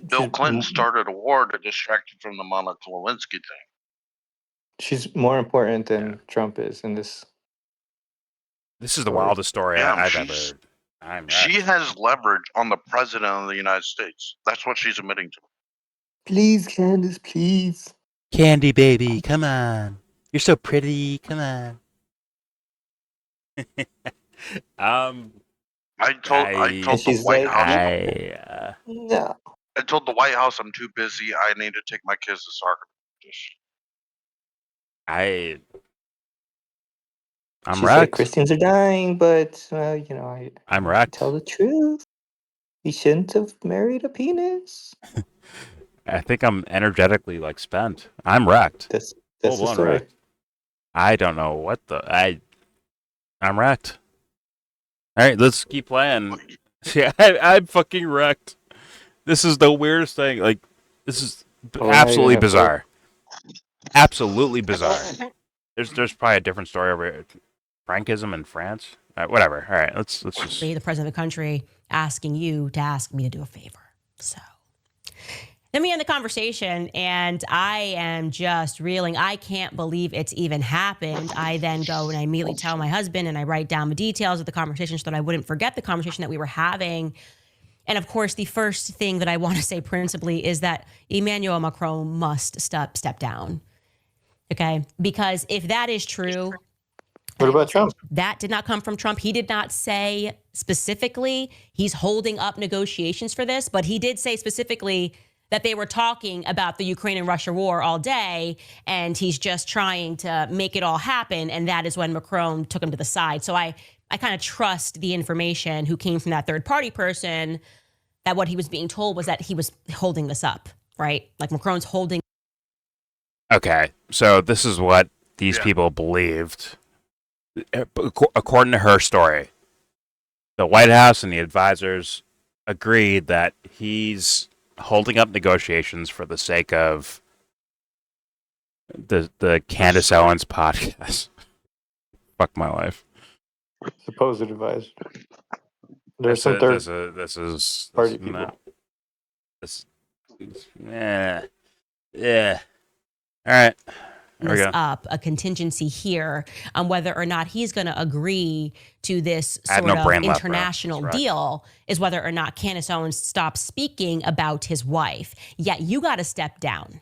Bill Clinton started a war to distract you from the Monica Lewinsky thing. She's more important than Trump is in this. This is the wildest story Yeah, I've ever she's- heard. I'm She has leverage on the president of the United States. That's what she's admitting to. Please, Candace, please. Candy baby, come on. You're so pretty. Come on. I told the she's White like, House. No. I told the White House I'm too busy. I need to take my kids to soccer practice. I'm She's wrecked. like, Christians are dying, but I'm wrecked. tell the truth. He shouldn't have married a penis. I think I'm energetically like spent. I'm wrecked. That's Full the blown story. wrecked. I don't know what I'm wrecked. All right, let's keep playing. Yeah, I'm fucking wrecked. This is the weirdest thing. Like, this is absolutely bizarre. Absolutely bizarre. There's probably a different story over here. Frankism in France. Whatever. All right, let's just. The president of the country asking you to ask me to do a favor. So then we end the conversation, and I am just reeling. I can't believe it's even happened. I then go and I immediately tell my husband, and I write down the details of the conversation so that I wouldn't forget the conversation that we were having. And of course, the first thing that I want to say principally is that Emmanuel Macron must step down. Okay? Because if that is true, What about Trump? that did not come from Trump. He did not say specifically he's holding up negotiations for this, but he did say specifically that they were talking about the Ukraine and Russia war all day, and he's just trying to make it all happen. And that is when Macron took him to the side. So I kind of trust the information who came from that third party person, that what he was being told was that he was holding this up, right? Like Macron's holding. Okay, so this is what these people believed. According to her story, the White House and the advisors agreed that he's holding up negotiations for the sake of the Candace Owens podcast. Fuck my life. Supposed advisor. There's some third This is party people. Yeah. All right. There we this go. up a contingency here on whether or not he's going to agree to this I had sort no of brain left, bro. international That's right. deal is whether or not Candace Owens stops speaking about his wife. Yet you got to step down,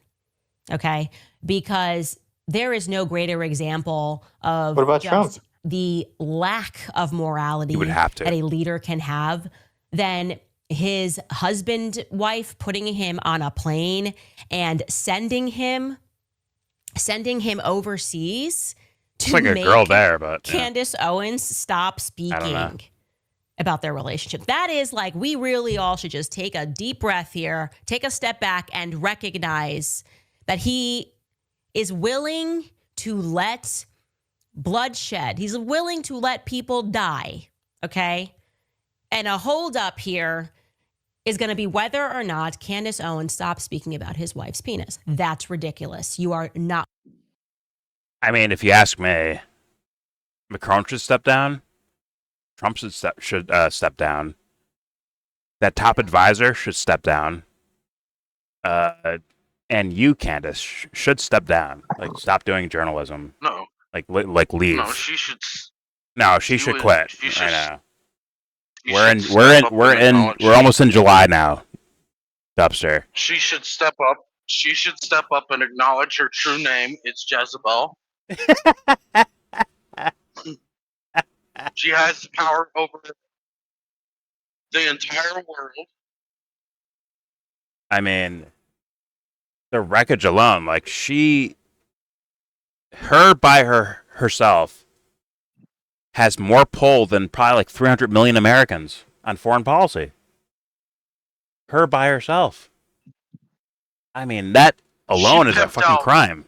okay? Because there is no greater example of What about just Trump? the lack of morality You would have to. that a leader can have than his husband, wife putting him on a plane and sending him overseas to It's like a make girl there, but yeah. Candace Owens stop know. speaking about their relationship. That is like, we really all should just take a deep breath here, take a step back and recognize that he is willing to let bloodshed. He's willing to let people die. Okay. And a holdup here is going to be whether or not Candace Owens stops speaking about his wife's penis. That's ridiculous. You are not. I mean, if you ask me, Macron should step down. Trump should step down. That top advisor should step down. And you, Candace, should step down. Like, stop doing journalism. No, Like leave. no, she should. No, she should quit. She should, I know. she We're should step up and acknowledge- we're almost in July now. Dubster. She should step up. She should step up and acknowledge her true name. It's Jezebel. She has power over the entire world. I mean, the wreckage alone, like herself has more pull than probably like 300 million Americans on foreign policy. Her by herself. I mean, that alone is a pimped fucking out- crime.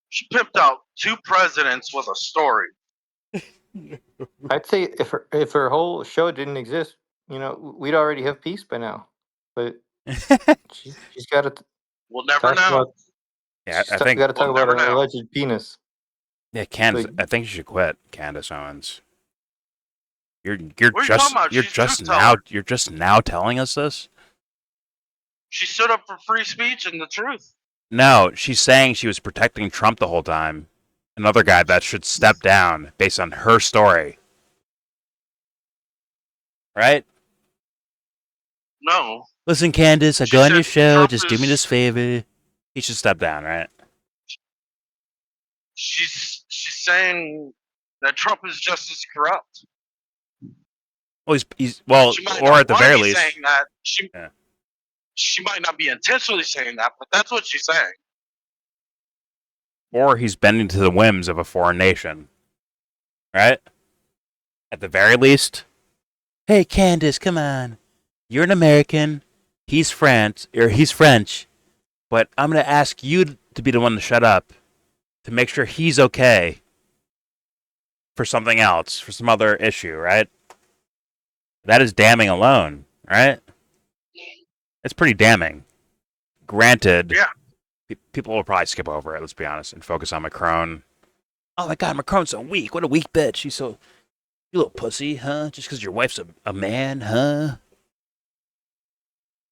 She pimped out 2 presidents with a story. I'd say if her whole show didn't exist, we'd already have peace by now. But she's got to We'll never talk know. about. Yeah, I Got think. to talk We'll about never an know. alleged penis. Yeah, Candace. like- I think she should quit. Candace Owens. You're What are you just talking about? you're She's just a now truth you're just now telling us this. She stood up for free speech and the truth. No, she's saying she was protecting Trump the whole time. Another guy that should step down based on her story. Right? No, Listen, Candace, I She go on said your show. Trump Just do me is- this favor. He should step down, right? she's saying that Trump is just as corrupt. Well, he's well, She might or not at the wanna very be least, saying that. Yeah. She might not be intentionally saying that, but that's what she's saying. or he's bending to the whims of a foreign nation, right? At the very least, hey, Candace, come on. You're an American. He's French, but I'm gonna ask you to be the one to shut up, to make sure he's okay for something else, for some other issue, right? That is damning alone, right? It's pretty damning. Granted, Yeah. People will probably skip over it, let's be honest, and focus on Macron. Oh my god, Macron's so weak. What a weak bitch. You little pussy, huh? Just because your wife's a man, huh?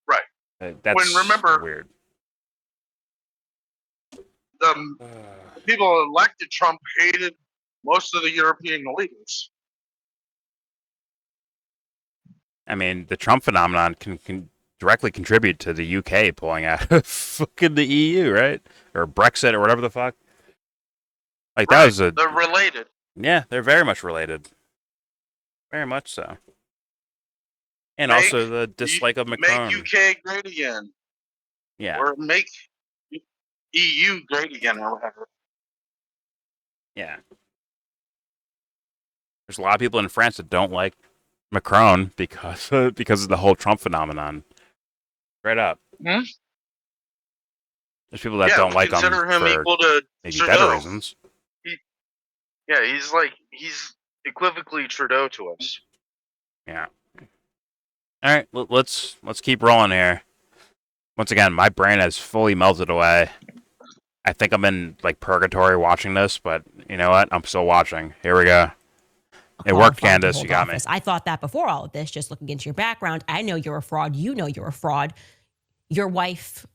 Right. That's remember- weird. The people elected Trump hated most of the European leaders. I mean, the Trump phenomenon can directly contribute to the UK pulling out of fucking the EU, right? Or Brexit or whatever the fuck. Like, that Right. was They're related. Yeah, they're very much related. Very much so. And Make also the dislike of Macron. Make UK great again. Yeah, Or make EU great again or whatever. yeah. There's a lot of people in France that don't like Macron because of the whole Trump phenomenon. Straight up. Hmm? There's people that don't like him consider him for equal to maybe Trudeau. better reasons. Yeah, he's equivocally Trudeau to us. Yeah. All right, let's keep rolling here. Once again, my brain has fully melted away. I think I'm in like purgatory watching this, but you know what? I'm still watching. Here we go. It worked, qualified to Candace. hold You got me. office. I thought that before all of this, just looking into your background. I know you're a fraud. You know you're a fraud. Your wife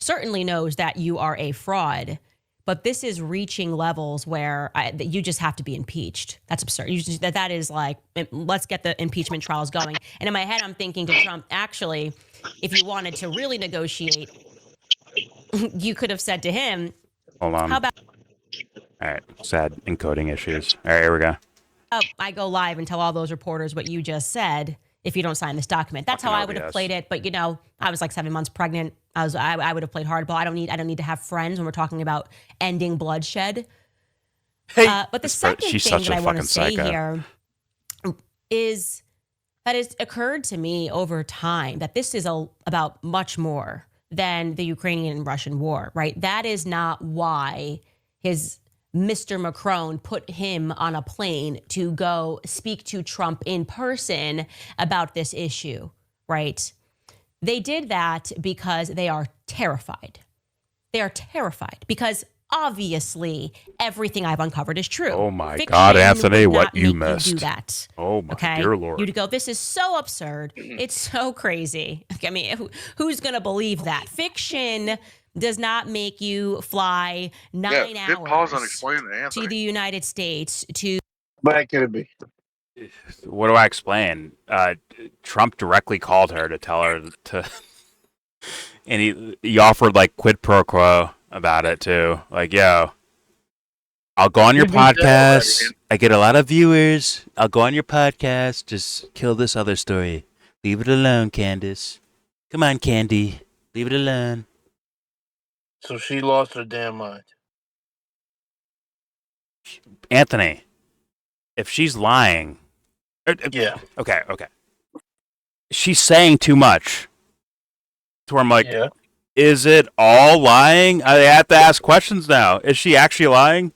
certainly knows that you are a fraud. But this is reaching levels where that you just have to be impeached. That's absurd. That is like, let's get the impeachment trials going. And in my head, I'm thinking to Trump, actually, if you wanted to really negotiate, you could have said to him, Hold on. how about All right, sad encoding issues. All right, here we go. I go live and tell all those reporters what you just said if you don't sign this document. That's Fucking how I would have OBS. played it. But you know, I was like 7 months pregnant. I would have played hardball. I don't need to have friends when we're talking about ending bloodshed. Hey, But the second she's thing such that a I want to fucking say psycho. here is that it's occurred to me over time that this is about much more than the Ukrainian and Russian war, right? That is not why his Mr. Macron put him on a plane to go speak to Trump in person about this issue, right? They did that because they are terrified. They are terrified because obviously everything I've uncovered is true. Oh my Fiction God, Anthony, would what not you make missed. do that. Oh my Okay, dear Lord. you'd go, this is so absurd. It's so crazy. I mean, who's going to believe that? Fiction does not make you fly 9 Hit pause on hours explaining to to Anthony. the United States to But could it be? What do I explain? Trump directly called her to tell her to, and he offered like quid pro quo about it too. Like, yo, I'll go on your You beat that podcast. already. I get a lot of viewers. I'll go on your podcast. Just kill this other story. Leave it alone, Candace. Come on, Candy. Leave it alone. So she lost her damn mind. Anthony, if she's lying, Yeah. okay. She's saying too much. To where I'm like, Yeah. is it all lying? I have to ask questions now. Is she actually lying?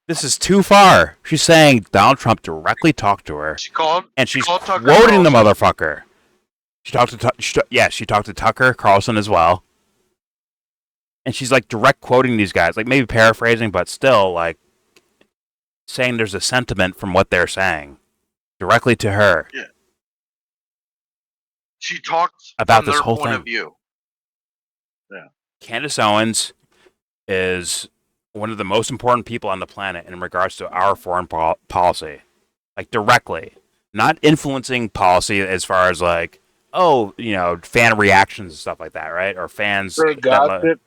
This is too far. She's saying Donald Trump directly talked to her, She called. and she's called Tucker quoting the Carlson. motherfucker. She talked to Tucker Carlson as well, and she's like direct quoting these guys, like maybe paraphrasing, but still like saying there's a sentiment from what they're saying directly to her. She talked About from this their whole point thing. of view. Candace Owens is one of the most important people on the planet in regards to our foreign policy. Like, directly. Not influencing policy as far as, like, fan reactions and stuff like that, right? Or fans. Her gossip.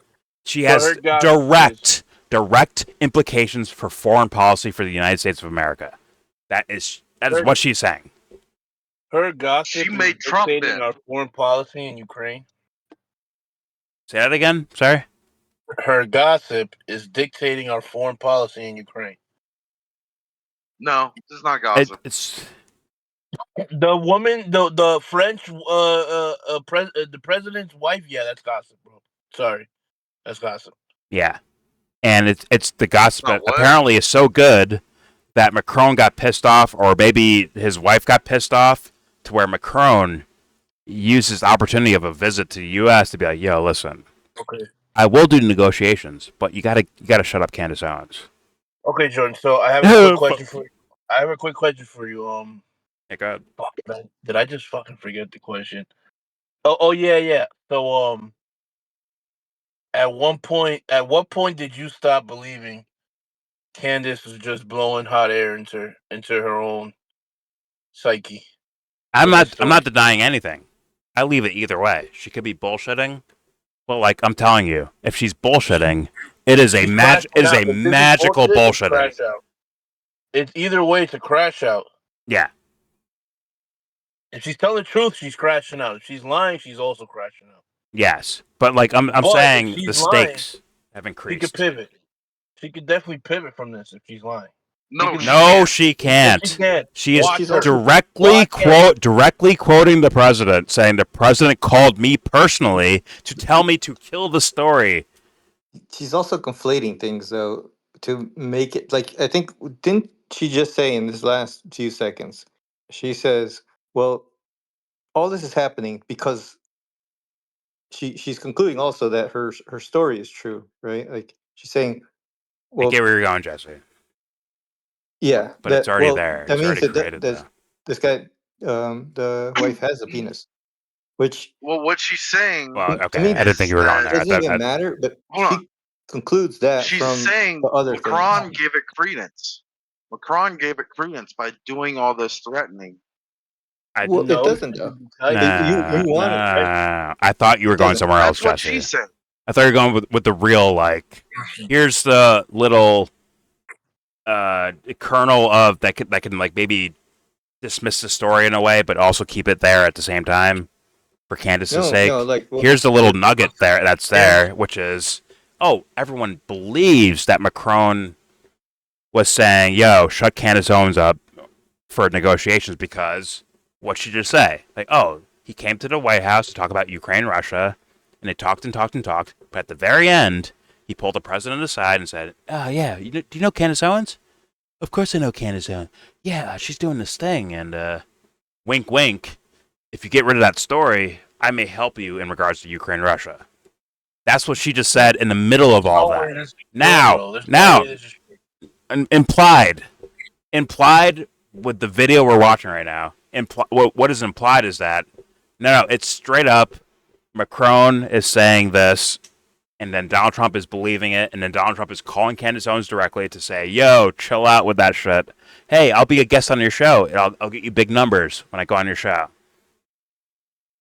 She So has her gossip direct implications for foreign policy for the United States of America. That is what she's saying. Her gossip She is made Trump dictating bend. our foreign policy in Ukraine. Say that again? Sorry? Her gossip is dictating our foreign policy in Ukraine. No, this is not gossip. It's The woman, the French, the president's wife. Yeah, that's gossip, bro. Sorry, that's gossip. yeah. And it's the gossip Oh, what? apparently is so good that Macron got pissed off, or maybe his wife got pissed off, to where Macron uses the opportunity of a visit to the U.S. to be like, yo, listen, Okay. I will do negotiations, but you gotta shut up Candace Owens. Okay, Jordan. So I have a quick question for you. I have a quick question for you. Hey, go ahead. Fuck, man. Did I just fucking forget the question? Oh yeah. So at what point did you stop believing Candace was just blowing hot air into her own psyche I'm with this not. I'm not story? denying anything. I leave it either way. She could be bullshitting, but like I'm telling you, if she's bullshitting, it is a She's crashing It is out. a If this is magical bullshit, it's bullshitting. crash out. It's either way to crash out. Yeah. If she's telling the truth, she's crashing out. If she's lying, she's also crashing out. Yes. But like I'm But if saying, the she's lying, stakes have she could increased. pivot. She could definitely pivot from this if she's lying. No, can- she No, can't. she Yes, can't. she can. She is Watch She's her. also- directly quoting the president, saying the president called me personally to tell me to kill the story. She's also conflating things though to make it like I think didn't she just say in this last few seconds? She says, "Well, all this is happening because she's concluding also that her story is true, right? Like she's saying, I well, get where you're going, Jesse. yeah, But it's that already well there. that It's means already that created, though. this guy, the wife has a penis, which Well, what she's saying Well, to okay. me, I didn't think you were going that- there. doesn't even matter. But Hold on. she concludes that she's from saying the other Macron things. gave it credence. Macron gave it credence by doing all this threatening. Well, No, it doesn't though. I- You want it, right? Nah. I thought you were going doesn't- somewhere else, That's what Jesse. she said. I thought you were going with the real, like, here's the little kernel of that can like maybe dismiss the story in a way, but also keep it there at the same time for Candace's sake. No, like well, Here's the little nugget that's there, which is, oh, everyone believes that Macron was saying, yo, shut Candace Owens up for negotiations because what she just say? Like, oh, he came to the White House to talk about Ukraine, Russia, and they talked and talked and talked, but at the very end, he pulled the president aside and said, oh, yeah, do you know Candace Owens? Of course I know Candace Owens. Yeah, she's doing this thing, and wink, wink, if you get rid of that story, I may help you in regards to Ukraine, Russia. That's what she just said in the middle of all that. Now, implied with the video we're watching right now, what is implied is that, no, it's straight up, Macron is saying this, and then Donald Trump is believing it, and then Donald Trump is calling Candace Owens directly to say, yo, chill out with that shit. Hey, I'll be a guest on your show, and I'll get you big numbers when I go on your show.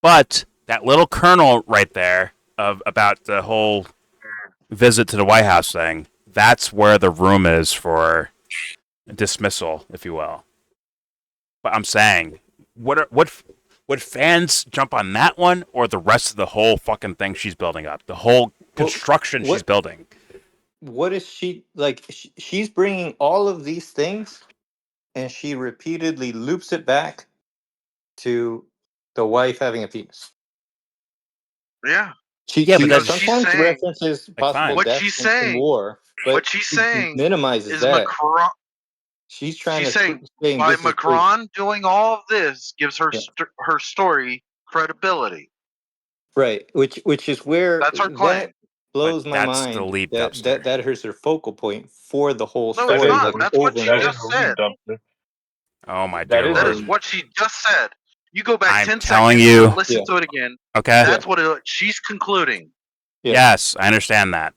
But that little kernel right there about the whole visit to the White House thing, that's where the room is for dismissal, if you will. But I'm saying, would fans jump on that one or the rest of the whole fucking thing she's building up? The whole construction she's building. What is she like? She's bringing all of these things, and she repeatedly loops it back to the wife having a penis. Yeah. Yeah, but that's- sometimes she's saying- references Like, possible fine. What death she's in saying- war, but what she's saying minimizes Is that. Macron? She's trying She's to saying saying by this is proof. Macron doing all of this gives her Yeah. her story credibility. Right, which is where That's her claim. that blows But my that's mind. the leap, that Dubster. that is her focal point for the whole No, story. it's not. like, That's what over she and just over. said. Oh my That dear is That Lord. is what she just said. You go back I'm 10 telling seconds you. and listen Yeah. to it again. Okay? That's what she's concluding. Yeah. Yes, I understand that.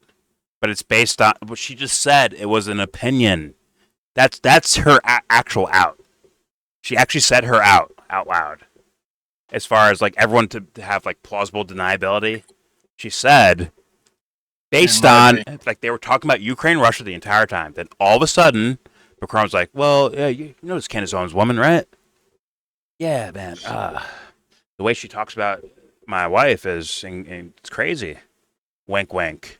But it's based on what she just said. It was an opinion. That's her actual out. She actually said her out loud. As far as like everyone to have like plausible deniability, she said based on like they were talking about Ukraine, Russia the entire time. Then all of a sudden, Macron was like, "Well, yeah, you know this Candace Owens woman, right? Yeah, man. The way she talks about my wife is it's crazy. Wink, wink."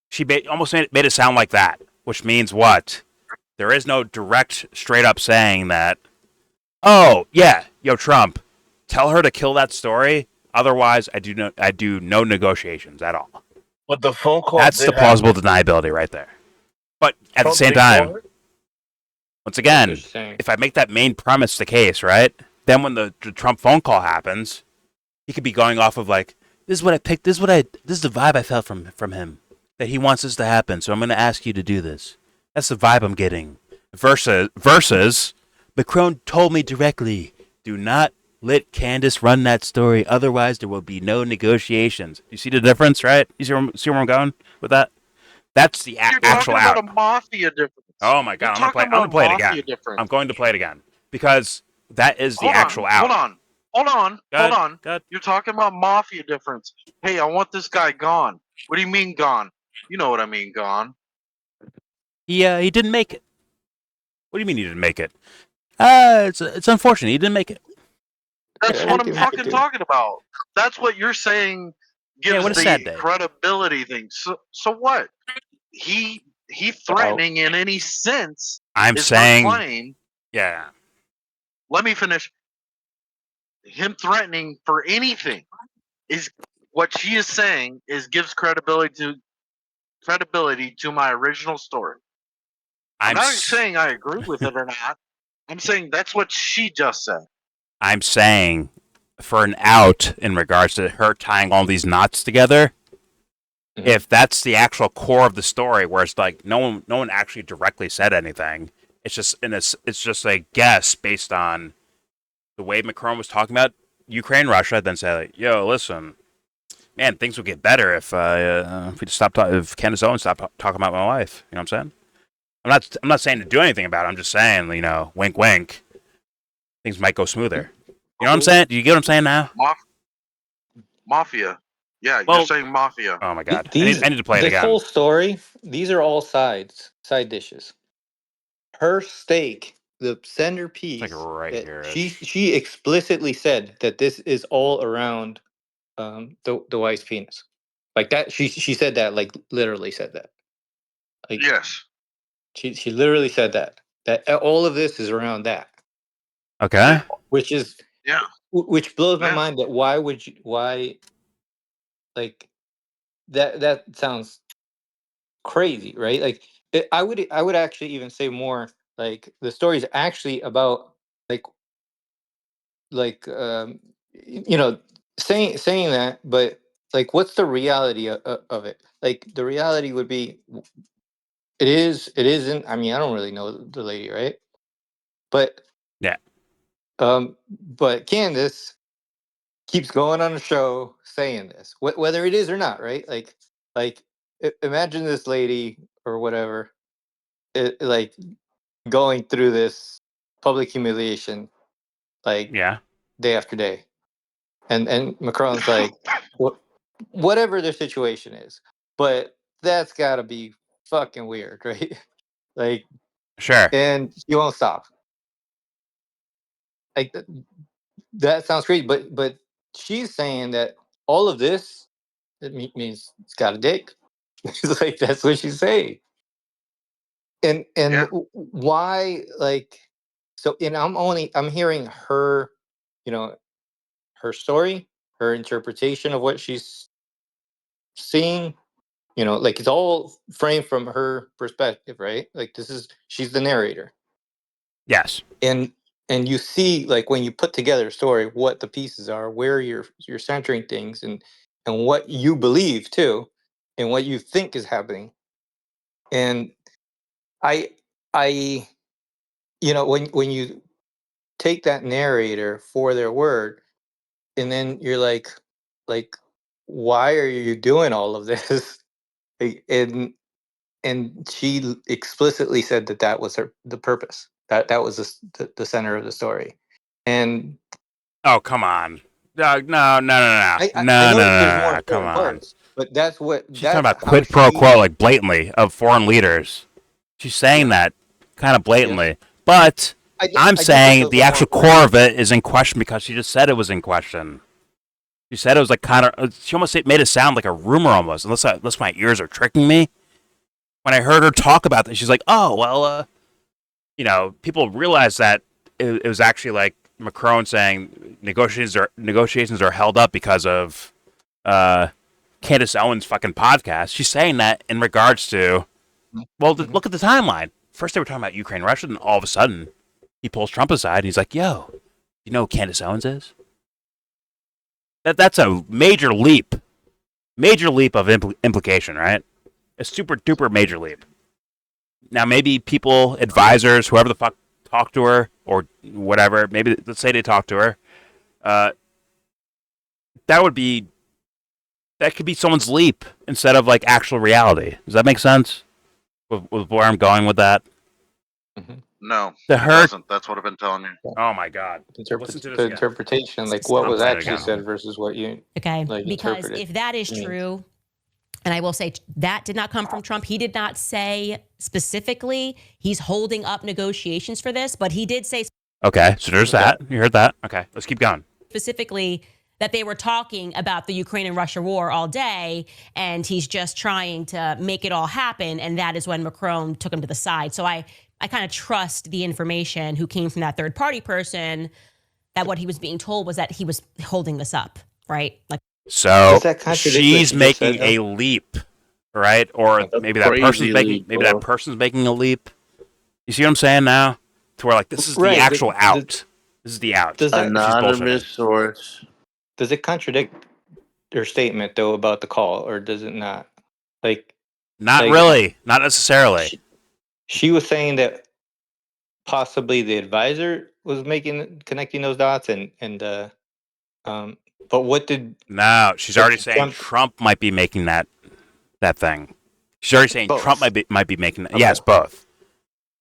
She almost made it sound like that, which means what? There is no direct, straight up saying that, oh, yeah, yo, Trump, tell her to kill that story. Otherwise, I do no negotiations at all. But the phone call. That's the plausible deniability right there. But at the same time, once again, if I make that main premise the case, right? Then when the Trump phone call happens, he could be going off of like, this is what I picked. This is the vibe I felt from him. That he wants this to happen, so I'm going to ask you to do this. That's the vibe I'm getting. Versus, Macron told me directly, do not let Candace run that story. Otherwise, there will be no negotiations. You see the difference, right? You see where I'm going with that? That's the You're actual talking about out. a mafia difference. Oh my You're god, talking I'm gonna about play it mafia again. difference. I'm going to play it again because that is the Hold actual on, out. hold Good, on. good. You're talking about mafia difference. Hey, I want this guy gone. What do you mean gone? You know what I mean gone. He didn't make it. What do you mean he didn't make it? It's unfortunate he didn't make it. That's He what I'm didn't have fucking to. talking about. That's what you're saying Yeah, gives what a sad the day. credibility thing. So what? He threatening in any sense I'm is her saying, claim. yeah, Let me finish. Him threatening for anything is what she is saying is gives credibility to my original story. I'm not saying I agree with it or not. I'm saying that's what she just said. I'm saying for an out in regards to her tying all these knots together. Mhm. If that's the actual core of the story, where it's like no one actually directly said anything, it's just a guess based on the way Macron was talking about Ukraine, Russia, then say, like, "Yo, listen, man, things will get better if we just if Candace Owens stopped talking about my wife." You know what I'm saying? I'm not saying to do anything about it. I'm just saying, wink, wink, things might go smoother. You know what I'm saying? Do you get what I'm saying now? Mafia. Yeah, you're Well, saying mafia. oh my god, These I need to play it this again. whole story, these are all side dishes. Her steak, the It's like centerpiece, right that here ish. she explicitly said that this is all around the wife's penis. Like that, she said that, like literally said that. Like Yes. she literally said that all of this is around that, Okay. which is Yeah. which blows my Yeah. mind. That why like that sounds crazy, right? Like I would actually even say more like the story is actually about like like you know saying that, but like what's the reality of it? Like the reality would be it isn't. I mean, I don't really know the lady, right? But Yeah. but Candace keeps going on the show saying this, whether it is or not, right? Like imagine this lady or whatever, like going through this public humiliation, like Yeah. day after day, and Macron's like, whatever their situation is, but that's got to be fucking weird, right? Like, Sure. and you won't stop. Like that sounds crazy, but she's saying that all of this means it's got a dick. It's like that's what she's saying, and Yeah. why like so? And I'm hearing her, you know, her story, her interpretation of what she's seeing. You know, like it's all framed from her perspective, right? Like she's the narrator, Yes. and you see like when you put together a story, what the pieces are, where you're centering things, and what you believe too, and what you think is happening. And I I when you take that narrator for their word, and then you're like why are you doing all of this? Like, and she explicitly said that that was the purpose, that was the center of the story. And Oh, come on. No, no, no, no, I, no, I I no, no, know that there's no, more no. Come important on. parts, but She's talking that's about how quid pro she. quo, like blatantly, of foreign leaders. She's saying Yeah, that kind of yeah. blatantly. But I'm I get that saying those the are more actual important. core of it is in question because she just said it was in question. She said it was like kind of. She almost made it sound like a rumor almost. Unless my ears are tricking me. When I heard her talk about this, she's like, "Oh well, people realize that it was actually like Macron saying negotiations are held up because of uh, Candace Owens' fucking podcast." She's saying that in regards to, well, Mhm. look at the timeline. First they were talking about Ukraine, Russia, and all of a sudden he pulls Trump aside and he's like, "Yo, you know who Candace Owens is?" That's a major leap of implication, right? A super duper major leap. Now maybe people, advisors, whoever the fuck talked to her or whatever. Maybe let's say they talk to her. That could be someone's leap instead of like actual reality. Does that make sense? With where I'm going with that. No, The it hurt. doesn't. That's what I've been telling you. Oh my God. Listen to this the again. interpretation, like what I'm was playing it actually again. said versus what you Okay, like because interpreted. if that is true, and I will say that did not come from Trump. He did not say specifically he's holding up negotiations for this, but he did say Okay, so there's that. You heard that. Okay, let's keep going. specifically that they were talking about the Ukraine and Russia war all day, and he's just trying to make it all happen. And that is when Macron took him to the side. So I kind of trust the information who came from that third party person, that what he was being told was that he was holding this up, right? Like, So Does that contradict what she's you just making said, a leap, right? Or That's maybe that crazy person's making leap, maybe bro. that person's making a leap. You see what I'm saying now? To where like this is Right, the but actual out. This is the out. Does that- She's Anonymous bullshitting. source. Does it contradict her statement though about the call, or does it not? Like Not like, really. Not necessarily. she was saying that possibly the advisor was connecting those dots, but what did No, she's but already saying Trump might be making that thing. She's already saying Both. Trump might be making that. Okay. Yes, both.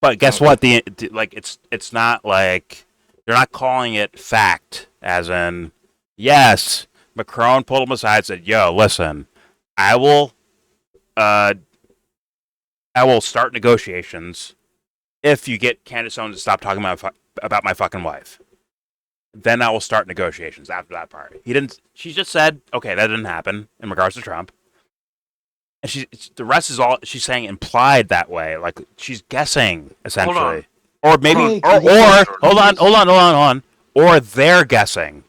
But guess Okay. what? Like it's not like they're not calling it fact, as in yes, Macron pulled him aside and said, "Yo, listen, I will start negotiations if you get Candace Owens to stop talking about my fucking wife. Then I will start negotiations after that part." He didn't. She just said, "Okay, that didn't happen" in regards to Trump. And the rest is all she's saying implied that way, like she's guessing essentially, or maybe, or hold on, or they're guessing,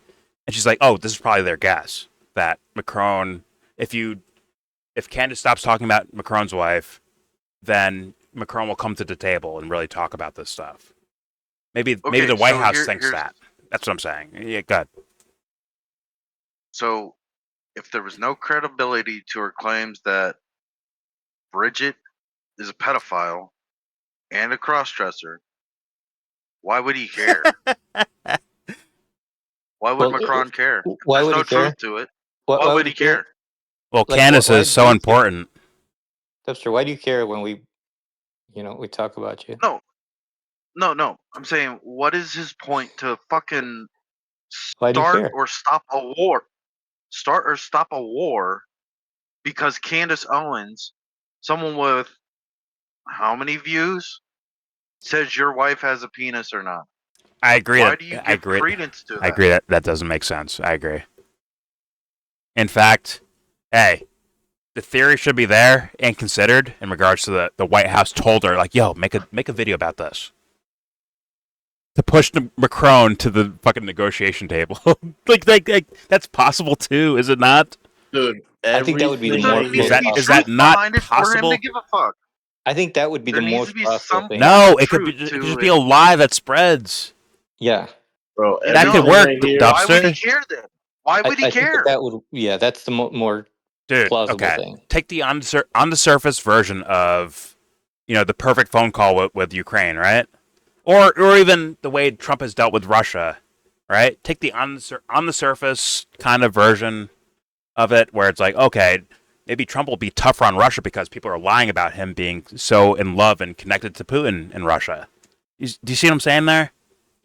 and she's like, "Oh, this is probably their guess that Macron, if Candace stops talking about Macron's wife, then Macron will come to the table and really talk about this stuff." Maybe the White so House thinks that. That's what I'm saying. Yeah, good. So, if there was no credibility to her claims that Bridget is a pedophile and a crossdresser, why would he care? Why would Well, Macron care? If why there's would no he care? truth to it. Why Would he care? Well, Like, Candace why is so do you care? important. Webster, why do you care when we talk about you? No. I'm saying, what is his point to fucking Why do you start care? or stop a war? Start or stop a war because Candace Owens, someone with how many views, says your wife has a penis or not? I agree. Why do you give credence to that? I agree that doesn't make sense. I agree. In fact, hey, the theory should be there and considered in regards to the White House told her, like, "Yo, make a video about this." To push Macron to the fucking negotiation table. like that's possible too, is it not? Dude, I think that would be the everything more right There needs here- to be is that truth not behind it for him possible? to give a fuck. I think that would be There the needs most to be possible some thing. No, it could truth just to be it. a lie that spreads. Yeah, bro, That could everything work, right here- Why would he Dubster. care then? Why would he I think care? that would. Yeah, that's the more Dude, plausible okay. thing. Take the on the surface version of, the perfect phone call with Ukraine, right? Or even the way Trump has dealt with Russia, right? Take the on the surface kind of version of it, where it's like, okay, maybe Trump will be tougher on Russia because people are lying about him being so in love and connected to Putin in Russia. Do you see what I'm saying there?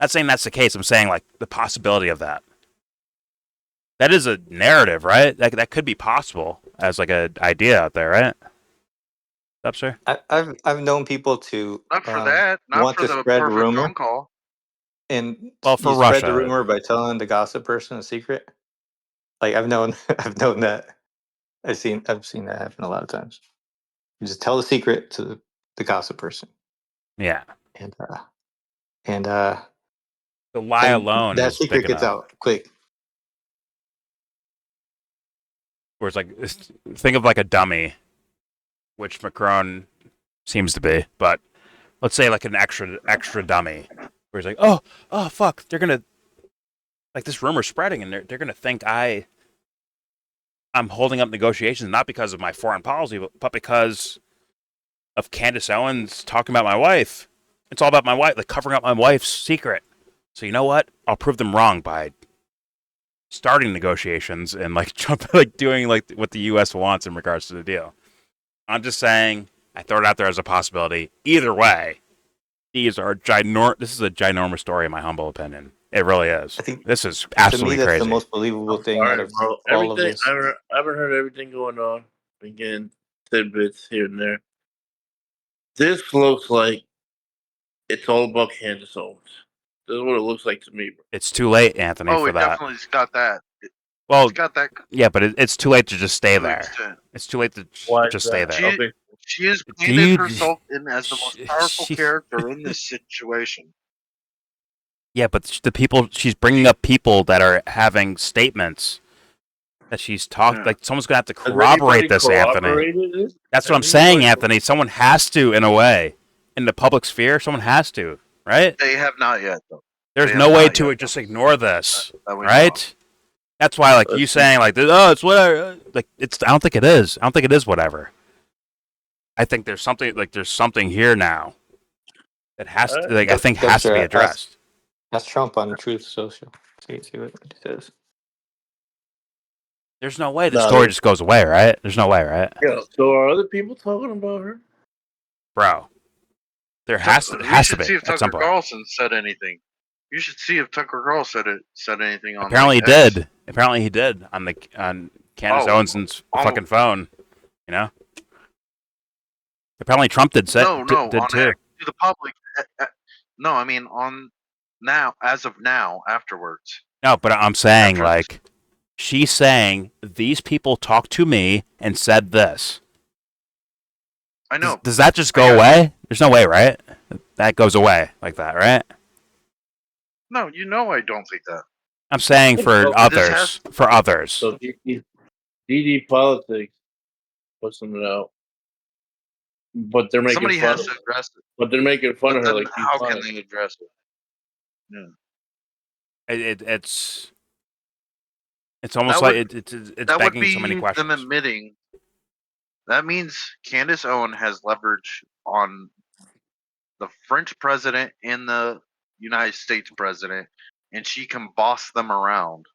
Not saying that's the case. I'm saying like the possibility of that. That is a narrative, right? That could be possible as like an idea out there, right? Up, sir? I've known people to Not for that. Not want for to the spread perfect rumor, phone call. and Well, for you spread Russia. the rumor by telling the gossip person a secret. Like I've known that. I've seen that happen a lot of times. You just tell the secret to the gossip person, Yeah. and The lie and alone that is secret big gets enough. out quick. Where it's like, think of like a dummy, which Macron seems to be, but let's say like an extra dummy, where he's like, oh fuck, they're gonna, like, this rumor's spreading, and they're gonna think I'm holding up negotiations not because of my foreign policy, but because of Candace Owens talking about my wife. It's all about my wife, like covering up my wife's secret. So you know what? I'll prove them wrong by starting negotiations and like doing like what the U.S. wants in regards to the deal. I'm just saying, I throw it out there as a possibility. Either way, this is a ginormous story in my humble opinion. It really is. I think This is to me absolutely that's crazy. the most believable thing out Sorry, of bro. all of Everything this. I haven't heard everything going on. Again, tidbits here and there. This looks like it's all about Candace Owens. This is what it looks like to me, bro. It's too late, Anthony, Oh, for it that. definitely's got that. Well, It's got that yeah, but it's too late to just stay to there. extent. It's too late to Why just is stay that? there. She Okay. she has Do painted you- herself in as the most powerful she- character in this situation. Yeah, but the people she's bringing up people that are having statements that she's talked. Yeah. Like someone's gonna have to Has corroborate anybody this, Anthony. corroborated this? That's what I'm Has saying, anybody- Anthony. Someone has to, in a way, in the public sphere. Someone has to, right? They have not yet, though. There's They no have way not to yet. just ignore this, That we know right? That's why, like you Let's see. saying, like, oh, it's whatever. Like it's. I don't think it is. I don't think it is whatever. I think there's something. Like there's something here now that has to. Like I think has to be addressed. That's Trump on Truth Social. See what it says. There's no way the No, story there's- just goes away, right? There's no way, right, Yeah. So are other people talking about her? bro? There You has to be see if at some Tucker point. Carlson said anything. You should see if Tucker Carlson said anything on. Apparently he like, X. did. Apparently he did on Candace Oh, Owens' oh. fucking phone. You know. Apparently Trump did say No, did on too. X, to the public. No, I mean on now, as of now, afterwards. No, but I'm saying After like she's saying these people talked to me and said this. I know. Does that just I go got away? There's no way, right? That goes away like that, right? No, you know I don't think that. I'm saying for So others. For others. So DD Politics puts it out, but they're making Somebody fun has of to her. address it. But they're making fun But of her then like she's how fine. can they address it? Yeah. It's almost That like would- it's That would begging be so many them questions. admitting. That means Candace Owens has leverage on the French president and the United States president, and she can boss them around.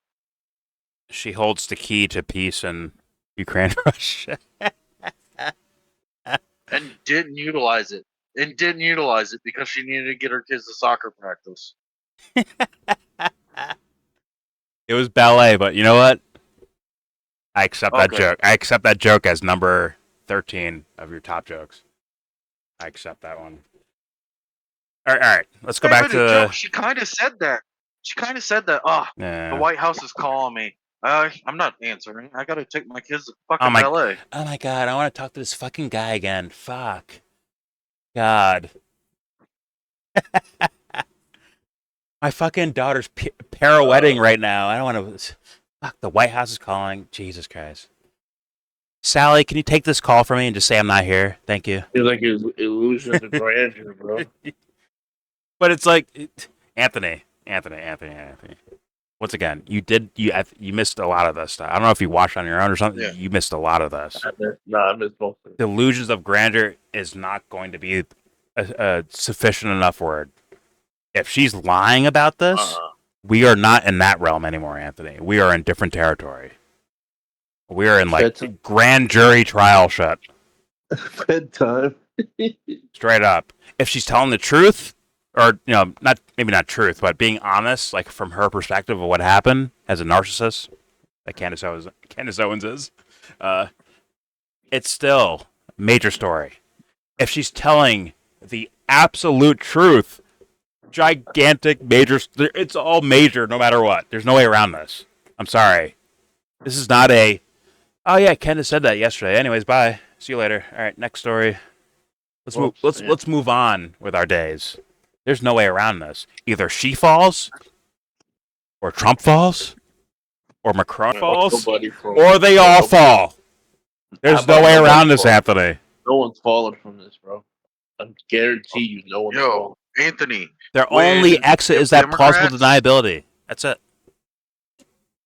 She holds the key to peace in Ukraine, Russia. And didn't utilize it. And didn't utilize it because she needed to get her kids to soccer practice. It was ballet, but you know what? I accept that Okay. joke. I accept that joke as number 13 of your top jokes. I accept that one. All right. Let's go Hey, back but to Joe, she kind of said that. She kind of said that. Oh, Yeah. the White House is calling me. I'm not answering. I gotta take my kids to fucking Oh my- LA. Oh my god, I want to talk to this fucking guy again. Fuck. God. My fucking daughter's pirouetting right now. I don't want to. Fuck, the White House is calling. Jesus Christ. Sally, can you take this call for me and just say I'm not here? Thank you. It's like illusion of grandeur, bro. But it's like Anthony. Once again, you missed a lot of this stuff. I don't know if you watched on your own or something. Yeah. You missed a lot of this. I missed both of them. Delusions of grandeur is not going to be a sufficient enough word. If she's lying about this, we are not in that realm anymore, Anthony. We are in different territory. We are in like Bedtime. grand jury trial shit. Bedtime. Straight up. If she's telling the truth, or maybe not truth, but being honest, like from her perspective of what happened as a narcissist, like Candace Owens is, it's still a major story. If she's telling the absolute truth, gigantic, major, it's all major no matter what. There's no way around this. I'm sorry. This is not oh yeah, Candace said that yesterday. Anyways, bye. See you later. All right, next story. Let's move on with our days. There's no way around this. Either she falls, or Trump falls, or Macron falls, or they all fall. There's no way around this, Anthony. No one's falling from this, bro. I guarantee you, no one's falling. Yo, Anthony. Their When- only exit if is that plausible Democrats- deniability. That's it.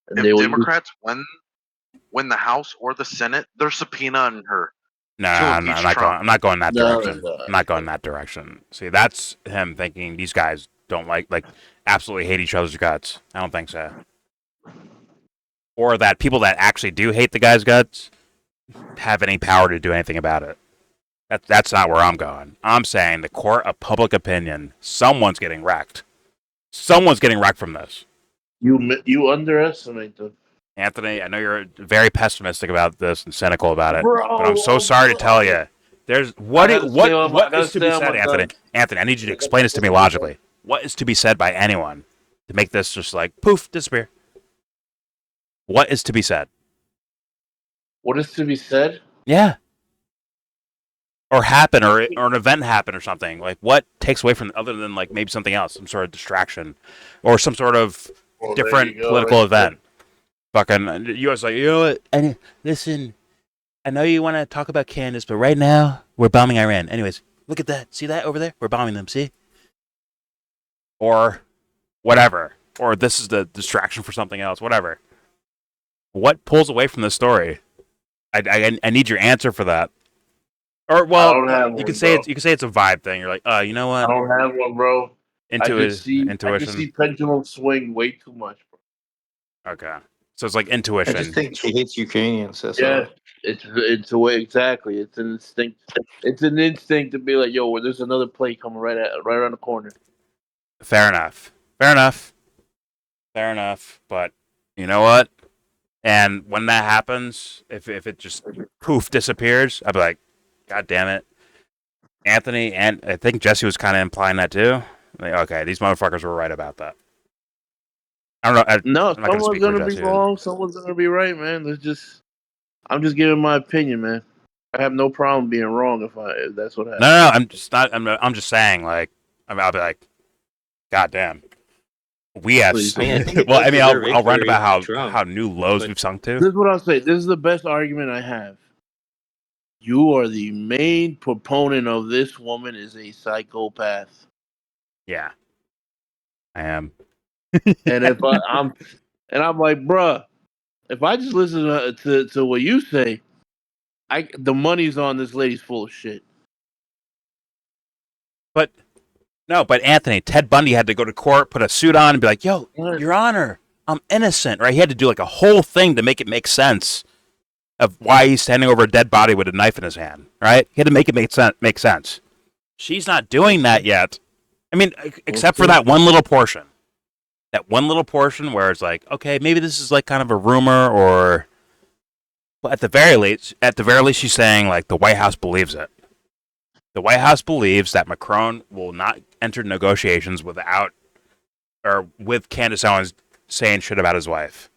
And If they will Democrats win the House or the Senate, they're subpoenaing her. No, To I'm impeach not going. Trump. I'm not going that No, direction. no. I'm not going that direction. See, that's him thinking these guys don't like absolutely hate each other's guts. I don't think so. Or that people that actually do hate the guy's guts have any power to do anything about it. That's not where I'm going. I'm saying the court of public opinion. Someone's getting wrecked. Someone's getting wrecked from this. You underestimate them. Anthony, I know you're very pessimistic about this and cynical about it, Bro, but I'm so sorry to tell you. There's I gotta stay on my- I what gotta is to stay be on said, my Anthony? guns. Anthony, I need you to explain this to me logically. What is to be said by anyone to make this just like poof disappear? What is to be said? What is to be said? Yeah. Or happen, or an event happen, or something. Like what takes away from other than like maybe something else, some sort of distraction, or some sort of Well, there different you go, political right event. Fucking U.S. like, you know what? And listen, I know you want to talk about Candace, but right now we're bombing Iran. Anyways, look at that. See that over there? We're bombing them. See? Or whatever. Or this is the distraction for something else. Whatever. What pulls away from the story? I need your answer for that. Or I well, don't have you one, could say bro. it's a vibe thing. You're like, you know I what? don't have one, bro. I can see Intuition. pendulum swing way too much, bro. Okay. So it's like I intuition. just think she hates Ukrainians. That's Yeah, all. it's a way exactly. It's an instinct. It's an instinct to be like, yo, well, there's another play coming right around the corner. Fair enough. Fair enough. Fair enough. But you know what? And when that happens, if it just poof disappears, I'd be like, God damn it. Anthony, and I think Jesse was kind of implying that too. Like, okay, these motherfuckers were right about that. I don't know. No, I'm not going to someone's speak for gonna be Jesse. wrong. Someone's gonna be right, man. I'm just giving my opinion, man. I have no problem being wrong if that's what happens. No, I'm just not. I'm just saying, like, I'll be like, God damn. We have. Please. I mean, I think it Well, does I mean, deserve I'll rant inquiry about by Trump, how new lows but- we've sunk to. This is what I'll say. This is the best argument I have. You are the main proponent of this woman is a psychopath. Yeah, I am. And if I'm like, bruh, if I just listen to what you say, the money's on this lady's full of shit. But no, but Anthony, Ted Bundy had to go to court, put a suit on, and be like, "Yo, Your Honor, I'm innocent." Right? He had to do like a whole thing to make it make sense of why he's standing over a dead body with a knife in his hand. Right? He had to make it make sense. She's not doing that yet. I mean, except for that one little portion. That one little portion where it's like, okay, maybe this is like kind of a rumor, or, but at the very least, she's saying like the White House believes it. The White House believes that Macron will not enter negotiations without or with Candace Owens saying shit about his wife.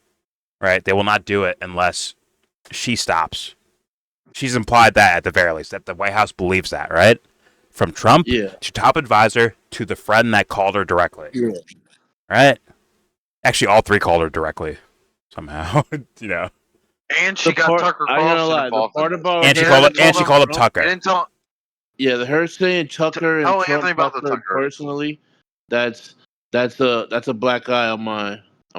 Right? They will not do it unless she stops. She's implied that at the very least, that the White House believes that, right? From Trump to top advisor to the friend that called her directly. Yeah. Right? Actually, all three called her directly somehow. You know. And she got Tucker Carlson involved. And she called up Tucker. They didn't tell. Yeah, her saying Tucker and Trump Anthony about the Tucker Tucker. personally, that's a black guy on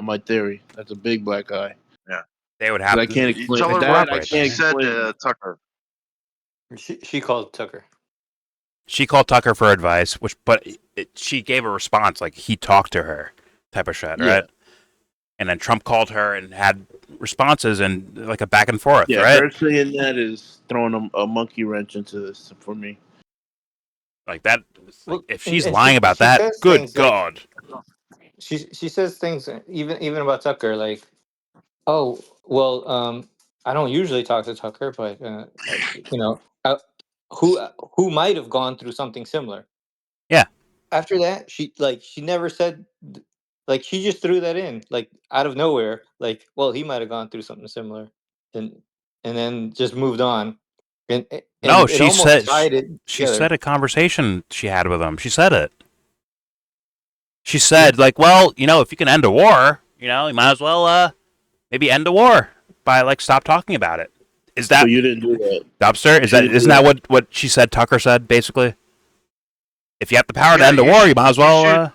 my theory. That's a big black guy. Yeah, they would have. I can't explain tell her that. what she said to Tucker. She called Tucker. She called Tucker for advice, but she gave a response like he talked to her, type of shit, right? And then Trump called her and had responses and like a back and forth, yeah, right? Her saying that is throwing a monkey wrench into this for me. Like that. Well, if she's and lying about she that, says good things God. She says things even about Tucker, like, oh well, I don't usually talk to Tucker, but you know, who might have gone through something similar. Yeah. After that, she never said, like, she just threw that in like out of nowhere, like, well, he might have gone through something similar, and then just moved on. And No, it she almost said tied it she together. said a conversation she had with him. She said it. She said, like, well, you know, if you can end a war, you know, you might as well maybe end a war by like stop talking about it. Is that So you didn't do that, Dubster? Isn't that what she said? Tucker said basically. If you have the power to end a war, you might as well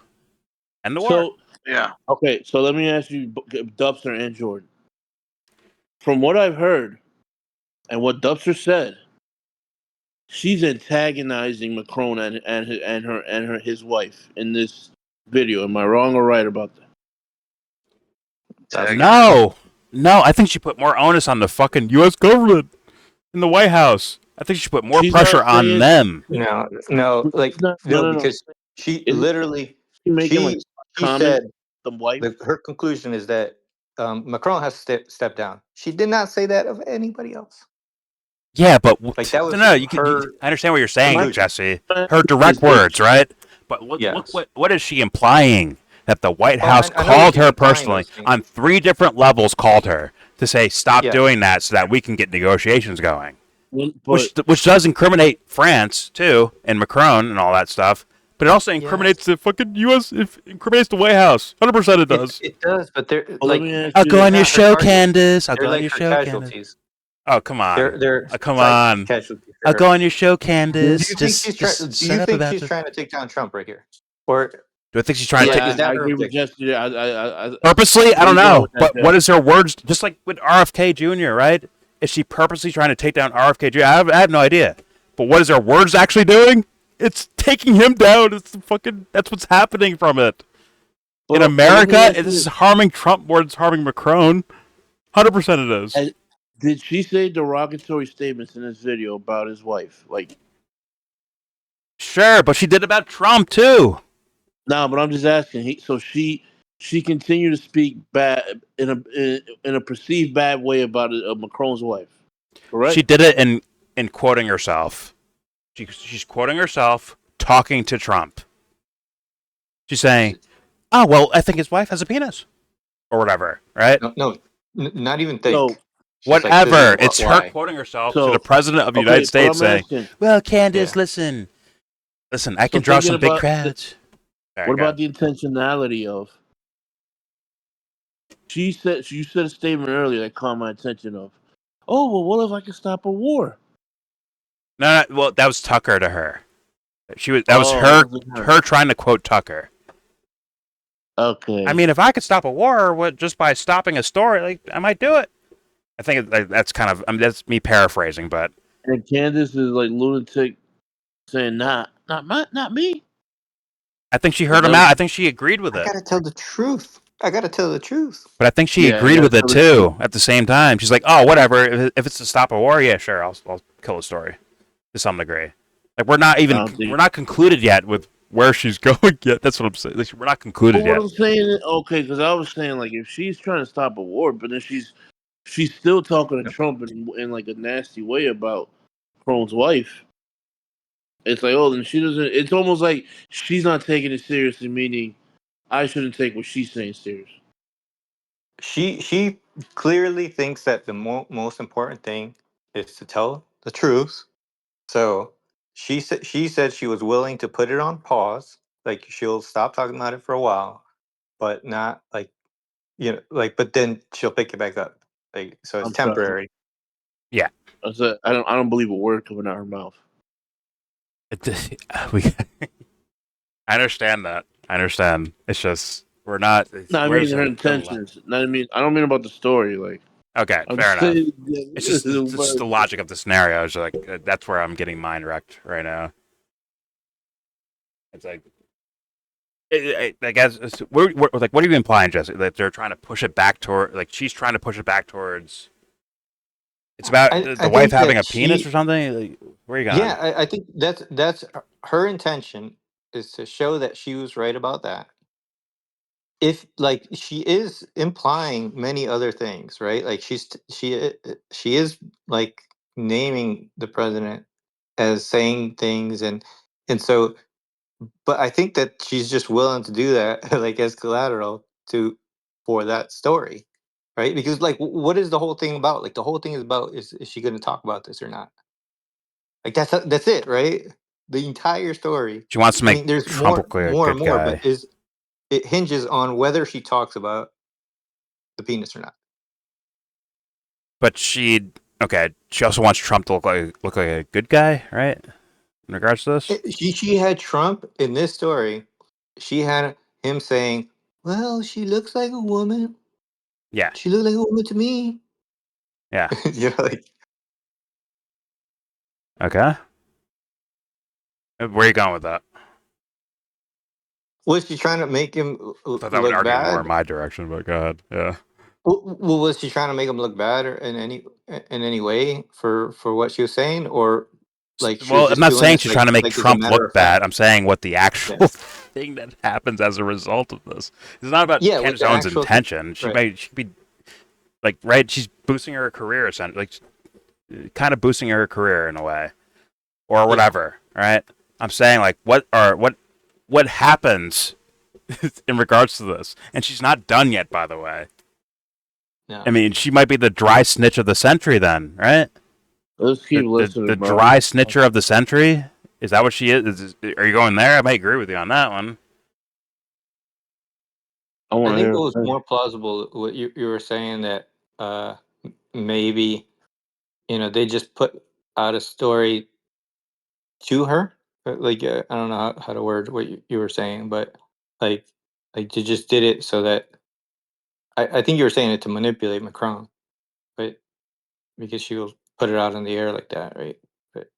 end the war. So Yeah. okay, so let me ask you, Dubster and Jordan. From what I've heard and what Dubster said, she's antagonizing Macron and his wife in this video. Am I wrong or right about that? Tag No, I think she put more onus on the fucking U.S. government in the White House. I think she put more She's pressure not on saying them. No, like no, no. because she Isn't literally she making like she comments said the wife? her conclusion is that Macron has stepped down. She did not say that of anybody else. Yeah, but Like that was no, her I understand what you're saying, conclusion. Jesse. Her direct words, right? But Yes. what is she implying? That the White Oh, House I know called she's her implying personally those things. on 3 different levels, called her to say stop Yeah. doing that so that we can get negotiations going. But Which does incriminate France too, and Macron and all that stuff. But it also incriminates the fucking U.S. It incriminates the White House. 100% it does. It does, but they're well, like let me ask I'll you go this. on your not her show, target. Candace. I'll They're go on like your her show, Candace. casualties. Oh, come on. They're Come side on. casualties for I'll her. go on your show, Do Candace. you think she's trying? Do you think she's trying to take down Trump right here, or Do I think she's trying to Yeah, take is that I her agree with objective? Jesse. I purposely? I where don't you going know. with that, But Jeff? what is her words? Just like with RFK Jr., right? Is she purposely trying to take down RFK Jr.? I have no idea. But what is her words actually doing? It's taking him down. It's fucking. That's what's happening from it. In Well, let me America, ask you this is this. harming Trump more than it's harming Macron. 100% it is. And did she say derogatory statements in this video about his wife? Like, Sure, but she did about Trump too. no, but I'm just asking. So she continued to speak bad in a perceived bad way about Macron's wife, correct? She did it in quoting herself. She's quoting herself talking to Trump. She's saying, "Oh well, I think his wife has a penis, or whatever." Right? No, not even think. So She's like, this is Whatever. It's her why. quoting herself to So the president of the okay, United but States, I'm saying, asking. "Well, Candace, Yeah. listen, I So can draw thinking some big about crowds." There what you go. about the intentionality of? You said a statement earlier that caught my attention of. Oh well, what if I could stop a war? No, well, that was Tucker to her. That was Oh, it wasn't her. her trying to quote Tucker. Okay. I mean, if I could stop a war, just by stopping a story, like I might do it. I think that's kind of. I mean, that's me paraphrasing, but And Candace is like lunatic, saying, not me." I think she Is heard that him what out. I you- think she agreed with I it. gotta tell the truth. I gotta tell the truth. But I think she Yeah, agreed yeah, with it tell the too. At the same time, she's like, "Oh, whatever. If it's to stop a war, yeah, sure, I'll kill the story to some degree." Like we're not concluded yet with where she's going yet. That's what I'm saying. Like, we're not But concluded what yet. I'm saying, okay, because I was saying like if she's trying to stop a war, but then she's still talking to Trump in like a nasty way about Macron's wife. It's like, oh, then she doesn't. It's almost like she's not taking it seriously, meaning I shouldn't take what she's saying serious. She clearly thinks that the most important thing is to tell the truth. So she said she was willing to put it on pause, like she'll stop talking about it for a while, but not like like but then she'll pick it back up. Like so it's I'm sorry. temporary. Yeah. I said I don't believe a word coming out of her mouth. We. I understand that. I understand. It's just we're not. No, I we're mean just her a good intentions. No, I don't mean about the story. Like Okay, I'm fair just enough. saying. It's just the logic of the scenario. Is like that's where I'm getting mind wrecked right now. It's like, I guess, like, what are you implying, Jesse? That they're trying to push it back toward, like, she's trying to push it back towards. It's about I the wife think having a that penis or something. Like, where are you going? yeah, I think that's her intention is to show that she was right about that. If like she is implying many other things, right? Like she is like naming the president as saying things and so but I think that she's just willing to do that like as collateral to for that story, right? Because like what is the whole thing about? Like the whole thing is about is she going to talk about this or not? Like that's it, right? The entire story. She wants to I make mean, there's Trump look like a more and good more, but guy, is it hinges on whether she talks about the penis or not. but she also wants Trump to look like a good guy, right? In regards to this, She had Trump in this story. She had him saying, "Well, she looks like a woman. yeah, She looked like a woman to me." yeah, You know, like okay. Where are you going with that? Was she trying to make him I thought that would look argue more in bad? my direction, but go ahead. Yeah. Well, was she trying to make him look bad or in any way for what she was saying, or like she was Well, I'm just not doing saying this she's trying to make as a Trump matter look of fact? bad. I'm saying what the Yeah. actual thing that happens as a result of this. It's not about Yeah, what Candace the Owens' actual intention. She right. could be like, right. She's boosting her career, essentially, like kind of boosting her career in a way, or Yeah. whatever. Right. I'm saying like what happens in regards to this, and she's not done yet. By the way, Yeah. I mean she might be the dry snitch of the century. Then, right? Let's keep listening, The bro. dry snitcher of the century. Is that what she is? Are you going there? I might agree with you on that one. I I want to think hear it him was say. more plausible what you were saying, that maybe they just put out a story to her. Like I don't know how to word what you were saying, but like like you just did it so that I think you were saying it to manipulate Macron, but because she will put it out in the air like that, right? But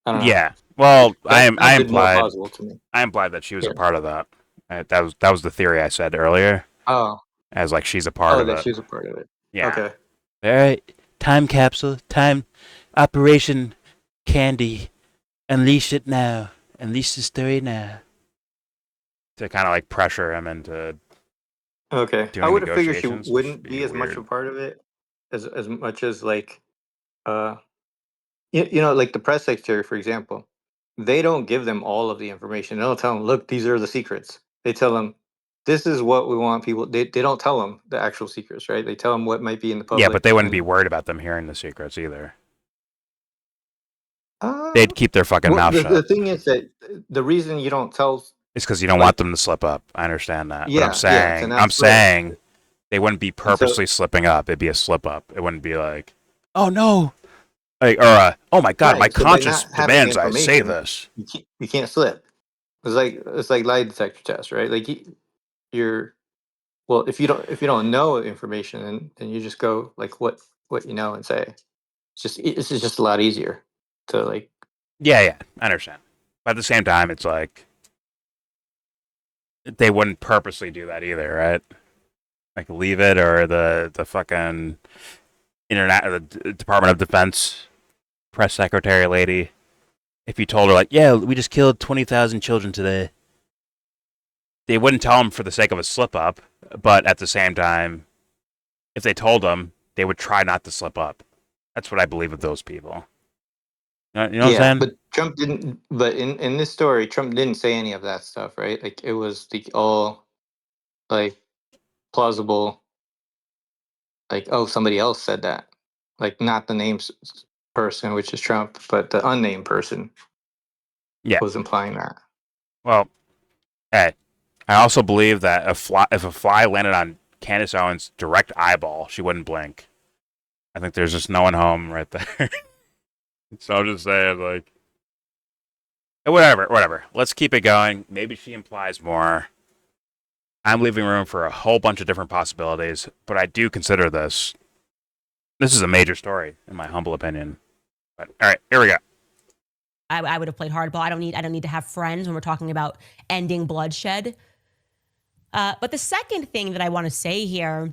I don't know. Yeah. Well, That I sounded more implied plausible to me. that she was a Yeah. part of that. That was the theory I said earlier, Oh, as like she's a part oh, of that it. she was a part of it. Yeah. Okay. All right. Time capsule. Time. Operation Candy. Unleash it now. Unleash the story now. To kind of like pressure him into Okay. I doing would have figured she negotiations, which would wouldn't be be as much a weird. part of it as much as like uh like the press secretary, for example. They don't give them all of the information. They don't tell them, look, these are the secrets. They tell them, this is what we want people. They don't tell them the actual secrets, right? They tell them what might be in the Yeah, but public. they wouldn't be And worried about them hearing the secrets either. uh, They'd keep their fucking well, mouth the shut. thing is that the reason you don't tell, It's because you don't want like, them to slip up. I understand that, but yeah, to I'm not slip. saying they wouldn't be And so, purposely slipping up. It'd be a slip up. It wouldn't be like, oh no, like, or oh my god, my right. So by conscience not having the demands I say information, this. you can't slip. It's like lie detector test, right? Like you're well, if you don't know information, then you just go like what you know and say. It's just a lot easier to like. Yeah, yeah, I understand. But at the same time, it's like they wouldn't purposely do that either, right? Like leave it, or the fucking internet, the Department of Defense press secretary lady. If you told her like, yeah, we just killed 20,000 children today, they wouldn't tell them for the sake of a slip up. But at the same time, if they told them, they would try not to slip up. That's what I believe of those people. You know what Yeah, I'm saying? but Trump didn't. But in this story, Trump didn't say any of that stuff, right? Like it was the all like plausible. Like, oh, somebody else said that. Like not the person, which is Trump, but the unnamed person Yeah. was implying that. Well, hey, I also believe that if a fly landed on Candace Owens' direct eyeball, she wouldn't blink. I think there's just no one home right there. So I'm just saying, like, whatever. Let's keep it going. Maybe she implies more. I'm leaving room for a whole bunch of different possibilities, but I do consider this. This is a major story, in my humble opinion. But all right, here we go. I would have played hardball. I don't need to have friends when we're talking about ending bloodshed. But the second thing that I want to say here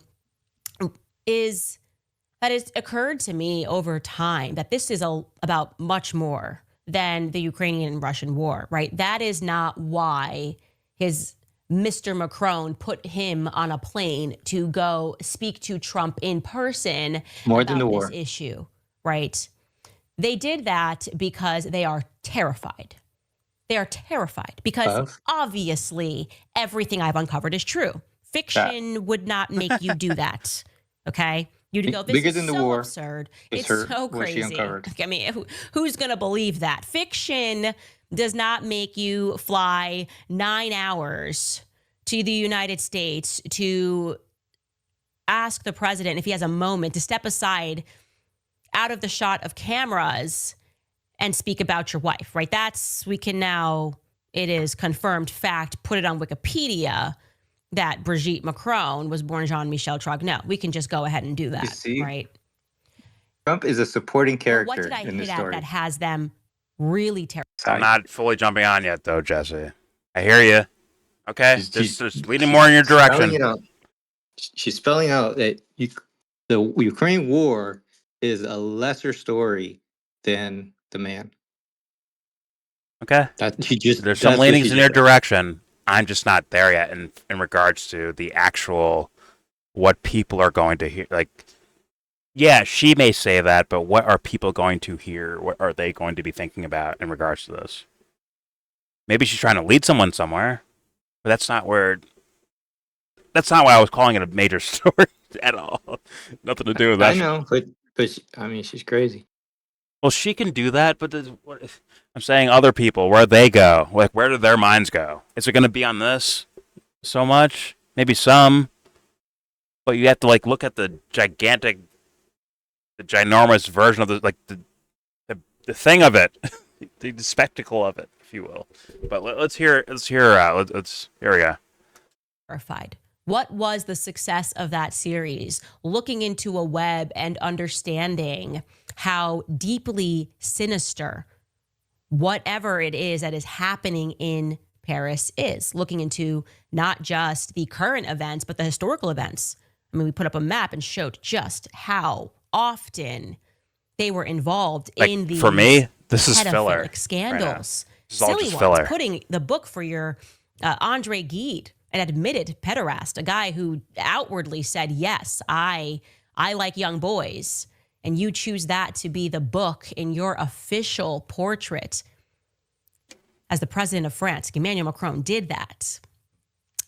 is that it's occurred to me over time that this is about much more than the Ukrainian and Russian war, right? That is not why his Mr. Macron put him on a plane to go speak to Trump in person More than the about this war. issue, right? They did that because they are terrified. They are terrified because Of obviously everything I've uncovered is true. Fiction would not make you do that. Okay? You'd go, this bigger is than the so war absurd. was It's her so what she crazy. uncovered. I mean, who's going to believe that? Fiction does not make you fly 9 hours to the United States to ask the president if he has a moment to step aside out of the shot of cameras and speak about your wife, right? It is confirmed fact, put it on Wikipedia that Brigitte Macron was born Jean-Michel Trogneau. We can just go ahead and do that, see? right? Trump is a supporting Well, what character did I in this hit at story. that has them really terrible. I'm not fully jumping on yet, though, Jesse. I hear you. Okay, She's just leaning more in your direction. She's spelling out that the Ukraine war is a lesser story than the man. Okay. There's some leanings in your direction. I'm just not there yet in regards to the actual what people are going to hear. Like, yeah, she may say that, but what are people going to hear? What are they going to be thinking about in regards to this? Maybe she's trying to lead someone somewhere, but that's not why I was calling it a major story at all. Nothing to do with that. I know, but I mean, she's crazy. Well, she can do that, but I'm saying other people, where they go, like where do their minds go? Is it going to be on this so much? Maybe some, but you have to like look at the ginormous version of the thing of it, the spectacle of it, if you will. But let's hear. Here we go. Terrified. What was the success of that series? Looking into a web and understanding how deeply sinister whatever it is that is happening in Paris is. Looking into not just the current events, but the historical events. I mean, we put up a map and showed just how often they were involved in these for me, this is filler scandals. Right, this is all silly just ones. filler. Putting the book for your Andre Gide, an admitted pederast, a guy who outwardly said, yes, I like young boys, and you choose that to be the book in your official portrait as the president of France. Emmanuel Macron did that.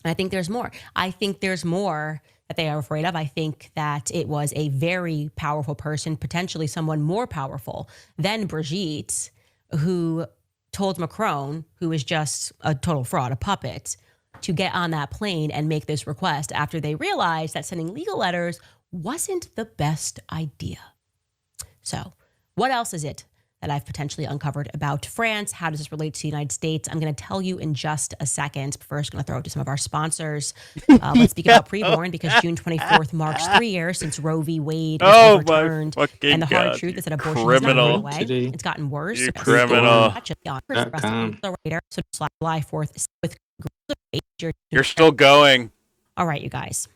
And I think there's more. I think there's more that they are afraid of. I think that it was a very powerful person, potentially someone more powerful than Brigitte, who told Macron, who is just a total fraud, a puppet, to get on that plane and make this request after they realized that sending legal letters wasn't the best idea. So what else is it that I've potentially uncovered about France? How does this relate to the United States? I'm going to tell you in just a second. First, I'm going to throw it to some of our sponsors. Let's speak about Preborn, because June 24th marks 3 years since Roe v. Wade was overturned. And the hard truth is that abortion has not gone away. It's gotten worse. You criminal. So July 4th with You're still going. All right, you guys.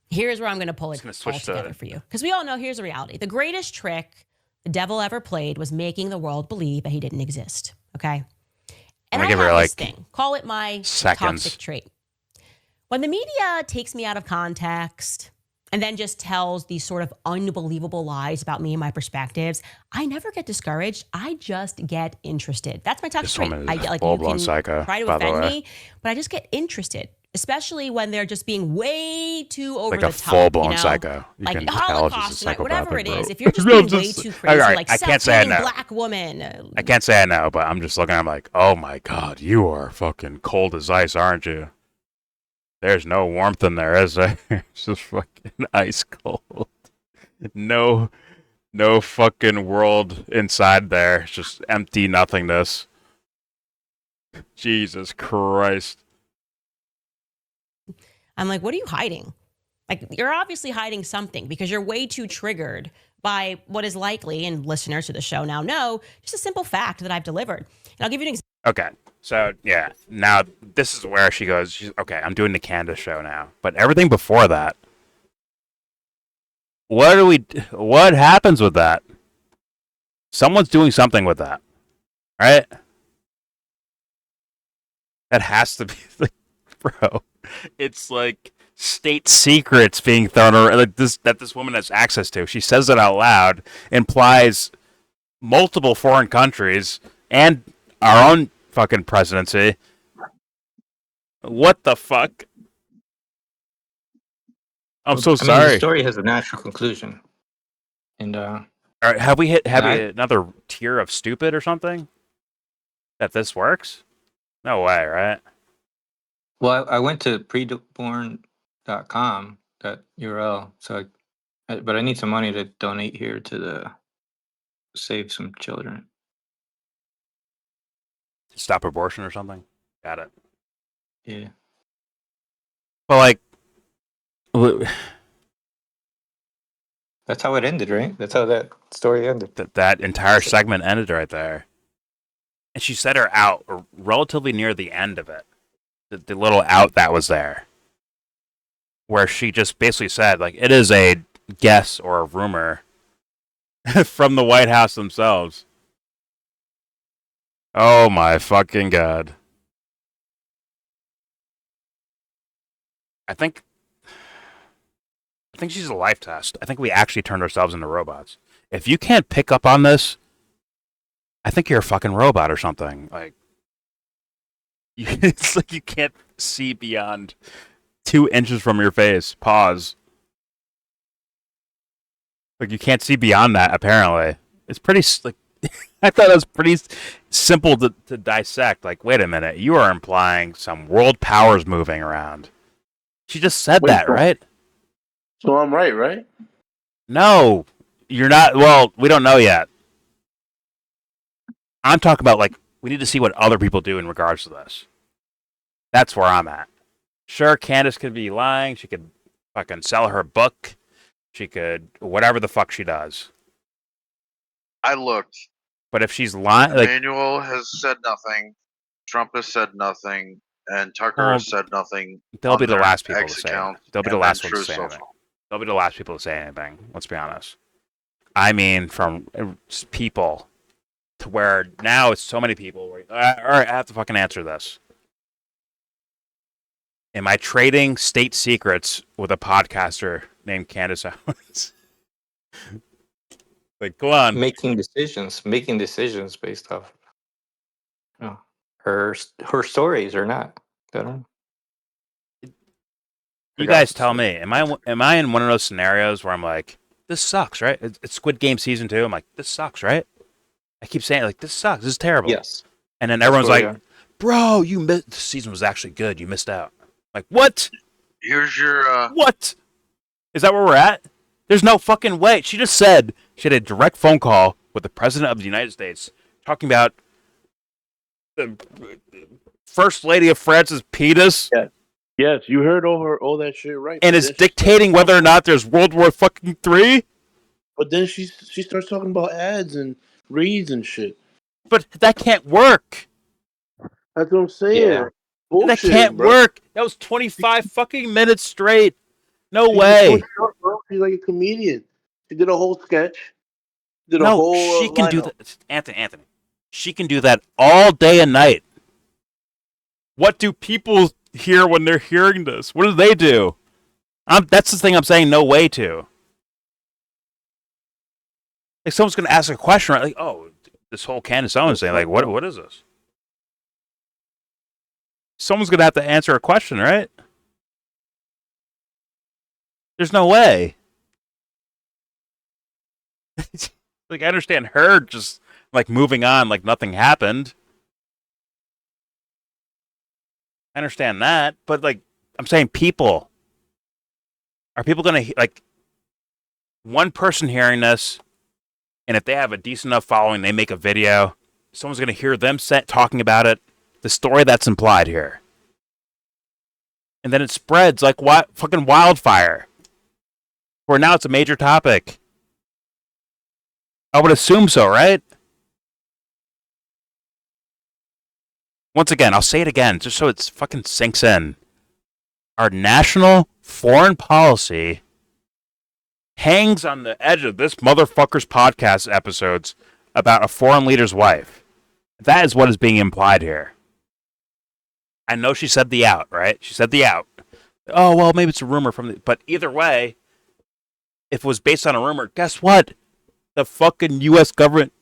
Here's where I'm going to pull it all together for you. Because we all know, here's the reality. The greatest trick the devil ever played was making the world believe that he didn't exist. Okay? And I have this thing. Call it my toxic trait. When the media takes me out of context and then just tells these sort of unbelievable lies about me and my perspectives, I never get discouraged. I just get interested. That's my toxic trait. I get like, you can psycho, try to offend me, but I just get interested. Especially when they're just being way too over the top. Like a full-blown psycho. Like Holocaust tonight, whatever it is. If you're just being way too crazy, like I can't say I know. black woman. I can't say I know, but I'm just looking, I'm like, oh my God, you are fucking cold as ice, aren't you? There's no warmth in there, is there? It's just fucking ice cold. No fucking world inside there. It's just empty nothingness. Jesus Christ. I'm like, what are you hiding? Like, you're obviously hiding something because you're way too triggered by what is likely, and listeners to the show now know, just a simple fact that I've delivered. And I'll give you an example. Okay, so yeah, now this is where she goes, okay, I'm doing the Candace show now. But everything before that, what happens with that? Someone's doing something with that, right? That has to be, like, bro. It's like state secrets being thrown around, like this woman has access to. She says it out loud, implies multiple foreign countries and our own fucking presidency. What the fuck? I'm so sorry. The story has a natural conclusion, and all right, have we hit another tier of stupid or something? That this works? No way, right? Well, I went to preborn.com, that URL, but I need some money to donate here to save some children. Stop abortion or something? Got it. Yeah. Well, like, that's how it ended, right? That's how that story ended. That entire segment ended right there. and she said her out relatively near the end of it, the little out that was there, where she just basically said, like, it is a guess or a rumor from the White House themselves. Oh my fucking god. I think she's a life test. I think we actually turned ourselves into robots. If you can't pick up on this, I think you're a fucking robot or something. Like, it's like you can't see beyond 2 inches from your face. Pause. Like, you can't see beyond that, apparently. It's pretty, like, I thought it was pretty simple to dissect. Like, wait a minute, you are implying some world powers moving around. She just said that, right? So I'm right? No, you're not. Well, we don't know yet. I'm talking about, like, we need to see what other people do in regards to this. That's where I'm at. Sure, Candace could be lying. She could fucking sell her book. She could, whatever the fuck she does. I looked. But if she's lying, like, Emmanuel has said nothing. Trump has said nothing. And Tucker has said nothing. They'll be on the their last people to X say account it. They'll be the and last then ones to True say anything. Social. They'll be the last people to say anything. Let's be honest. I mean, from people to where now it's so many people. Where, all right, I have to fucking answer this. Am I trading state secrets with a podcaster named Candace Owens? Like, go on. Making decisions based off her stories or not. I don't know. You guys tell me. Am I in one of those scenarios where I'm like, this sucks, right? It's Squid Game season 2. I'm like, this sucks, right? I keep saying, like, this sucks. This is terrible. Yes. And then everyone's like, bro, you missed. The season was actually good. You missed out. Like, what? Here's your. What? Is that where we're at? There's no fucking way. She just said she had a direct phone call with the President of the United States talking about the First Lady of France's penis. Yeah. Yes, you heard all that shit right. And it's dictating whether or not there's World War fucking 3? But then she starts talking about ads and reads and shit. But that can't work. That's what I'm saying. Yeah. Bullshit, That can't bro. work. That was 25 fucking minutes straight. No way. She's like a comedian. She did a whole sketch. She can do that. Anthony. She can do that all day and night. What do people hear when they're hearing this? What do they do? That's the thing I'm saying no way to. Like, someone's going to ask a question, right? Like, oh, this whole Candace Owens thing, like, what is this? Someone's going to have to answer a question, right? There's no way. Like, I understand her just, like, moving on like nothing happened. I understand that, but, like, I'm saying people. Are people going to, like, one person hearing this, and if they have a decent enough following, they make a video, someone's going to hear them talking about it, the story that's implied here. And then it spreads like fucking wildfire. Where now it's a major topic. I would assume so, right? Once again, I'll say it again, just so it fucking sinks in. Our national foreign policy hangs on the edge of this motherfucker's podcast episodes about a foreign leader's wife. That is what is being implied here. I know she said the out, right? She said the out. Oh, well, maybe it's a rumor from the... But either way, if it was based on a rumor, guess what? The fucking U.S. government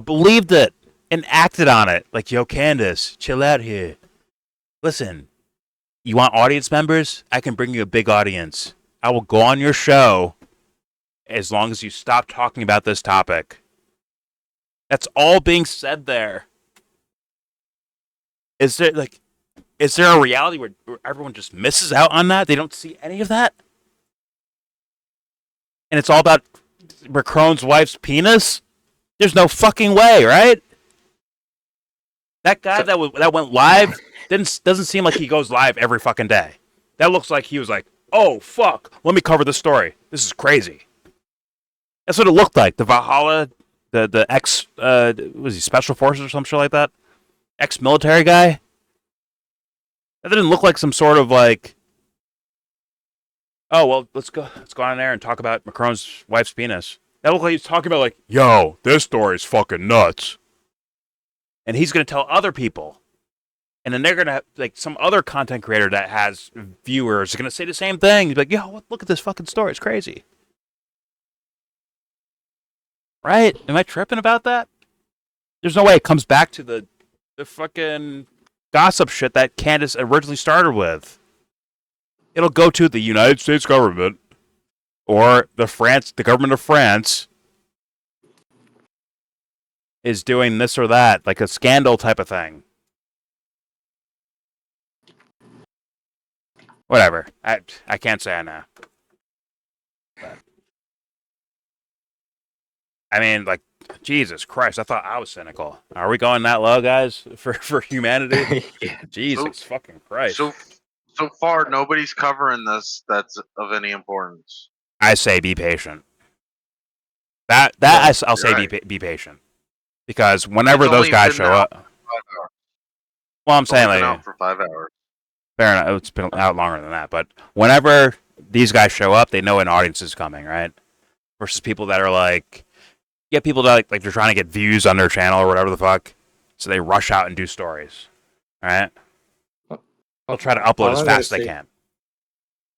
believed it and acted on it. Like, yo, Candace, chill out here. Listen, you want audience members? I can bring you a big audience. I will go on your show as long as you stop talking about this topic. That's all being said there. Is there a reality where everyone just misses out on that? They don't see any of that? And it's all about Macron's wife's penis? There's no fucking way, right? That guy that went live doesn't seem like he goes live every fucking day. That looks like he was like, oh, fuck, let me cover this story. This is crazy. That's what it looked like. The Valhalla, the ex, was he Special Forces or some shit like that? ex-military guy? That didn't look like some sort of like, oh well, let's go on there and talk about Macron's wife's penis. That looked like he's talking about like, yo, this story's fucking nuts, and he's gonna tell other people, and then they're gonna have, like some other content creator that has viewers are gonna say the same thing. He's like, yo, look at this fucking story, it's crazy, right? Am I tripping about that? There's no way it comes back to the fucking gossip shit that Candace originally started with. It'll go to the United States government or the government of France is doing this or that, like a scandal type of thing. Whatever. I can't say I know. But, I mean, like, Jesus Christ, I thought I was cynical. Are we going that low, guys, for humanity? Yeah. Jesus fucking Christ. So far, nobody's covering this that's of any importance. I say be patient. I'll say right. be patient. Because whenever It's those only guys been show out up... for 5 hours. Well, I'm It's only saying, been like... out for 5 hours. Fair enough. It's been out longer than that. But whenever these guys show up, they know an audience is coming, right? Versus people that are like... Yeah, people that like they're trying to get views on their channel or whatever the fuck. So they rush out and do stories. Alright? They'll try to upload as fast as they can.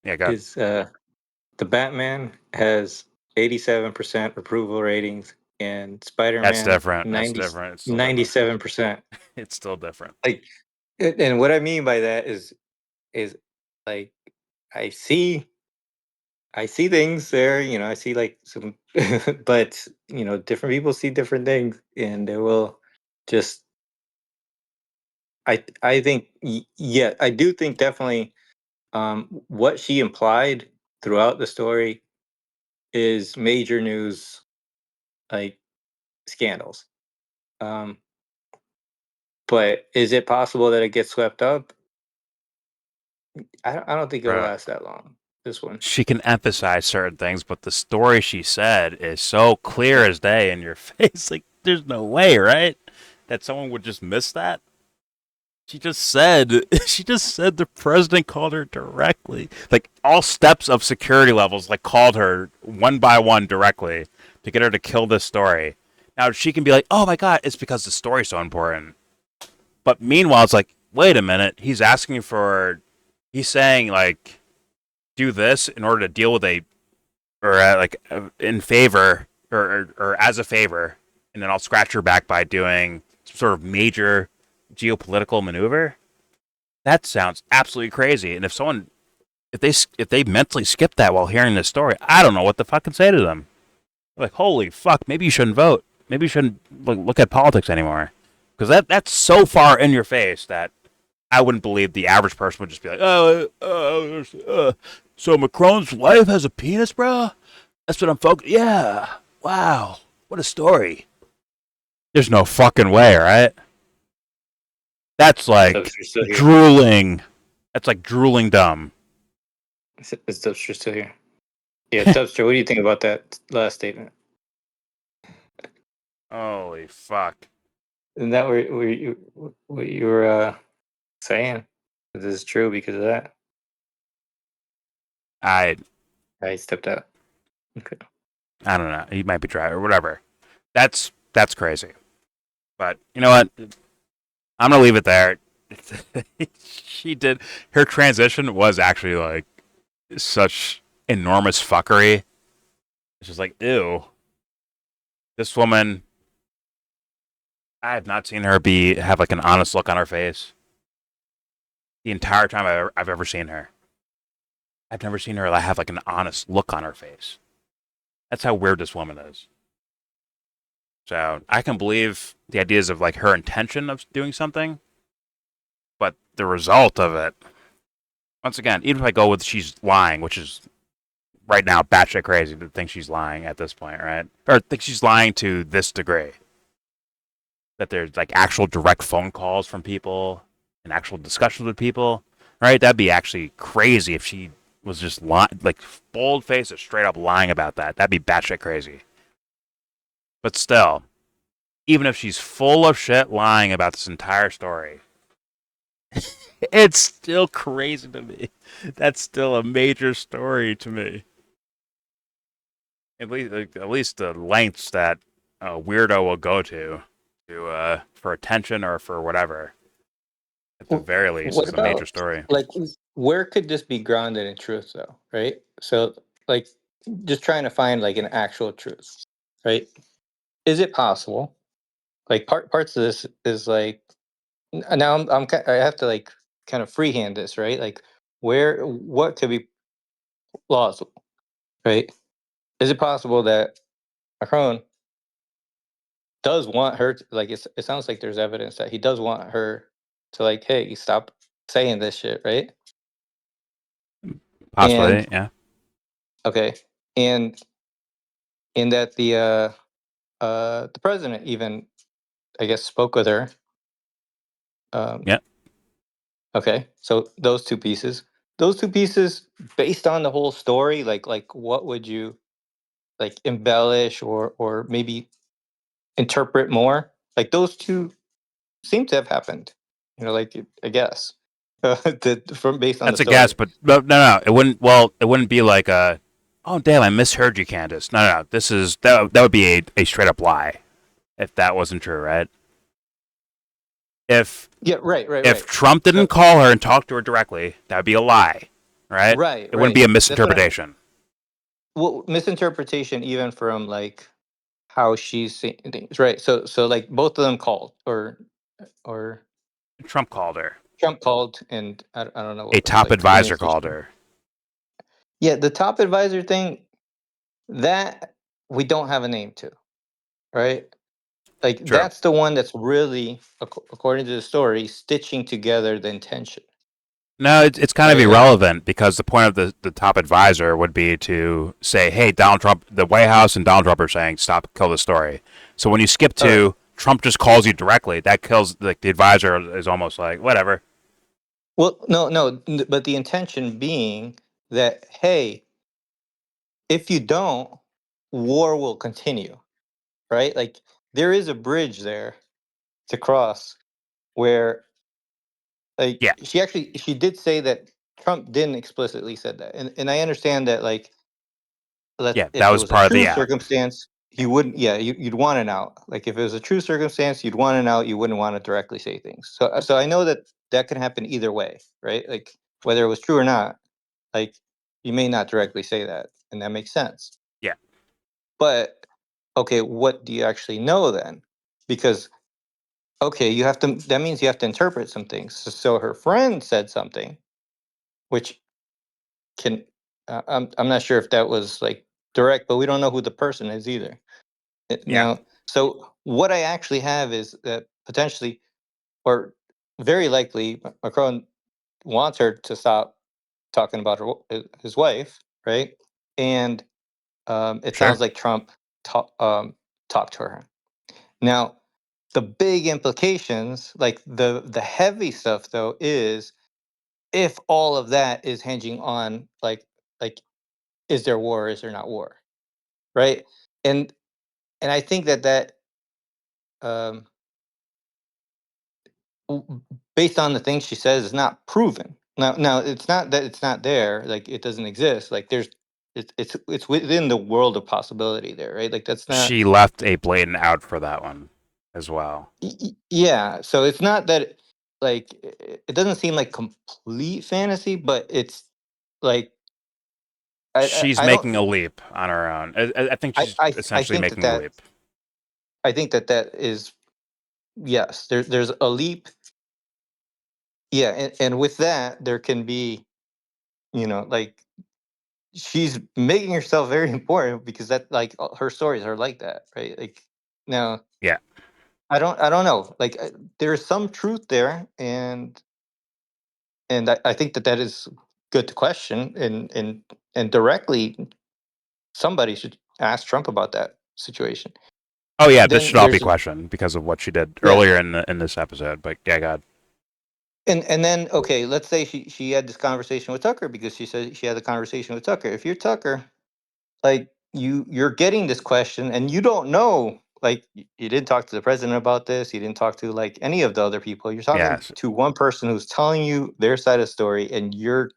Yeah, go ahead. Is the Batman has 87% approval ratings, and Spider-Man That's different. That's different. It's still different. 97%. It's still different. Like, and what I mean by that is like I see things there. You know, I see like some, but you know, different people see different things, and they will just. I think yeah, I do think definitely what she implied throughout the story is major news, like scandals. Um, but is it possible that it gets swept up? I don't think it'll Right. last that long. This one. She can emphasize certain things, but the story she said is so clear as day in your face. Like, there's no way, right? That someone would just miss that. She just said the president called her directly. Like, all steps of security levels, like, called her one by one directly to get her to kill this story. Now, she can be like, oh my God, it's because the story's so important. But meanwhile, it's like, wait a minute. He's saying, like, do this in order to deal with in favor, or as a favor, and then I'll scratch your back by doing some sort of major geopolitical maneuver. That sounds absolutely crazy. And if they mentally skip that while hearing this story, I don't know what the fuck to say to them. Like, holy fuck, maybe you shouldn't vote. Maybe you shouldn't look at politics anymore. Because that's so far in your face that I wouldn't believe the average person would just be like, so Macron's wife has a penis, bro? That's what I'm focused. Yeah. Wow. What a story. There's no fucking way, right? That's like drooling. That's like drooling dumb. Is Dubster still here? Yeah, Dubster, what do you think about that last statement? Holy fuck. Isn't that what you were saying? This is true because of that. I stepped out. Okay. I don't know. He might be dry or whatever. That's crazy. But you know what? I'm gonna leave it there. Her transition was actually like such enormous fuckery. It's just like, ew. This woman, I have not seen her have like an honest look on her face the entire time I've ever seen her. I've never seen her have like an honest look on her face. That's how weird this woman is. So I can believe the ideas of like her intention of doing something, but the result of it, once again, even if I go with she's lying, which is right now batshit crazy to think she's lying at this point, right? Or think she's lying to this degree. That there's like actual direct phone calls from people and actual discussions with people, right? That'd be actually crazy if she was just like bold faced or straight up lying about that. That'd be batshit crazy. But still, even if she's full of shit lying about this entire story, it's still crazy to me. That's still a major story to me. At least the lengths that a weirdo will go to for attention or for whatever. At the very least, What is a major about story. like where could this be grounded in truth though, right? So like just trying to find like an actual truth, right? Is it possible? Like parts of this is like now I have to like kind of freehand this, right? Like what could be plausible, right? Is it possible that Macron does want her to, like it sounds like there's evidence that he does want her to like, hey, stop saying this shit, right? And Possibly, yeah. okay, and in that the president even I guess spoke with her. Yeah. Okay, so those two pieces, based on the whole story, like what would you like embellish or maybe interpret more? Like those two seem to have happened. You know, like I guess from based on the That's a guess, story. but no. It wouldn't. Well, it wouldn't be like a. Oh damn! I misheard you, Candace. No. This is that would be a straight up lie if that wasn't true, right? If Yeah, if right. Trump didn't So call her and talk to her directly, that would be a lie, right? It wouldn't be right. a That's what misinterpretation. well misinterpretation even from like how she's seeing things, right? So like both of them called or Trump called her. Trump called, and I don't know A what top like the advisor called communication. her. Yeah, the top advisor thing that we don't have a name to, right? Like True. that's the one that's really, according to the story, stitching together the intention, No, it's kind of right? Like irrelevant because the point of the top advisor would be to say, hey, Donald Trump, the White House and Donald Trump are saying, stop, kill the story. So when you skip all right, to Trump just calls you directly, that kills, like, the advisor is almost like, whatever. well, no, but the intention being that hey, if you don't, war will continue, right? Like there is a bridge there to cross where like Yeah, she did say that Trump didn't explicitly said that, and I understand that like yeah, that if it was was a part of the true out. circumstance, Yeah, you wouldn't. Yeah, you'd want an out. Like if it was a true circumstance, you'd want an out. You wouldn't want to directly say things. So I know that that can happen either way, right? Like whether it was true or not, like you may not directly say that, and that makes sense. yeah. But okay, what do you actually know then? Because okay, you have to. That means you have to interpret some things. So her friend said something, which can I'm not sure if that was like direct, but we don't know who the person is either. Yeah. Now, so what I actually have is that potentially, or very likely, Macron wants her to stop talking about his wife, right? And it Sure. sounds like Trump talked to her. Now, the big implications, like the heavy stuff, though, is if all of that is hinging on like is there war, or is there not war, right? And and I think that um, based on the things she says is not proven. Now it's not that it's not there, like it doesn't exist. Like there's it's within the world of possibility there, right? Like that's not She left a blatant out for that one as well. yeah. So it's not that like it doesn't seem like complete fantasy, but it's like She's I don't making a leap on her own. I think she's I essentially think that making a leap. I think that is yes. There's a leap. Yeah, and with that, there can be, like she's making herself very important because that like her stories are like that, right? Like now, Yeah. I don't know. Like there's some truth there, and I think that is good to question, and directly somebody should ask Trump about that situation. Oh yeah, this should Then all be there's questioned because of what she did yeah, earlier in this episode. But yeah, God. and then okay, let's say she had this conversation with Tucker because she said she had the conversation with Tucker. If you're Tucker, like you're getting this question and you don't know like you didn't talk to the president about this. You didn't talk to like any of the other people. You're talking Yes. to one person who's telling you their side of the story, and you're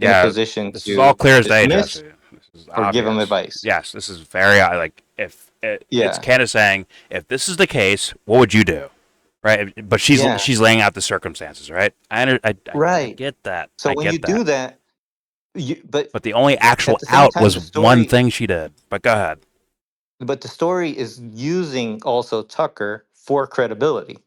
in a Yeah. position This is all to clear as day, dismiss Jesse. This is or give them obvious. advice. Yes, this is very like if it's Yeah. Candace saying, if this is the case, what would you do? Right? But Yeah. she's laying out the circumstances, right? I Right. get that. So I when you get that. do that, But the only actual at the same out time, was the one story, thing she did. But go ahead. but the story is using also Tucker for credibility,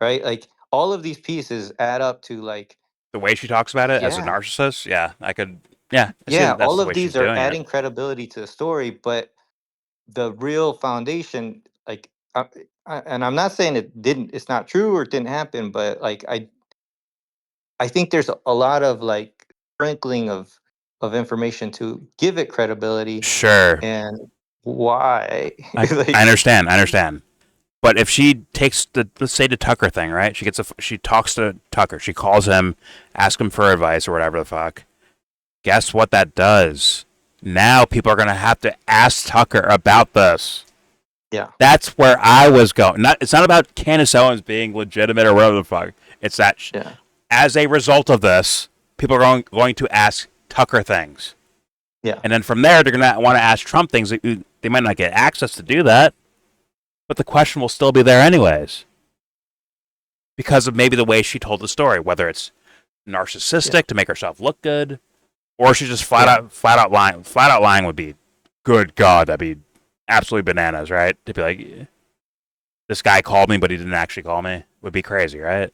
right? Like all of these pieces add up to like, The way she talks about it as a yeah, narcissist, yeah, I could, yeah, I see yeah, that that's all the of way she's these are doing it. adding credibility to the story, but the real foundation, like, and I'm not saying it's not true or it didn't happen, but like, I think there's a lot of like sprinkling of information to give it credibility Sure, and why, I like, understand, I understand. But if she takes the, let's say, the Tucker thing, right? She talks to Tucker. She calls him, asks him for advice or whatever the fuck. Guess what that does? Now people are gonna have to ask Tucker about this. yeah, That's where I was going. It's not about Candace Owens being legitimate or whatever the fuck. It's that yeah, as a result of this, people are going to ask Tucker things. yeah, And then from there, they're going to want to ask Trump things. They might not get access to do that, but the question will still be there anyways. Because of maybe the way she told the story, whether it's narcissistic to make herself look good, or she's just flat out lying. Flat out lying would be, good God, that'd be absolutely bananas, right? To be like, this guy called me, but he didn't actually call me, would be crazy, right?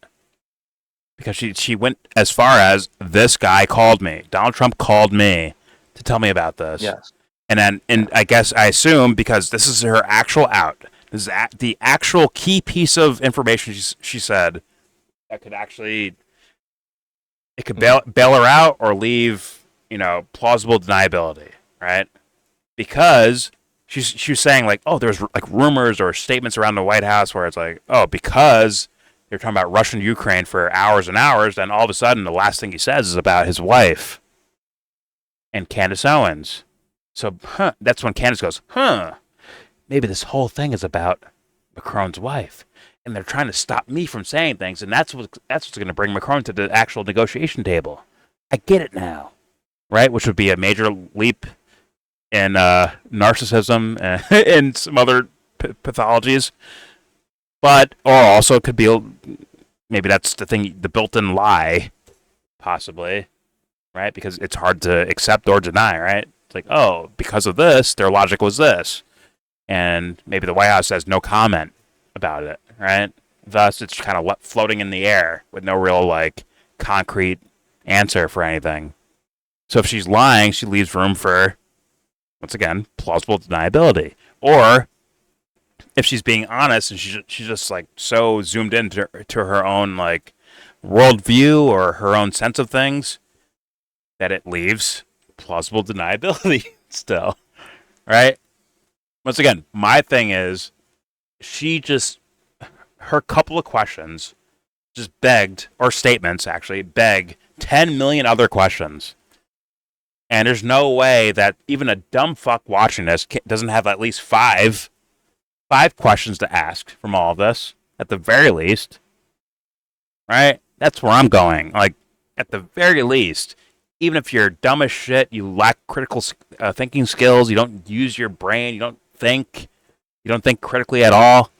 Because she went as far as, this guy called me. Donald Trump called me to tell me about this. yes, And then, I guess, I assume, because this is her actual out, this is the actual key piece of information she said that could actually, it could bail her out or leave, plausible deniability, right? Because she was saying, like, oh, there's like rumors or statements around the White House where it's like, oh, because they're talking about Russia and Ukraine for hours and hours, then all of a sudden the last thing he says is about his wife and Candace Owens. So, that's when Candace goes, maybe this whole thing is about Macron's wife, and they're trying to stop me from saying things, and that's what's going to bring Macron to the actual negotiation table. I get it now, right? Which would be a major leap in narcissism and some other pathologies. But, or also it could be, maybe that's the thing, the built-in lie, possibly, right? Because it's hard to accept or deny, right? It's like, oh, because of this, their logic was this. And maybe the White House says no comment about it, right? Thus, it's kind of floating in the air with no real, like, concrete answer for anything. So if she's lying, she leaves room for, once again, plausible deniability. Or if she's being honest and she's just like so zoomed into her own like worldview or her own sense of things that it leaves plausible deniability still, right? Once again, my thing is her couple of questions just begged, or statements actually, beg 10 million other questions. And there's no way that even a dumb fuck watching this doesn't have at least five questions to ask from all of this, at the very least. Right? That's where I'm going. Like, at the very least, even if you're dumb as shit, you lack critical thinking skills, you don't use your brain, you don't think critically at all,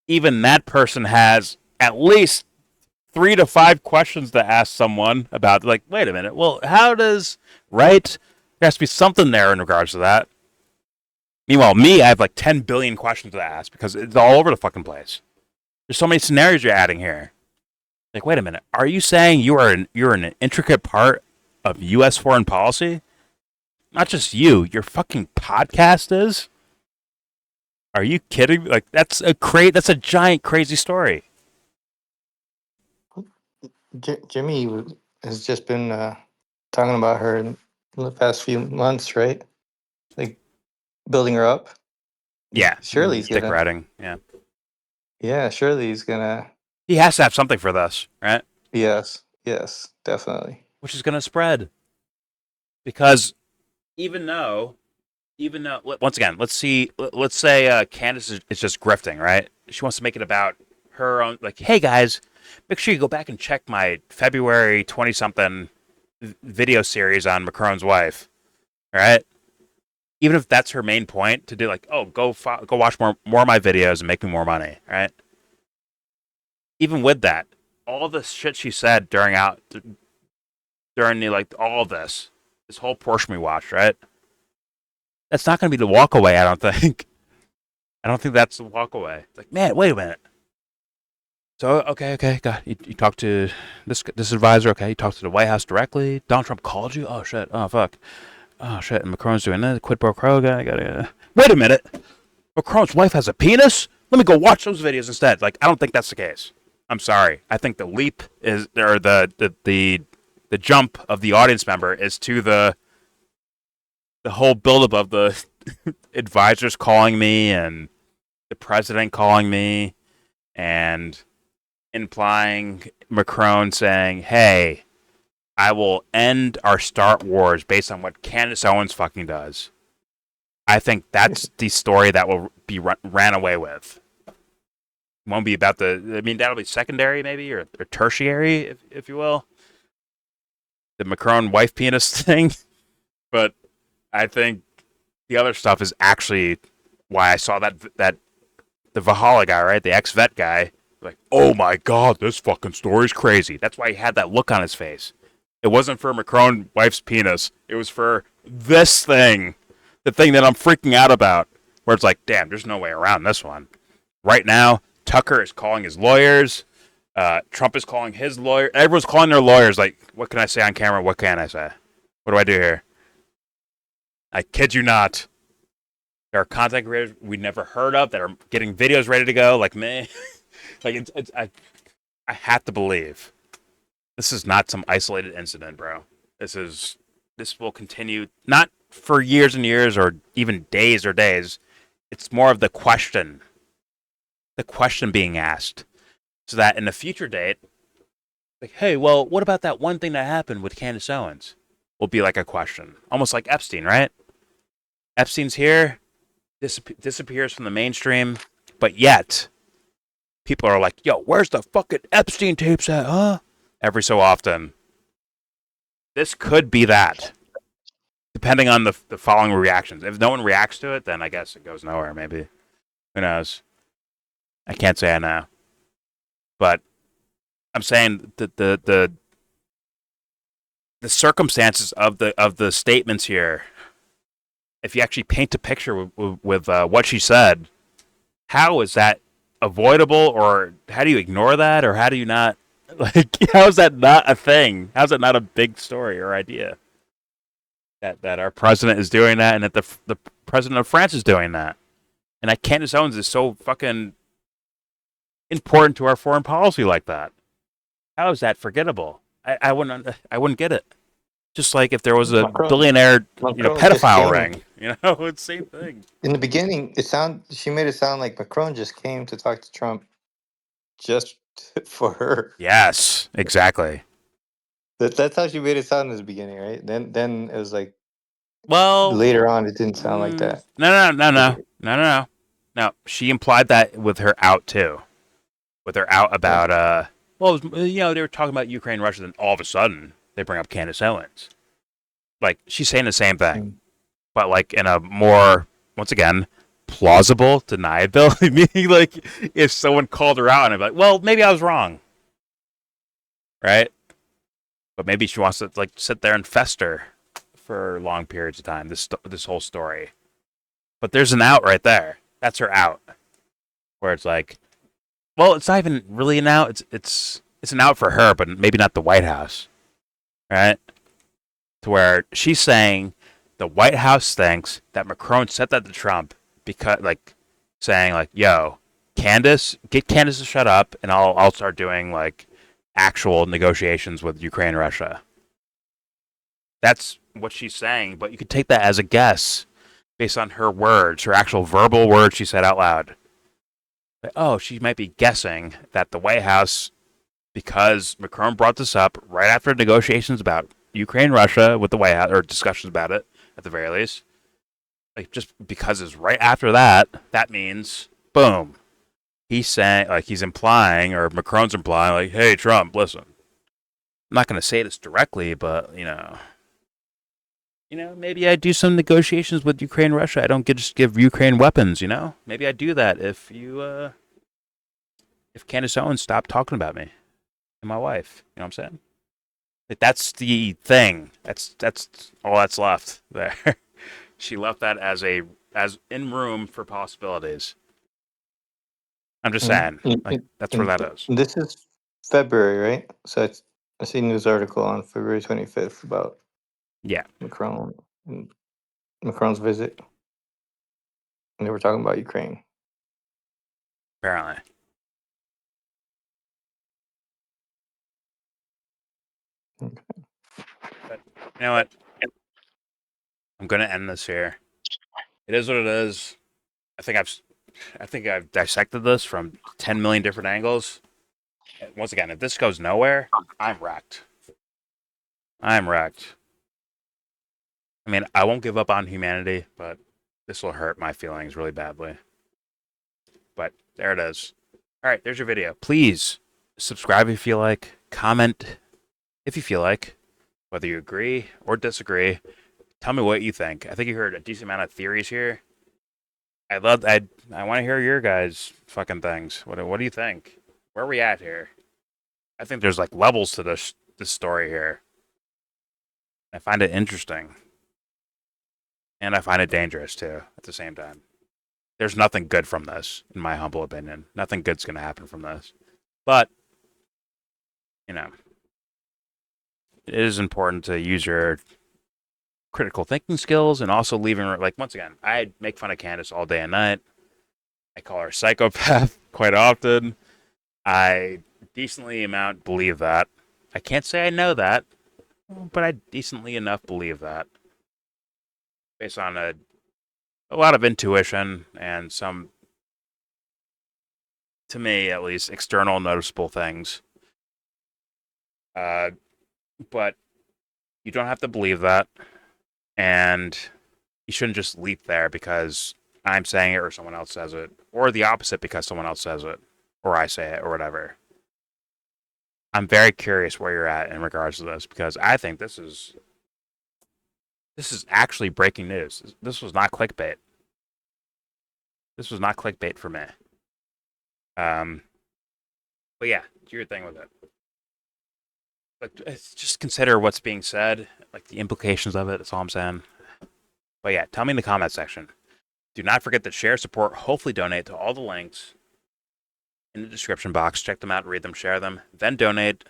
even that person has at least 3 to 5 questions to ask someone about, like, wait a minute, well, how does, right? There has to be something there in regards to that. Meanwhile, me, I have like 10 billion questions to ask because it's all over the fucking place. There's so many scenarios you're adding here. Like, wait a minute, are you saying you're an intricate part of U.S. foreign policy? Not just you, your fucking podcast is? Are you kidding? Like, that's a giant crazy story. Jimmy has just been talking about her in the past few months, right? Like building her up. Yeah, Surely he's dick gonna. ratting. Yeah, Yeah, surely he's gonna. he has to have something for this, right? Yes, yes, definitely. Which is gonna spread because even though even though, once again, let's say Candace is just grifting, right? She wants to make it about her own, like, hey guys, make sure you go back and check my February 20 something video series on Macron's wife, all right? Even if that's her main point, to do like, oh, go watch more of my videos and make me more money, right? Even with that, all the shit she said during the like all of this whole portion we watched, right? That's not going to be the walk away. I don't think. I don't think that's the walk away. It's like, man, wait a minute. So okay, God, you talked to this advisor. Okay, you talked to the White House directly. Donald Trump called you. Oh shit. Oh fuck. Oh shit. And Macron's doing that. Quid pro quo. Gotta. Wait a minute. Macron's wife has a penis. Let me go watch those videos instead. Like, I don't think that's the case. I'm sorry. I think the leap is, or the jump of the audience member is to the whole buildup of the advisors calling me and the president calling me and implying Macron saying, hey, I will end our Star Wars based on what Candace Owens fucking does. I think that's the story that will be ran away with. Won't be about that'll be secondary maybe, or tertiary, if you will. The Macron wife penis thing. But I think the other stuff is actually why I saw that the Valhalla guy, right? The ex-vet guy, like, oh my God, this fucking story's crazy. That's why he had that look on his face. It wasn't for Macron wife's penis. It was for this thing. The thing that I'm freaking out about. Where it's like, damn, there's no way around this one. Right now, Tucker is calling his lawyers. Trump is calling his lawyer. Everyone's calling their lawyers. Like, what can I say on camera? What can I say? What do I do here? I kid you not. There are content creators we never heard of that are getting videos ready to go. Like me. Like I have to believe this is not some isolated incident, bro. This will continue, not for years and years or even days or days. It's more of the question being asked, so that in a future date, like, hey, well, what about that one thing that happened with Candace Owens? Will be like a question, almost like Epstein, right? Epstein's here, disappears from the mainstream, but yet people are like, yo, where's the fucking Epstein tapes at, huh? Every so often. This could be that, depending on the following reactions. If no one reacts to it, then I guess it goes nowhere, maybe. Who knows? I can't say I know. But I'm saying that the circumstances of the statements here, if you actually paint a picture with what she said, how is that avoidable, or how do you ignore that, or how do you not, like, how is that not a thing? How is that not a big story or idea? That our president is doing that, and that the president of France is doing that, and that Candace Owens is so fucking important to our foreign policy like that. How is that forgettable? I wouldn't get it. Just like if there was a billionaire, pedophile ring, it's the same thing. In the beginning, she made it sound like Macron just came to talk to Trump just for her. Yes, exactly. That's how she made it sound in the beginning, right? Then it was like, well, later on, it didn't sound like that. No. No, she implied that with her out too. With her out about they were talking about Ukraine, Russia, then all of a sudden they bring up Candace Owens. Like, she's saying the same thing, but like in a more, once again, plausible deniability. Meaning, like, if someone called her out and I'd be like, well, maybe I was wrong, right? But maybe she wants to like sit there and fester for long periods of time. This whole story, but there's an out right there. That's her out, where it's like, well, it's not even really an out. It's an out for her, but maybe not the White House, right? To where she's saying the White House thinks that Macron said that to Trump because, like, saying like, yo, Candace, get Candace to shut up, and I'll start doing like actual negotiations with Ukraine and Russia. That's what she's saying, but you could take that as a guess based on her words, her actual verbal words she said out loud. Like, oh, she might be guessing that the White House, because Macron brought this up right after negotiations about Ukraine, Russia with the White House, or discussions about it at the very least, like just because it's right after that, that means boom. He's saying, like, he's implying, or Macron's implying, like, hey, Trump, listen. I'm not going to say this directly, but, maybe I do some negotiations with Ukraine, Russia. I don't just give Ukraine weapons, Maybe I do that if Candace Owens stopped talking about me and my wife. You know what I'm saying? Like, that's the thing. That's all that's left there. She left that as in room for possibilities. I'm just saying, like, that's where that is. This is February, right? So I see a news article on February 25th about Yeah. Macron's visit, and they were talking about Ukraine. Apparently. Okay. But you know what? I'm gonna end this here. It is what it is. I think I've dissected this from 10 million different angles. Once again, if this goes nowhere, I'm wrecked. I'm wrecked. I mean, I won't give up on humanity, but this will hurt my feelings really badly. But there it is. All right, there's your video. Please subscribe if you feel like. Comment if you feel like. Whether you agree or disagree, tell me what you think. I think you heard a decent amount of theories here. I want to hear your guys' fucking things. What do you think? Where are we at here? I think there's like levels to this story here. I find it interesting. And I find it dangerous too at the same time. There's nothing good from this, in my humble opinion. Nothing good's going to happen from this. But, it is important to use your critical thinking skills and also leaving, like, once again, I make fun of Candace all day and night. I call her a psychopath quite often. I decently believe that. I can't say I know that, but I decently enough believe that. Based on a lot of intuition and some, to me at least, external noticeable things. But you don't have to believe that. And you shouldn't just leap there because I'm saying it or someone else says it. Or the opposite because someone else says it. Or I say it or whatever. I'm very curious where you're at in regards to this because I think this is actually breaking news. This was not clickbait. This was not clickbait for me. But yeah, do your thing with it. But just consider what's being said, like the implications of it. That's all I'm saying. But yeah, tell me in the comment section. Do not forget to share, support, hopefully donate to all the links in the description box. Check them out, read them, share them, then donate.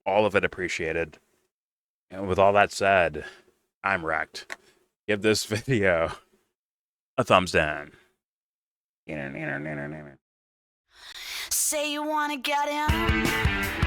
All of it appreciated. And with all that said, I'm wrecked. Give this video a thumbs down. Say you wanna get in.